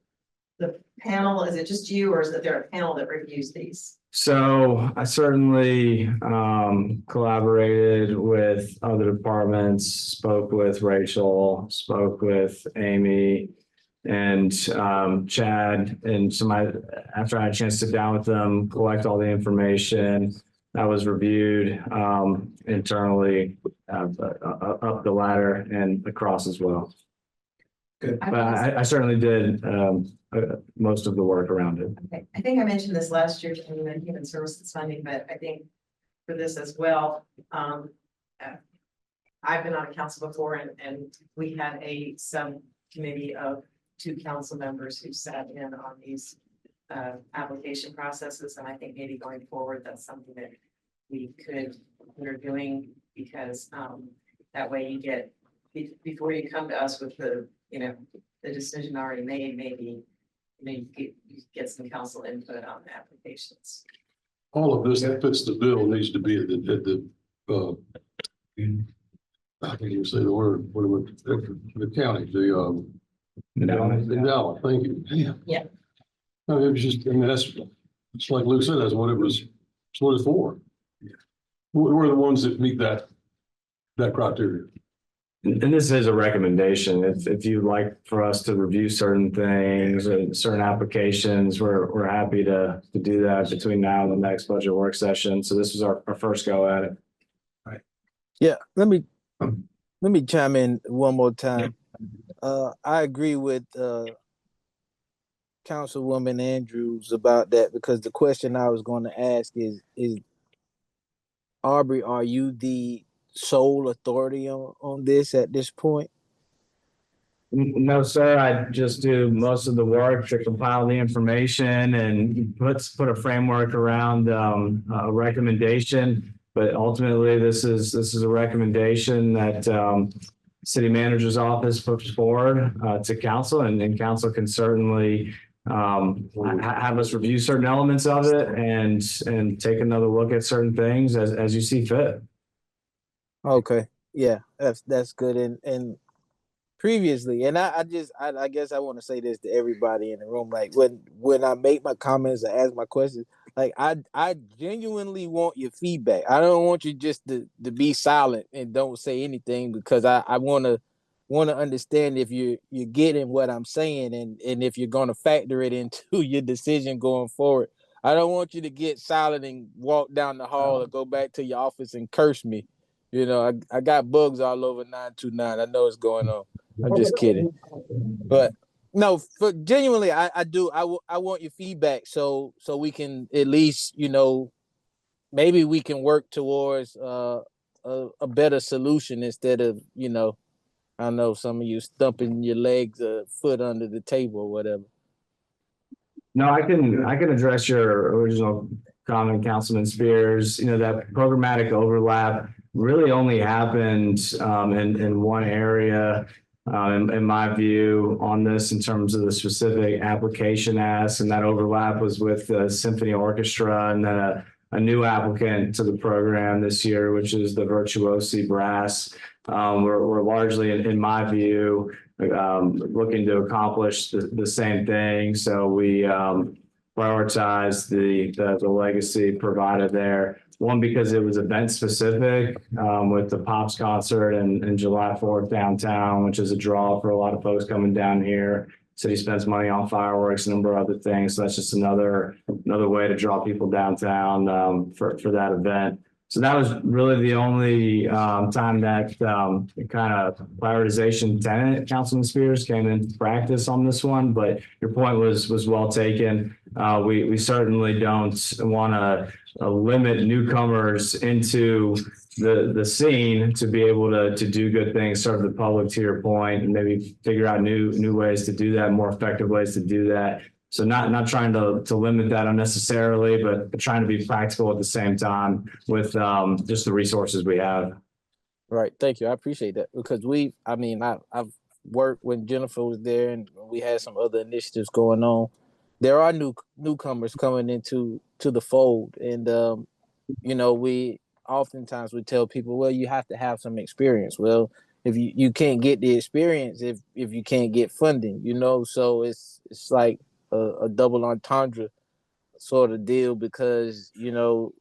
panel, is it just you, or is there a panel that reviews these? So I certainly collaborated with other departments, spoke with Rachel, spoke with Amy and Chad, and after I had a chance to sit down with them, collect all the information that was reviewed internally up the ladder and across as well. Good. But I certainly did most of the work around it. Okay. I think I mentioned this last year to the human services funding, but I think for this as well, I've been on a council before, and we had a subcommittee of 2 council members who sat in on these application processes. And I think maybe going forward, that's something that we could consider doing, because that way you get, before you come to us with the decision already made, maybe you get some council input on the applications. All of this that fits the bill needs to be at I can't even say the word, the county, the endowment, thank you. Yeah. No, it was just, I mean, it's like Lou said, that's what it was, it's what it's for. We're the ones that meet that criteria. And this is a recommendation. If you'd like for us to review certain things and certain applications, we're happy to do that between now and the next budget work session. So this was our first go at it. Yeah, let me chime in one more time. I agree with Councilwoman Andrews about that, because the question I was going to ask is Aubrey, are you the sole authority on this at this point? No, sir. I just do most of the work to compile the information and put a framework around a recommendation. But ultimately, this is a recommendation that city manager's office puts forward to council, and council can certainly have us review certain elements of it and take another look at certain things as you see fit. Okay, yeah, that's good. And previously, and I guess I want to say this to everybody in the room, like when I make my comments or ask my questions, like I genuinely want your feedback. I don't want you just to be silent and don't say anything, because I want to understand if you're getting what I'm saying, and if you're going to factor it into your decision going forward. I don't want you to get silent and walk down the hall or go back to your office and curse me. You know, I got bugs all over 929. I know what's going on. I'm just kidding. But no, for genuinely, I do. I want your feedback so we can at least, maybe we can work towards a better solution instead of, I don't know, some of you stumping your legs or foot under the table or whatever. No, I can address your original comment, Councilman Spears. That programmatic overlap really only happened in one area, in my view, on this in terms of the specific application ask, and that overlap was with the Symphony Orchestra and then a new applicant to the program this year, which is the Virtuosi Brass. We're largely, in my view, looking to accomplish the same thing. So we prioritize the legacy provided there. One, because it was event specific with the Pops concert and July 4th downtown, which is a draw for a lot of folks coming down here. City spends money on fireworks, a number of other things. So that's just another way to draw people downtown for that event. So that was really the only time that kind of prioritization tenet, Councilman Spears, came into practice on this one. But your point was well taken. We certainly don't want to limit newcomers into the scene to be able to do good things, serve the public, to your point, and maybe figure out new ways to do that, more effective ways to do that. So not trying to limit that unnecessarily, but trying to be practical at the same time with just the resources we have. Right. Thank you. I appreciate that, because I've worked when Jennifer was there, and we had some other initiatives going on. There are newcomers coming into the fold, and we oftentimes we tell people, well, you have to have some experience. Well, if you can't get the experience if you can't get funding, so it's like a double entendre sort of deal, because you're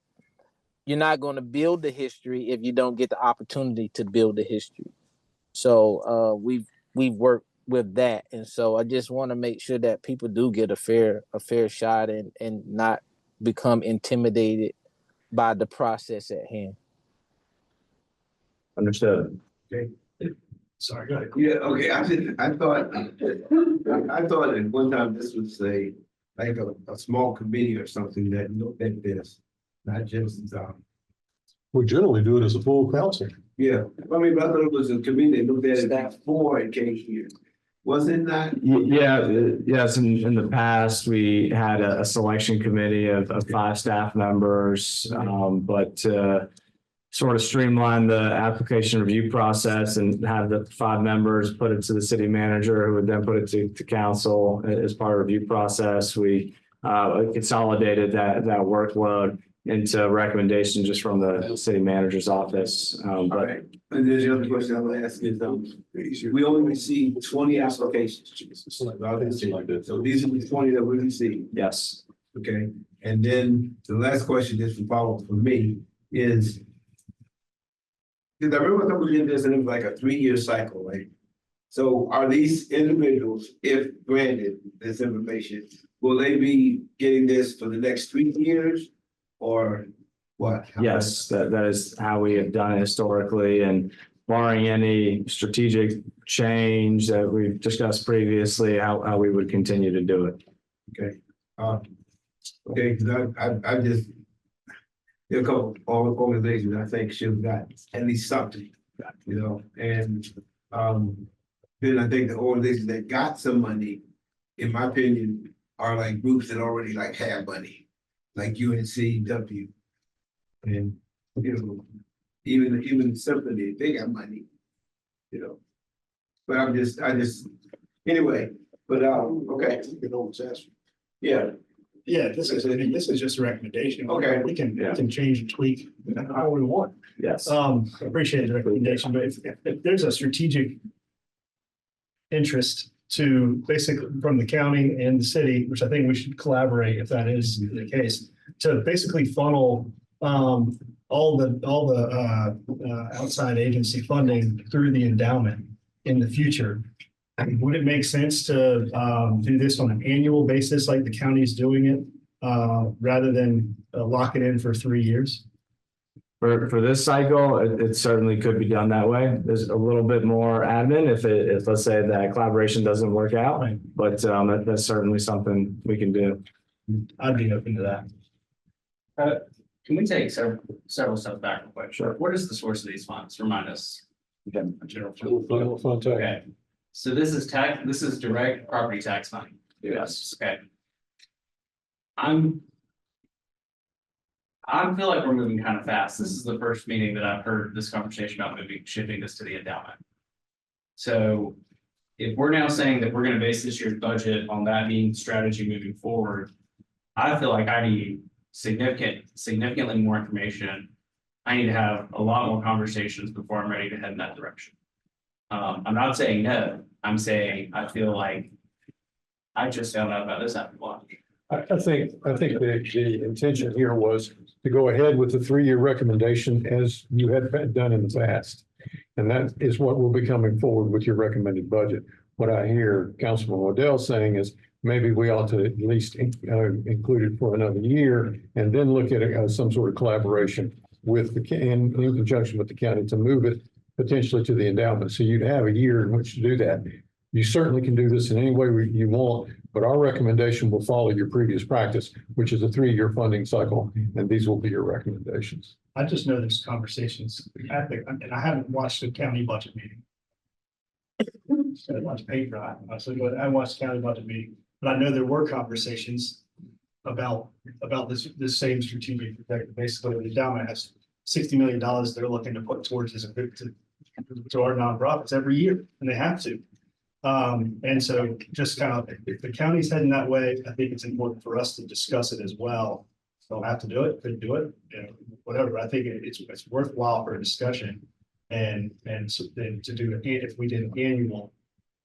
not going to build the history if you don't get the opportunity to build the history. So we've worked with that, and so I just want to make sure that people do get a fair shot and not become intimidated by the process at hand. Understood. Okay. Sorry, go ahead. Yeah, okay, I thought at one time this was a small committee or something that looked at this, not just, We generally do it as a full council. yeah, but I thought it was a committee that looked at it before it came here. Was it not? Yes. In the past, we had a selection committee of 5 staff members, but sort of streamline the application review process and have the 5 members put it to the city manager, who would then put it to council as part of the review process. We consolidated that workload. into recommendation just from the city manager's office. But Alright, and there's the other question I want to ask is, we only received 20 applications. So these are the 20 that we received. yes, Okay, and then the last question is for follow for me is. Because I remember when we did this and it was like a 3-year cycle, right? So are these individuals, if granted this information, will they be getting this for the next 3 years? Or what? yes, that is how we have done it historically, and barring any strategic change that we've discussed previously, how we would continue to do it. Okay, okay, because I just. There are a couple of organizations I think should have got at least something, you know, and then I think the organizations that got some money, in my opinion, are like groups that already like have money, like UNCW. And, you know, even Symphony, they got money, you know. But anyway, but, okay. Yeah. Yeah, this is just a recommendation. Okay. We can change and tweak how we want. Yes. Appreciate the recommendation, but if there's a strategic interest to basically from the county and the city, which I think we should collaborate if that is the case, to basically funnel all the outside agency funding through the endowment in the future. Would it make sense to do this on an annual basis like the county is doing it, rather than lock it in for 3 years? For this cycle, it certainly could be done that way. There's a little bit more admin if let's say that collaboration doesn't work out, Right. but that's certainly something we can do. I'd be open to that. Can we take several steps back real quick? Sure. What is the source of these funds? Remind us. General Fund tax. Okay, so this is direct property tax money. Yes. Okay. I feel like we're moving kind of fast. This is the first meeting that I've heard this conversation about shifting this to the endowment. So if we're now saying that we're gonna base this year's budget on that being strategy moving forward, I feel like I need significantly more information. I need to have a lot more conversations before I'm ready to head in that direction. I'm not saying no, I'm saying I feel like I just found out about this after lunch. I think the intention here was to go ahead with the 3-year recommendation as you had done in the past. And that is what will be coming forward with your recommended budget. What I hear Councilman Waddell saying is maybe we ought to at least include it for another year and then look at some sort of collaboration with in conjunction with the county to move it potentially to the endowment. So you'd have a year in which to do that. You certainly can do this in any way you want, but our recommendation will follow your previous practice, which is a 3-year funding cycle, and these will be your recommendations. I just know there's conversations and I haven't watched the county budget meeting. I watched paper, I watched the county budget meeting, but I know there were conversations about this same strategic objective. Basically, the endowment has $60 million they're looking to put towards to our nonprofits every year, and they have to. And so just kind of, if the county's heading that way, I think it's important for us to discuss it as well. Don't have to do it, could do it, you know, whatever. I think it's worthwhile for a discussion and so then to do it, if we did an annual,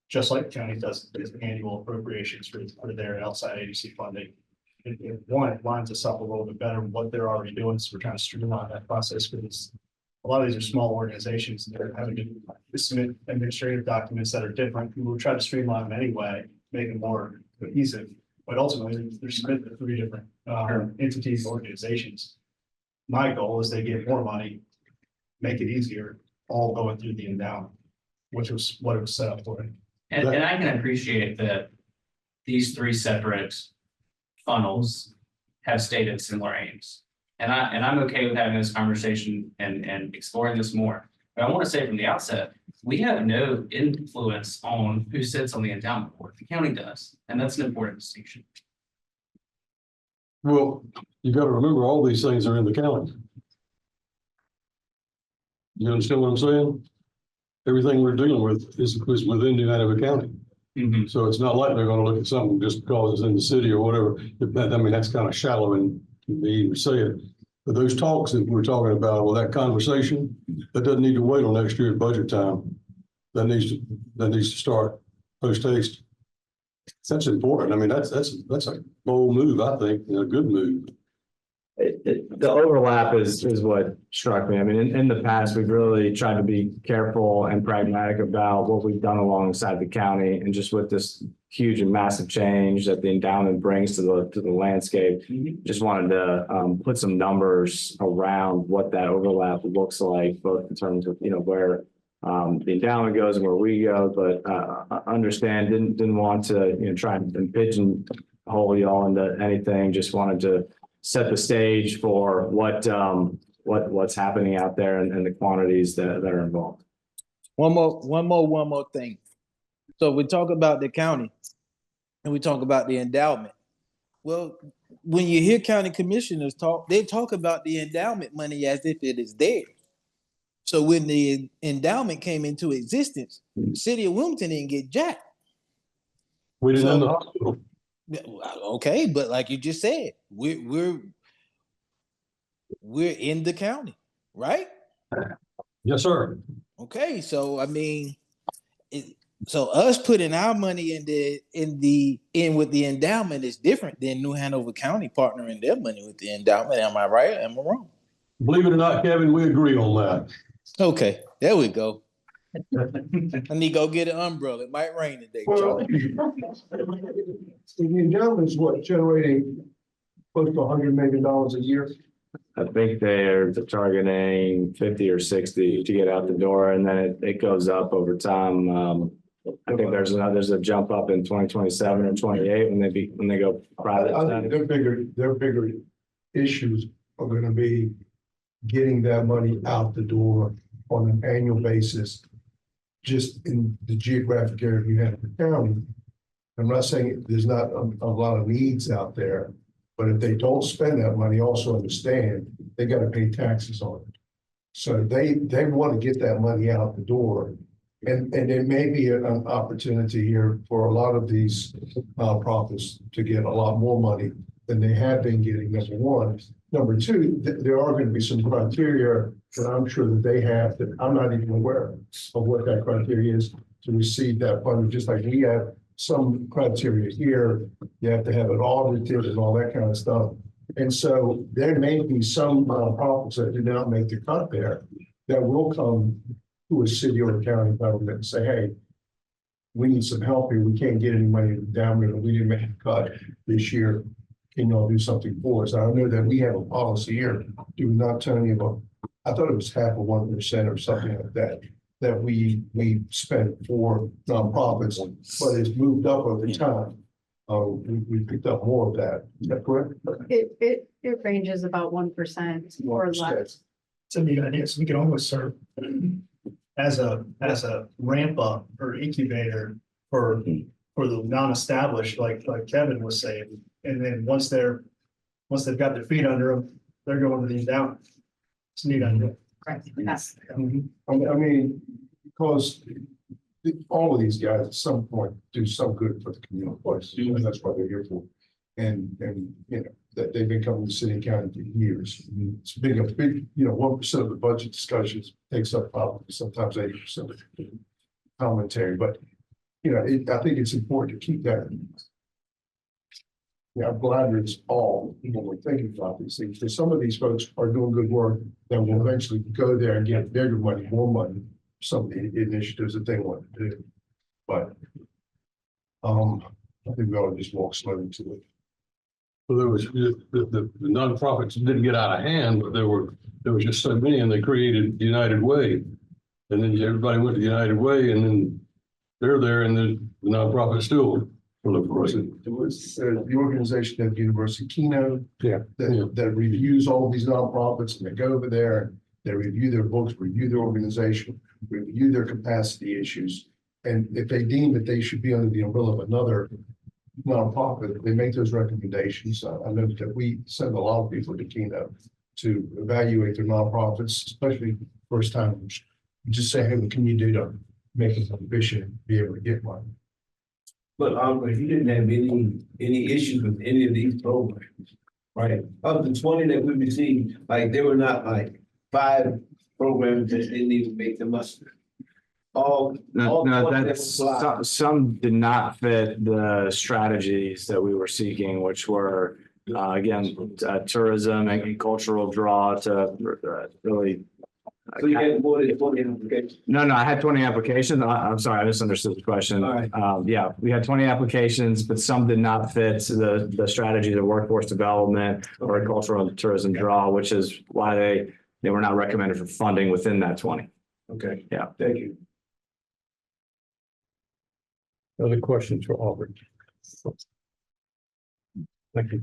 just like the county does annual appropriations for their outside agency funding. It lines us up a little bit better with what they're already doing. So we're trying to streamline that process because a lot of these are small organizations and they're having to submit administrative documents that are different. We will try to streamline them anyway, make them more cohesive. But ultimately, they're submitted to 3 different entities, organizations. My goal is they get more money, make it easier, all going through the endowment, which was what it was set up for. And I can appreciate that these 3 separate funnels have stated similar aims. And I'm okay with having this conversation and exploring this more. But I want to say from the outset, we have no influence on who sits on the endowment board. The county does, and that's an important distinction. Well, you got to remember all these things are in the county. You understand what I'm saying? Everything we're dealing with is within the Hanover County. So it's not like they're going to look at something just because it's in the city or whatever. I mean, that's kind of shallow and me to say it. But those talks that we're talking about, well, that conversation, that doesn't need to wait on next year at budget time. That needs to start post haste. That's important. I mean, that's a bold move, I think, and a good move. The overlap is what struck me. I mean, in the past, we've really tried to be careful and pragmatic about what we've done alongside the county, and just with this huge and massive change that the endowment brings to the landscape, just wanted to put some numbers around what that overlap looks like, both in terms of, where the endowment goes and where we go, but understand, didn't want to, try and pigeonhole y'all into anything, just wanted to set the stage for what's happening out there and the quantities that are involved. One more thing. So we talk about the county and we talk about the endowment. Well, when you hear county commissioners talk, they talk about the endowment money as if it is there. So when the endowment came into existence, the city of Wilmington didn't get jack. We didn't own the hospital. Okay, but like you just said, we're in the county, right? Yes, sir. Okay, so I mean, so us putting our money in with the endowment is different than New Hanover County partnering their money with the endowment. Am I right? Am I wrong? Believe it or not, Kevin, we agree on that. Okay, there we go. I need to go get an umbrella. It might rain today, Well, Charlie. the endowment is what, generating close to $100 million a year? I think they're targeting 50 or 60 to get out the door, and then it goes up over time. I think there's a jump up in 2027 or 28 when they go private. I think their bigger issues are gonna be getting that money out the door on an annual basis, just in the geographic area you have in the county. I'm not saying there's not a lot of needs out there, but if they don't spend that money, also understand they gotta pay taxes on it. So they want to get that money out the door. And there may be an opportunity here for a lot of these nonprofits to get a lot more money than they have been getting, number one. Number two, there are going to be some criteria that I'm sure that they have that I'm not even aware of what that criteria is to receive that funding, just like we have some criteria here. You have to have it audited and all that kind of stuff. And so there may be some nonprofits that do not make the cut there that will come to a city or a county government and say, hey, we need some help here. We can't get any money down here. We didn't make a cut this year. Can y'all do something for us? I know that we have a policy here. Do not tell anyone. I thought it was 0.5% or something like that, that we spent for nonprofits, but it's moved up over time. We picked up more of that. Is that correct? It ranges about 1% or less. It's a neat idea. So we could almost serve as a ramp up or incubator for the non-established, like Kevin was saying. And then once they've got their feet under them, they're going to the endowment. It's a neat idea. Right, yes. I mean, because all of these guys at some point do some good for the community. And that's what they're here for. And you know, that they've been coming to city and county for years. It's a big, 1% of the budget discussions takes up probably sometimes 80% of the commentary. But, I think it's important to keep that. I'm glad it's all when we're thinking about these things, because some of these folks are doing good work that will eventually go there and get bigger money, more money, some of the initiatives that they want to do. But I think we ought to just walk slowly to it. Well, there was, the nonprofits didn't get out of hand, but there was just so many, and they created United Way. And then everybody went to United Way, and then they're there, and then the nonprofit still. There was the organization at the University of Keno that reviews all of these nonprofits, and they go over there, they review their books, review their organization, review their capacity issues. And if they deem that they should be under the umbrella of another nonprofit, they make those recommendations. I know that we send a lot of people to Keno to evaluate their nonprofits, especially first timers. Just say, hey, what can you do to make it efficient, be able to get money? But if you didn't have any issues with any of these programs, Right, of the 20 that we received, like, there were not like 5 programs that didn't even make the muster. All 20 that That's, applied. some did not fit the strategies that we were seeking, which were, again, tourism and cultural draw to really. So you had more than 20 applications. No, I had 20 applications. I'm sorry, I misunderstood the question. All right. Yeah, we had 20 applications, but some did not fit the strategy of workforce development or cultural and tourism draw, which is why they were not recommended for funding within that 20. Okay. Yeah. Thank you. Other questions for Aubrey? Thank you.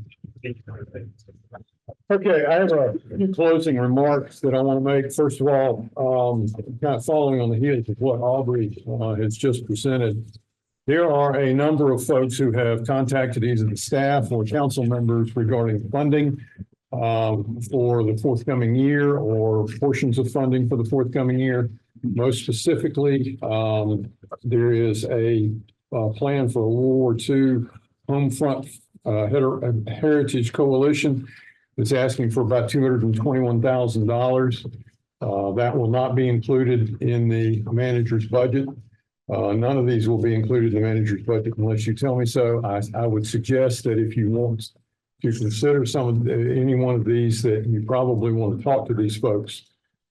Okay, I have a few closing remarks that I want to make. First of all, kind of following on the heels of what Aubrey has just presented. There are a number of folks who have contacted either the staff or council members regarding funding for the forthcoming year or portions of funding for the forthcoming year. Most specifically, there is a plan for a World War II home front heritage coalition that's asking for about $221,000. That will not be included in the manager's budget. None of these will be included in the manager's budget unless you tell me so. I would suggest that if you want to consider any one of these, that you probably want to talk to these folks.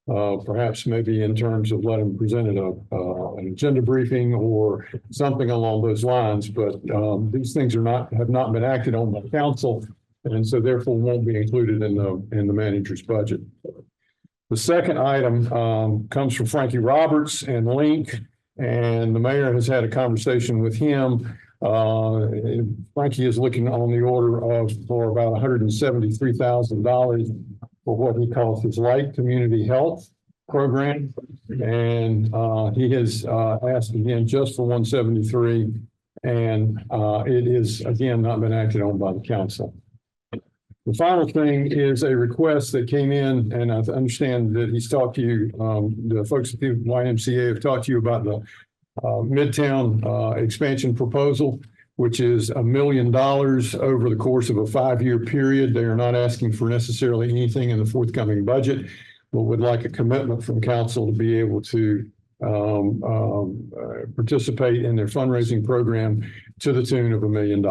Perhaps maybe in terms of letting them present an agenda briefing or something along those lines. But these things have not been acted on by council, and so therefore won't be included in the manager's budget. The second item comes from Frankie Roberts and Link, and the mayor has had a conversation with him. Frankie is looking on the order of for about $173,000 for what he calls his light community health program. And he has asked again just for 173, and it is again not been acted on by the council. The final thing is a request that came in, and I understand that he's talked to you, the folks at the YMCA have talked to you about the Midtown expansion proposal, which is $1 million over the course of a 5-year period. They are not asking for necessarily anything in the forthcoming budget, but would like a commitment from council to be able to participate in their fundraising program to the tune of $1 million.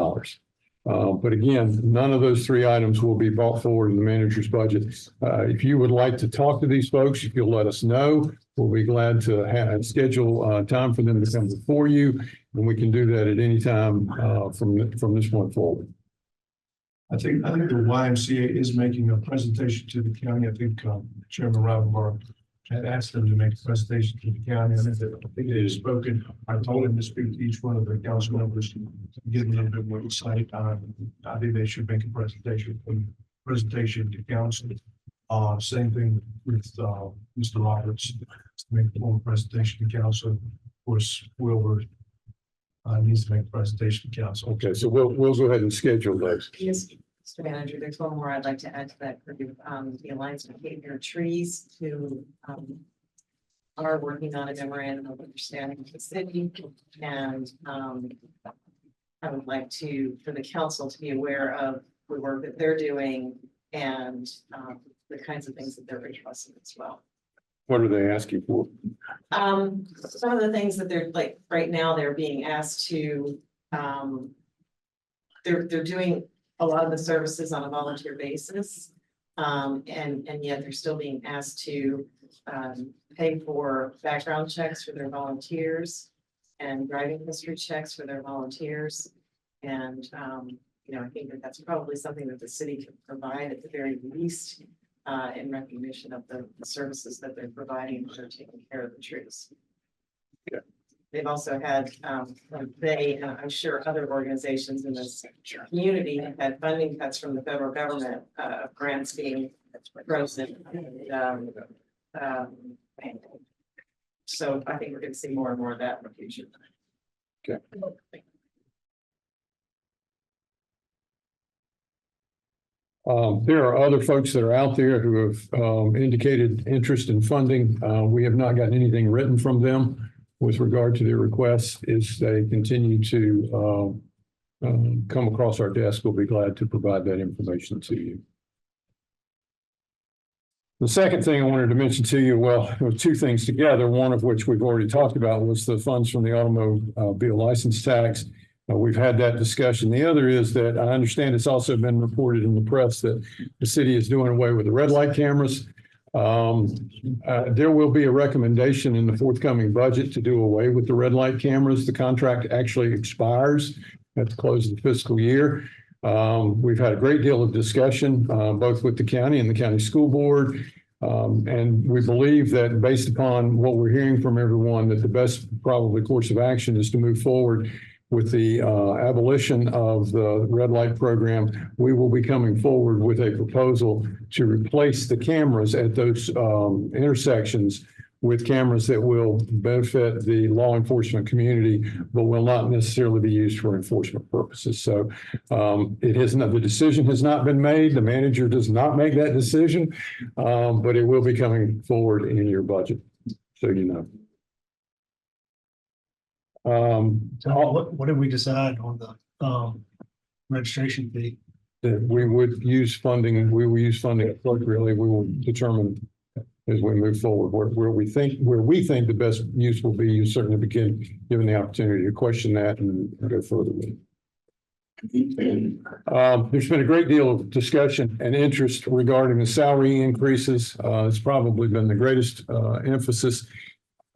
But again, none of those 3 items will be brought forward in the manager's budget. If you would like to talk to these folks, if you'll let us know, we'll be glad to schedule time for them to come before you, and we can do that at any time from this point forward. I think the YMCA is making a presentation to the county. I think Chairman Rivenbark had asked them to make a presentation to the county. I think they have spoken. I told him to speak to each one of the council members to give them a little bit more insight. I think they should make a presentation to council. Same thing with Mr. Roberts, to make a formal presentation to council. Of course, Wilbur needs to make a presentation to council. Okay, so we'll go ahead and schedule those. Yes, Mr. Manager, there's one more I'd like to add to that group. The Alliance for Behavior Trees, who are working on a memorandum of understanding with the city, and I would like for the council to be aware of the work that they're doing and the kinds of things that they're requesting as well. What are they asking for? Some of the things that they're like right now, they're being asked to, they're doing a lot of the services on a volunteer basis. And yet they're still being asked to pay for background checks for their volunteers and driving history checks for their volunteers. And, I think that that's probably something that the city can provide at the very least in recognition of the services that they're providing for taking care of the trees. Yeah. They've also had, and I'm sure other organizations in this community have had funding cuts from the federal government, grants being frozen. So I think we're going to see more and more of that in the future. Okay. There are other folks that are out there who have indicated interest in funding. We have not gotten anything written from them with regard to their requests as they continue to come across our desk, we'll be glad to provide that information to you. The second thing I wanted to mention to you, well, there were two things together, one of which we've already talked about was the funds from the automobile license tax. We've had that discussion. The other is that I understand it's also been reported in the press that the city is doing away with the red light cameras. There will be a recommendation in the forthcoming budget to do away with the red light cameras. The contract actually expires at the close of the fiscal year. We've had a great deal of discussion, both with the county and the county school board. And we believe that based upon what we're hearing from everyone, that the best probably course of action is to move forward with the abolition of the red light program. We will be coming forward with a proposal to replace the cameras at those intersections with cameras that will benefit the law enforcement community, but will not necessarily be used for enforcement purposes. So the decision has not been made. The manager does not make that decision, but it will be coming forward in your budget, so you know. So what did we decide on the registration fee? That we would use funding, we will use funding appropriately. We will determine as we move forward where we think the best use will be. You certainly begin given the opportunity to question that and go further with it. There's been a great deal of discussion and interest regarding the salary increases. It's probably been the greatest emphasis.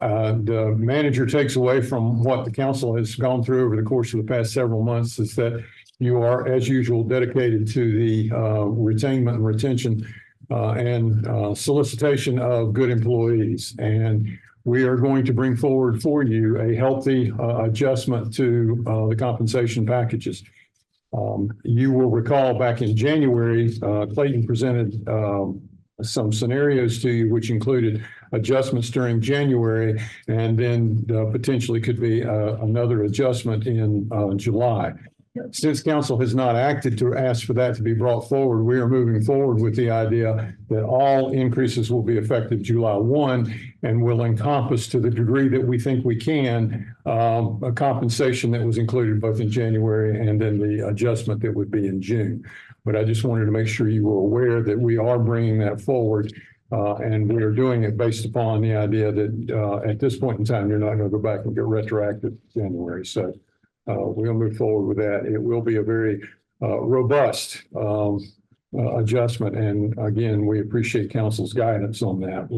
The manager takes away from what the council has gone through over the course of the past several months is that you are, as usual, dedicated to the retainment and retention and solicitation of good employees. And we are going to bring forward for you a healthy adjustment to the compensation packages. You will recall back in January, Clayton presented some scenarios to you, which included adjustments during January, and then potentially could be another adjustment in July. Since council has not acted to ask for that to be brought forward, we are moving forward with the idea that all increases will be effective July 1 and will encompass, to the degree that we think we can, a compensation that was included both in January and then the adjustment that would be in June. But I just wanted to make sure you were aware that we are bringing that forward. And we are doing it based upon the idea that at this point in time, you're not going to go back and get retroactive January. So we'll move forward with that. It will be a very robust adjustment. And again, we appreciate council's guidance on that.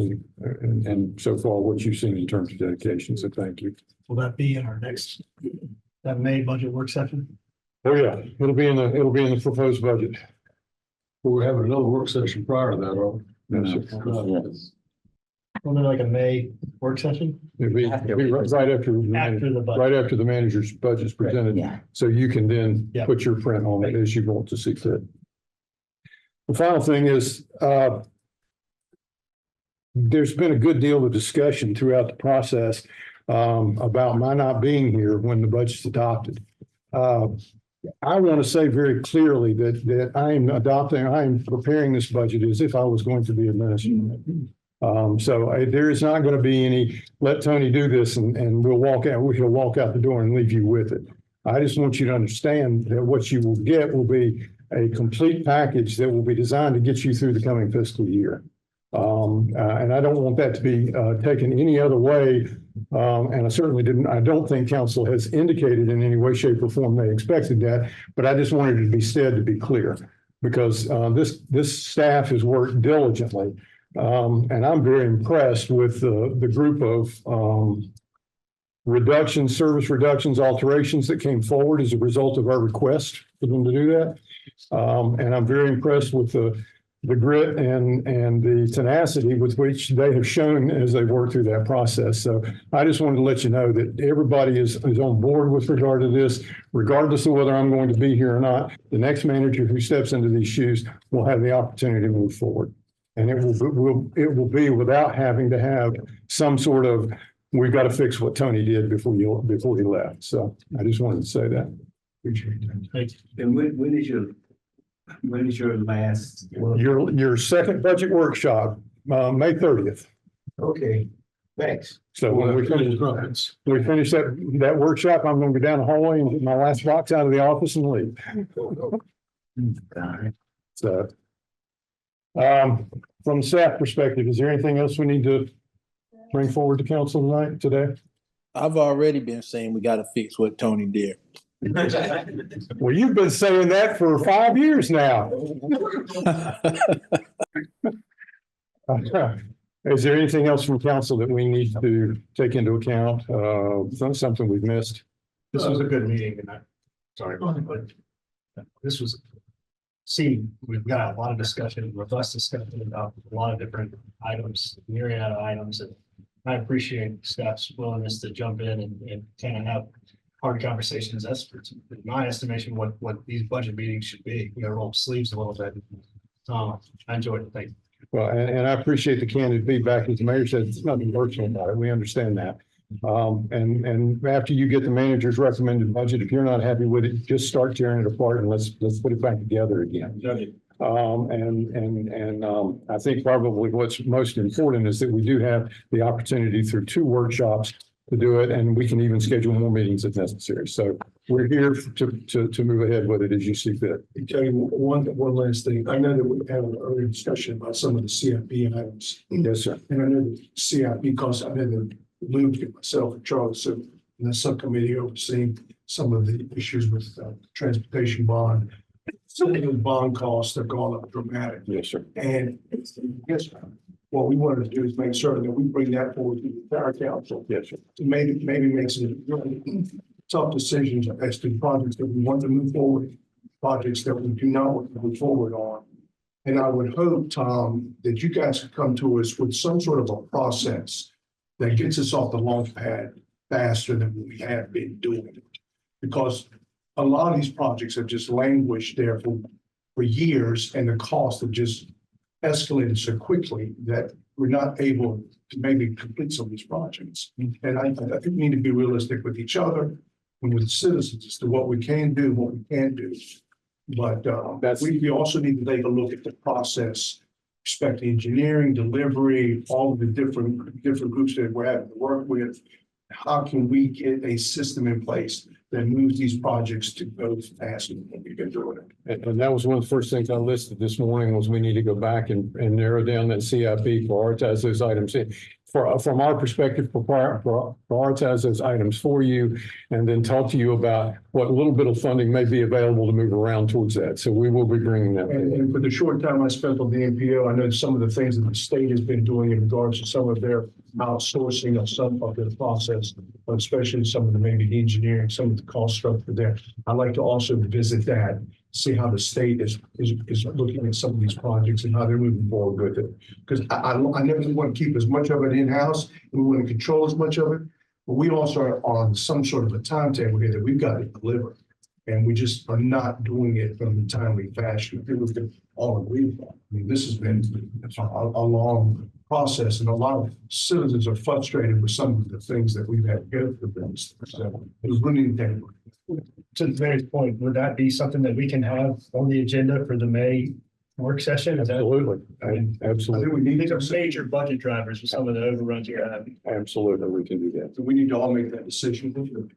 And so far what you've seen in terms of dedication. So thank you. Will that be in our next, that May budget work session? Oh, yeah, it'll be in the proposed budget. We're having another work session prior to that, or? Yes. Only like a May work session? It'll be right after the manager's budget's presented. Yeah. So you can then put your print on it as you want to see fit. The final thing is, there's been a good deal of discussion throughout the process about my not being here when the budget's adopted. I want to say very clearly that I am preparing this budget as if I was going to be administrating it. So there is not going to be any, let Tony do this and he'll walk out the door and leave you with it. I just want you to understand that what you will get will be a complete package that will be designed to get you through the coming fiscal year. And I don't want that to be taken any other way. And I don't think council has indicated in any way, shape or form they expected that, but I just wanted it to be said to be clear, because this staff has worked diligently. And I'm very impressed with the group of service reductions, alterations that came forward as a result of our request for them to do that. And I'm very impressed with the grit and the tenacity with which they have shown as they work through that process. So I just wanted to let you know that everybody is on board with regard to this, regardless of whether I'm going to be here or not. The next manager who steps into these shoes will have the opportunity to move forward. And it will be without having to have some sort of, we've got to fix what Tony did before he left. So I just wanted to say that. Appreciate it. Thank you. And when is your last? Your second budget workshop, May 30th. Okay. Thanks. So when we finish that workshop, I'm gonna go down the hallway and get my last box out of the office and leave. So. From the staff perspective, is there anything else we need to bring forward to council tonight, today? I've already been saying we gotta fix what Tony did. Well, you've been saying that for 5 years now. Is there anything else from council that we need to take into account? Something we've missed? This was a good meeting and sorry, but this was. We've got a lot of discussion, robust discussion about a lot of different items, myriad of items, and I appreciate staff's willingness to jump in and kind of have hard conversations. That's, in my estimation, what these budget meetings should be. Roll up sleeves a little bit. I enjoyed it. Thank you. Well, and I appreciate the candid feedback. As the mayor said, it's nothing personal about it. We understand that. And after you get the manager's recommended budget, if you're not happy with it, just start tearing it apart and let's put it back together again. I think probably what's most important is that we do have the opportunity through 2 workshops to do it, and we can even schedule more meetings if necessary. So we're here to move ahead with it as you see fit. I'll tell you one last thing. I know that we had an earlier discussion about some of the CIP items. Yes, sir. And I know the CIP costs, I know that Luke and myself and Charlie, so in the subcommittee overseeing some of the issues with transportation bond. Some of the bond costs have gone up dramatically. Yes, sir. And yes, what we wanted to do is make certain that we bring that forward to the entire council. Yes, sir. To maybe make some really tough decisions as to projects that we want to move forward, projects that we do not want to move forward on. And I would hope, Tom, that you guys could come to us with some sort of a process that gets us off the launch pad faster than we have been doing it. Because a lot of these projects have just languished there for years, and the costs have just escalated so quickly that we're not able to maybe complete some of these projects. And I think we need to be realistic with each other and with citizens as to what we can do, what we can't do. But we also need to take a look at the process, respect the engineering, delivery, all of the different groups that we're having to work with. How can we get a system in place that moves these projects to go faster than we've been doing it? And that was one of the first things I listed this morning was we need to go back and narrow down that CIP, prioritize those items. From our perspective, prioritize those items for you, and then talk to you about what little bit of funding may be available to move around towards that. So we will be bringing that. And for the short time I spent on the NPO, I know some of the things that the state has been doing in regards to some of their outsourcing of some of the process, especially some of the maybe the engineering, some of the cost structure there. I'd like to also visit that, see how the state is looking at some of these projects and how they're moving forward with it. Because I never want to keep as much of it in-house, and we want to control as much of it, but we also are on some sort of a timetable here that we've got to deliver. And we just are not doing it from the timely fashion. People can all agree with that. I mean, this has been a long process, and a lot of citizens are frustrated with some of the things that we've had to go through. So it was really important. To the mayor's point, would that be something that we can have on the agenda for the May work session? Absolutely. Absolutely. I think we need These are major budget drivers for some of the overruns you're having. Absolutely, we can do that. So we need to all make that decision.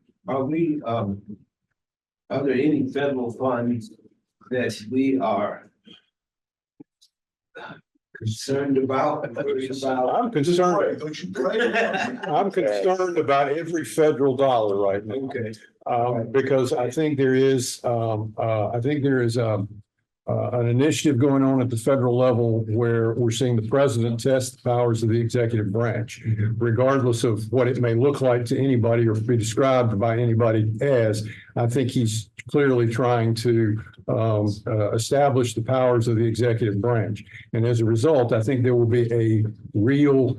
Are there any federal funds that we are concerned about? I'm concerned. I'm concerned about every federal dollar right now. Okay. Because I think there is an initiative going on at the federal level where we're seeing the president test the powers of the executive branch, regardless of what it may look like to anybody or be described by anybody as. I think he's clearly trying to establish the powers of the executive branch. And as a result, I think there will be a real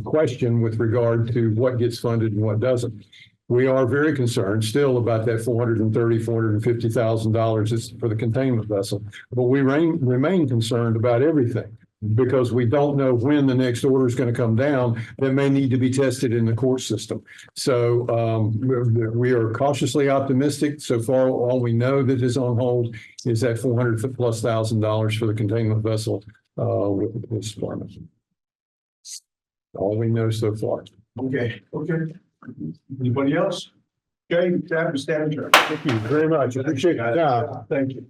question with regard to what gets funded and what doesn't. We are very concerned still about that $450,000 for the containment vessel, but we remain concerned about everything because we don't know when the next order is going to come down that may need to be tested in the court system. So we are cautiously optimistic. So far, all we know that is on hold is that $400,000+ for the containment vessel with the police department. All we know so far. Okay, okay. Anybody else? Okay, that was standing. Thank you very much. Appreciate your time. Thank you.